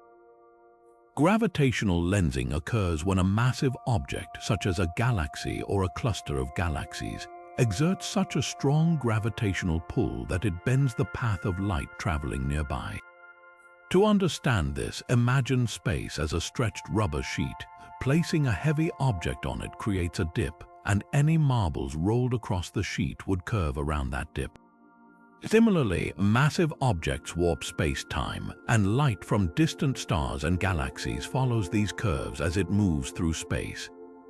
Gravitational lensing occurs when a massive object, such as a galaxy or a cluster of galaxies, exerts such a strong gravitational pull that it bends the path of light traveling nearby. To understand this, imagine space as a stretched rubber sheet. Placing a heavy object on it creates a dip, and any marbles rolled across the sheet would curve around that dip. Similarly, massive objects warp space-time, and light from distant stars and galaxies follows these curves as it moves through space.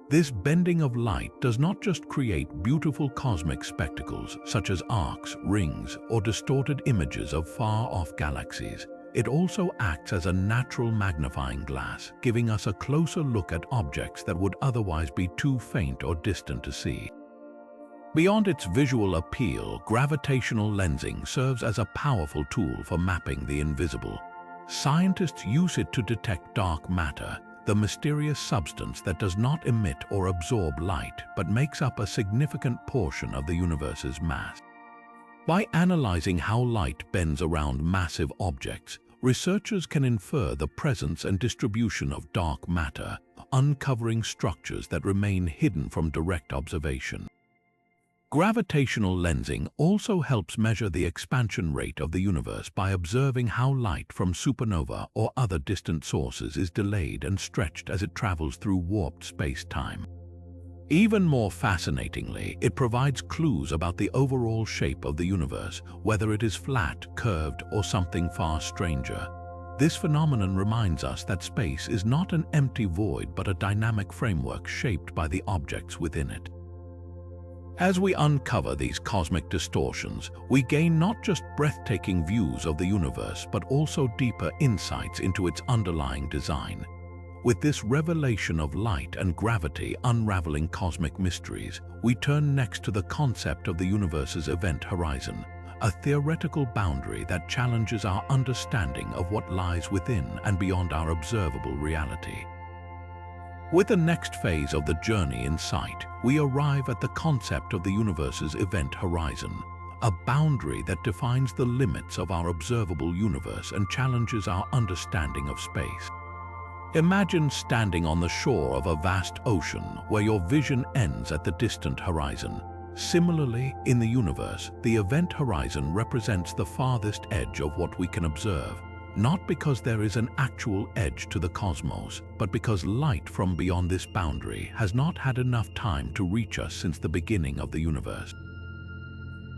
This bending of light does not just create beautiful cosmic spectacles such as arcs, rings, or distorted images of far-off galaxies. It also acts as a natural magnifying glass, giving us a closer look at objects that would otherwise be too faint or distant to see. Beyond its visual appeal, gravitational lensing serves as a powerful tool for mapping the invisible. Scientists use it to detect dark matter, the mysterious substance that does not emit or absorb light but makes up a significant portion of the universe's mass. By analyzing how light bends around massive objects, researchers can infer the presence and distribution of dark matter, uncovering structures that remain hidden from direct observation. Gravitational lensing also helps measure the expansion rate of the universe by observing how light from supernova or other distant sources is delayed and stretched as it travels through warped space-time. Even more fascinatingly, it provides clues about the overall shape of the universe, whether it is flat, curved, or something far stranger. This phenomenon reminds us that space is not an empty void but a dynamic framework shaped by the objects within it. As we uncover these cosmic distortions, we gain not just breathtaking views of the universe but also deeper insights into its underlying design. With this revelation of light and gravity unraveling cosmic mysteries, we turn next to the concept of the universe's event horizon, a theoretical boundary that challenges our understanding of what lies within and beyond our observable reality. With the next phase of the journey in sight, we arrive at the concept of the universe's event horizon, a boundary that defines the limits of our observable universe and challenges our understanding of space. Imagine standing on the shore of a vast ocean where your vision ends at the distant horizon. Similarly, in the universe, the event horizon represents the farthest edge of what we can observe, not because there is an actual edge to the cosmos, but because light from beyond this boundary has not had enough time to reach us since the beginning of the universe.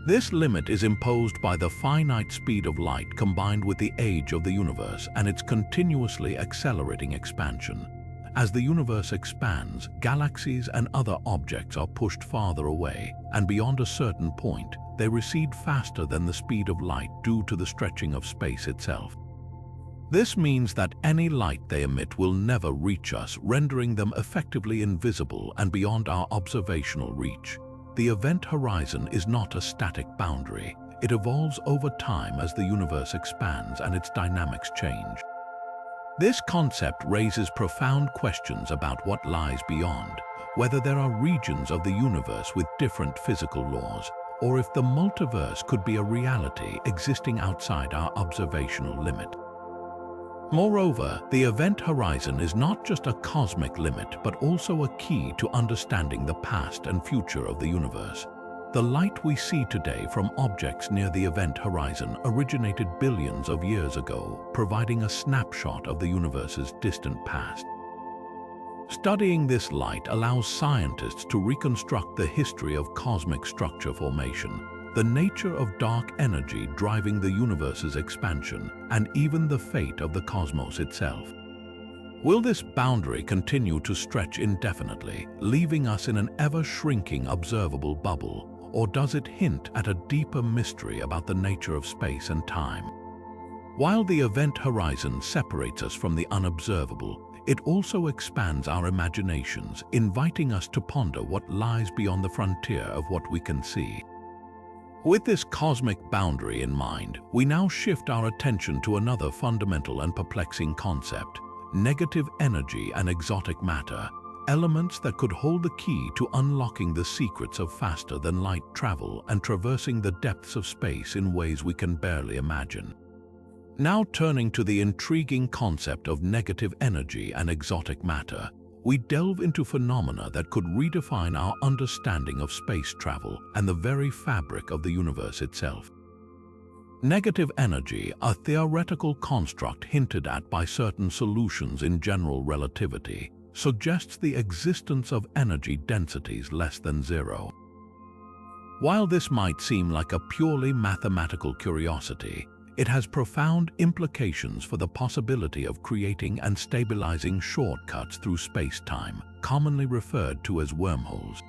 This limit is imposed by the finite speed of light combined with the age of the universe and its continuously accelerating expansion. As the universe expands, galaxies and other objects are pushed farther away, and beyond a certain point, they recede faster than the speed of light due to the stretching of space itself. This means that any light they emit will never reach us, rendering them effectively invisible and beyond our observational reach. The event horizon is not a static boundary. It evolves over time as the universe expands and its dynamics change. This concept raises profound questions about what lies beyond, whether there are regions of the universe with different physical laws, or if the multiverse could be a reality existing outside our observational limit. Moreover, the event horizon is not just a cosmic limit, but also a key to understanding the past and future of the universe. The light we see today from objects near the event horizon originated billions of years ago, providing a snapshot of the universe's distant past. Studying this light allows scientists to reconstruct the history of cosmic structure formation, the nature of dark energy driving the universe's expansion, and even the fate of the cosmos itself. Will this boundary continue to stretch indefinitely, leaving us in an ever-shrinking observable bubble, or does it hint at a deeper mystery about the nature of space and time? While the event horizon separates us from the unobservable, it also expands our imaginations, inviting us to ponder what lies beyond the frontier of what we can see. With this cosmic boundary in mind, we now shift our attention to another fundamental and perplexing concept: negative energy and exotic matter, elements that could hold the key to unlocking the secrets of faster-than-light travel and traversing the depths of space in ways we can barely imagine. Now turning to the intriguing concept of negative energy and exotic matter, we delve into phenomena that could redefine our understanding of space travel and the very fabric of the universe itself. Negative energy, a theoretical construct hinted at by certain solutions in general relativity, suggests the existence of energy densities less than zero. While this might seem like a purely mathematical curiosity, it has profound implications for the possibility of creating and stabilizing shortcuts through space-time, commonly referred to as wormholes.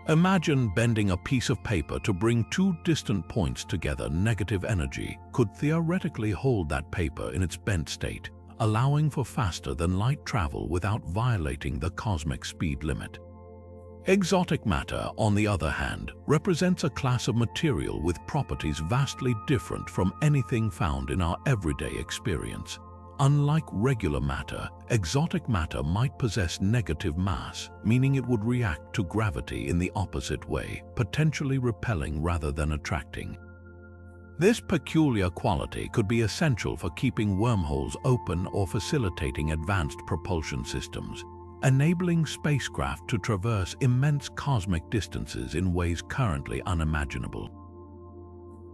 Imagine bending a piece of paper to bring two distant points together. Negative energy could theoretically hold that paper in its bent state, allowing for faster-than-light travel without violating the cosmic speed limit. Exotic matter, on the other hand, represents a class of material with properties vastly different from anything found in our everyday experience. Unlike regular matter, exotic matter might possess negative mass, meaning it would react to gravity in the opposite way, potentially repelling rather than attracting. This peculiar quality could be essential for keeping wormholes open or facilitating advanced propulsion systems, enabling spacecraft to traverse immense cosmic distances in ways currently unimaginable.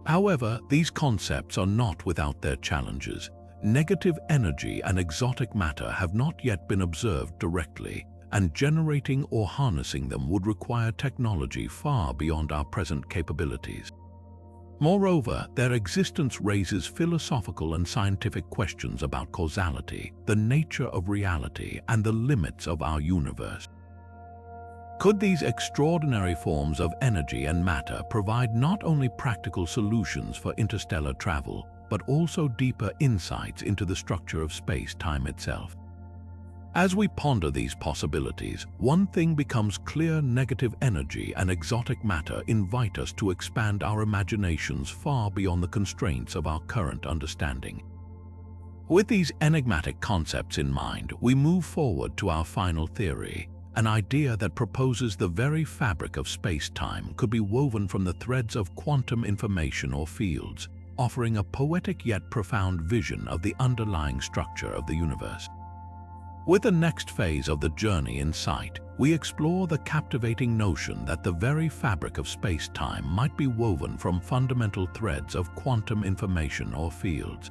However, these concepts are not without their challenges. Negative energy and exotic matter have not yet been observed directly, and generating or harnessing them would require technology far beyond our present capabilities. Moreover, their existence raises philosophical and scientific questions about causality, the nature of reality, and the limits of our universe. Could these extraordinary forms of energy and matter provide not only practical solutions for interstellar travel, but also deeper insights into the structure of space-time itself? As we ponder these possibilities, one thing becomes clear: negative energy and exotic matter invite us to expand our imaginations far beyond the constraints of our current understanding. With these enigmatic concepts in mind, we move forward to our final theory, an idea that proposes the very fabric of space-time could be woven from the threads of quantum information or fields, offering a poetic yet profound vision of the underlying structure of the universe. With the next phase of the journey in sight, we explore the captivating notion that the very fabric of space-time might be woven from fundamental threads of quantum information or fields.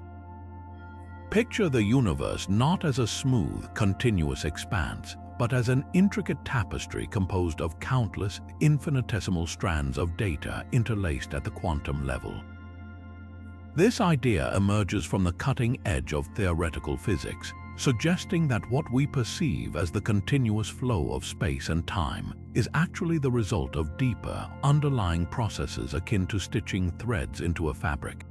Picture the universe not as a smooth, continuous expanse, but as an intricate tapestry composed of countless, infinitesimal strands of data interlaced at the quantum level. This idea emerges from the cutting edge of theoretical physics, suggesting that what we perceive as the continuous flow of space and time is actually the result of deeper, underlying processes akin to stitching threads into a fabric.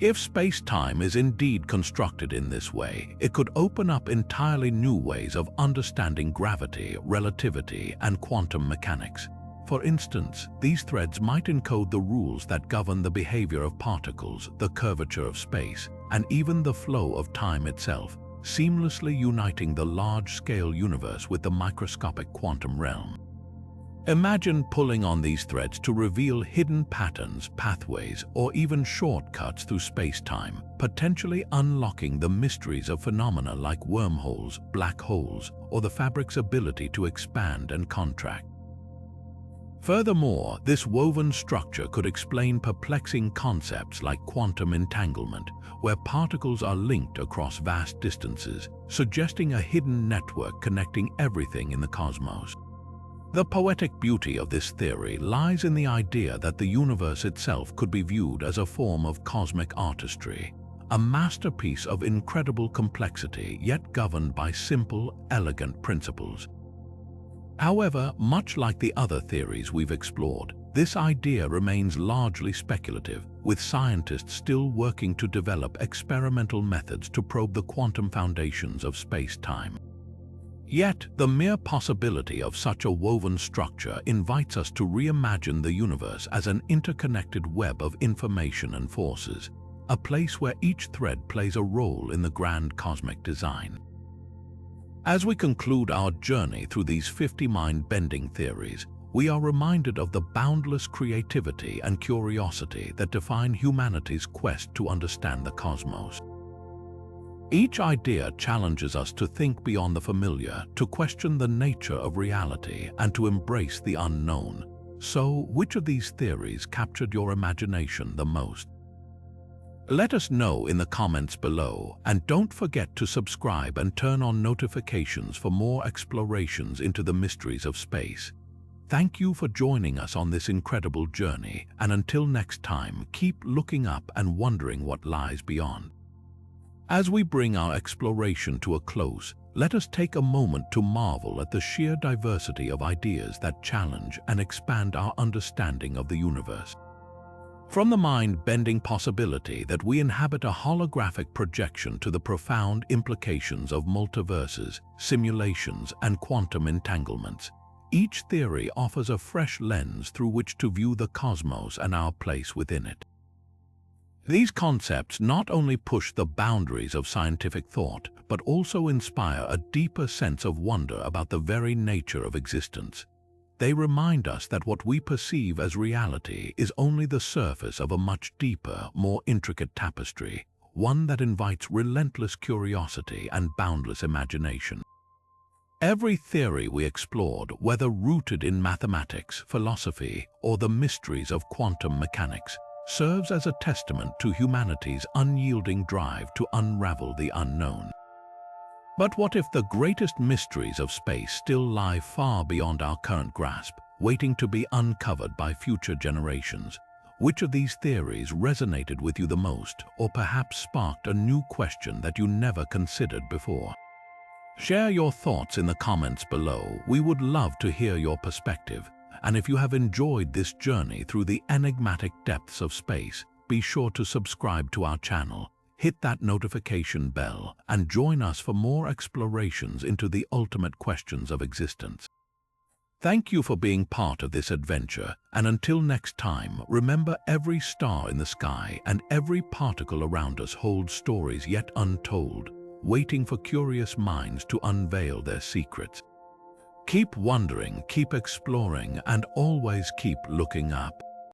If space-time is indeed constructed in this way, it could open up entirely new ways of understanding gravity, relativity, and quantum mechanics. For instance, these threads might encode the rules that govern the behavior of particles, the curvature of space, and even the flow of time itself, seamlessly uniting the large-scale universe with the microscopic quantum realm. Imagine pulling on these threads to reveal hidden patterns, pathways, or even shortcuts through space-time, potentially unlocking the mysteries of phenomena like wormholes, black holes, or the fabric's ability to expand and contract. Furthermore, this woven structure could explain perplexing concepts like quantum entanglement, where particles are linked across vast distances, suggesting a hidden network connecting everything in the cosmos. The poetic beauty of this theory lies in the idea that the universe itself could be viewed as a form of cosmic artistry, a masterpiece of incredible complexity yet governed by simple, elegant principles. However, much like the other theories we've explored, this idea remains largely speculative, with scientists still working to develop experimental methods to probe the quantum foundations of space-time. Yet, the mere possibility of such a woven structure invites us to reimagine the universe as an interconnected web of information and forces, a place where each thread plays a role in the grand cosmic design. As we conclude our journey through these 50 mind-bending theories, we are reminded of the boundless creativity and curiosity that define humanity's quest to understand the cosmos. Each idea challenges us to think beyond the familiar, to question the nature of reality, and to embrace the unknown. So, which of these theories captured your imagination the most? Let us know in the comments below, and don't forget to subscribe and turn on notifications for more explorations into the mysteries of space. Thank you for joining us on this incredible journey, and until next time, keep looking up and wondering what lies beyond. As we bring our exploration to a close, let us take a moment to marvel at the sheer diversity of ideas that challenge and expand our understanding of the universe. From the mind-bending possibility that we inhabit a holographic projection to the profound implications of multiverses, simulations, and quantum entanglements, each theory offers a fresh lens through which to view the cosmos and our place within it. These concepts not only push the boundaries of scientific thought, but also inspire a deeper sense of wonder about the very nature of existence. They remind us that what we perceive as reality is only the surface of a much deeper, more intricate tapestry, one that invites relentless curiosity and boundless imagination. Every theory we explored, whether rooted in mathematics, philosophy, or the mysteries of quantum mechanics, serves as a testament to humanity's unyielding drive to unravel the unknown. But what if the greatest mysteries of space still lie far beyond our current grasp, waiting to be uncovered by future generations? Which of these theories resonated with you the most, or perhaps sparked a new question that you never considered before? Share your thoughts in the comments below. We would love to hear your perspective. And if you have enjoyed this journey through the enigmatic depths of space, be sure to subscribe to our channel, hit that notification bell, and join us for more explorations into the ultimate questions of existence. Thank you for being part of this adventure, and until next time, remember every star in the sky and every particle around us holds stories yet untold, waiting for curious minds to unveil their secrets. Keep wondering, keep exploring, and always keep looking up.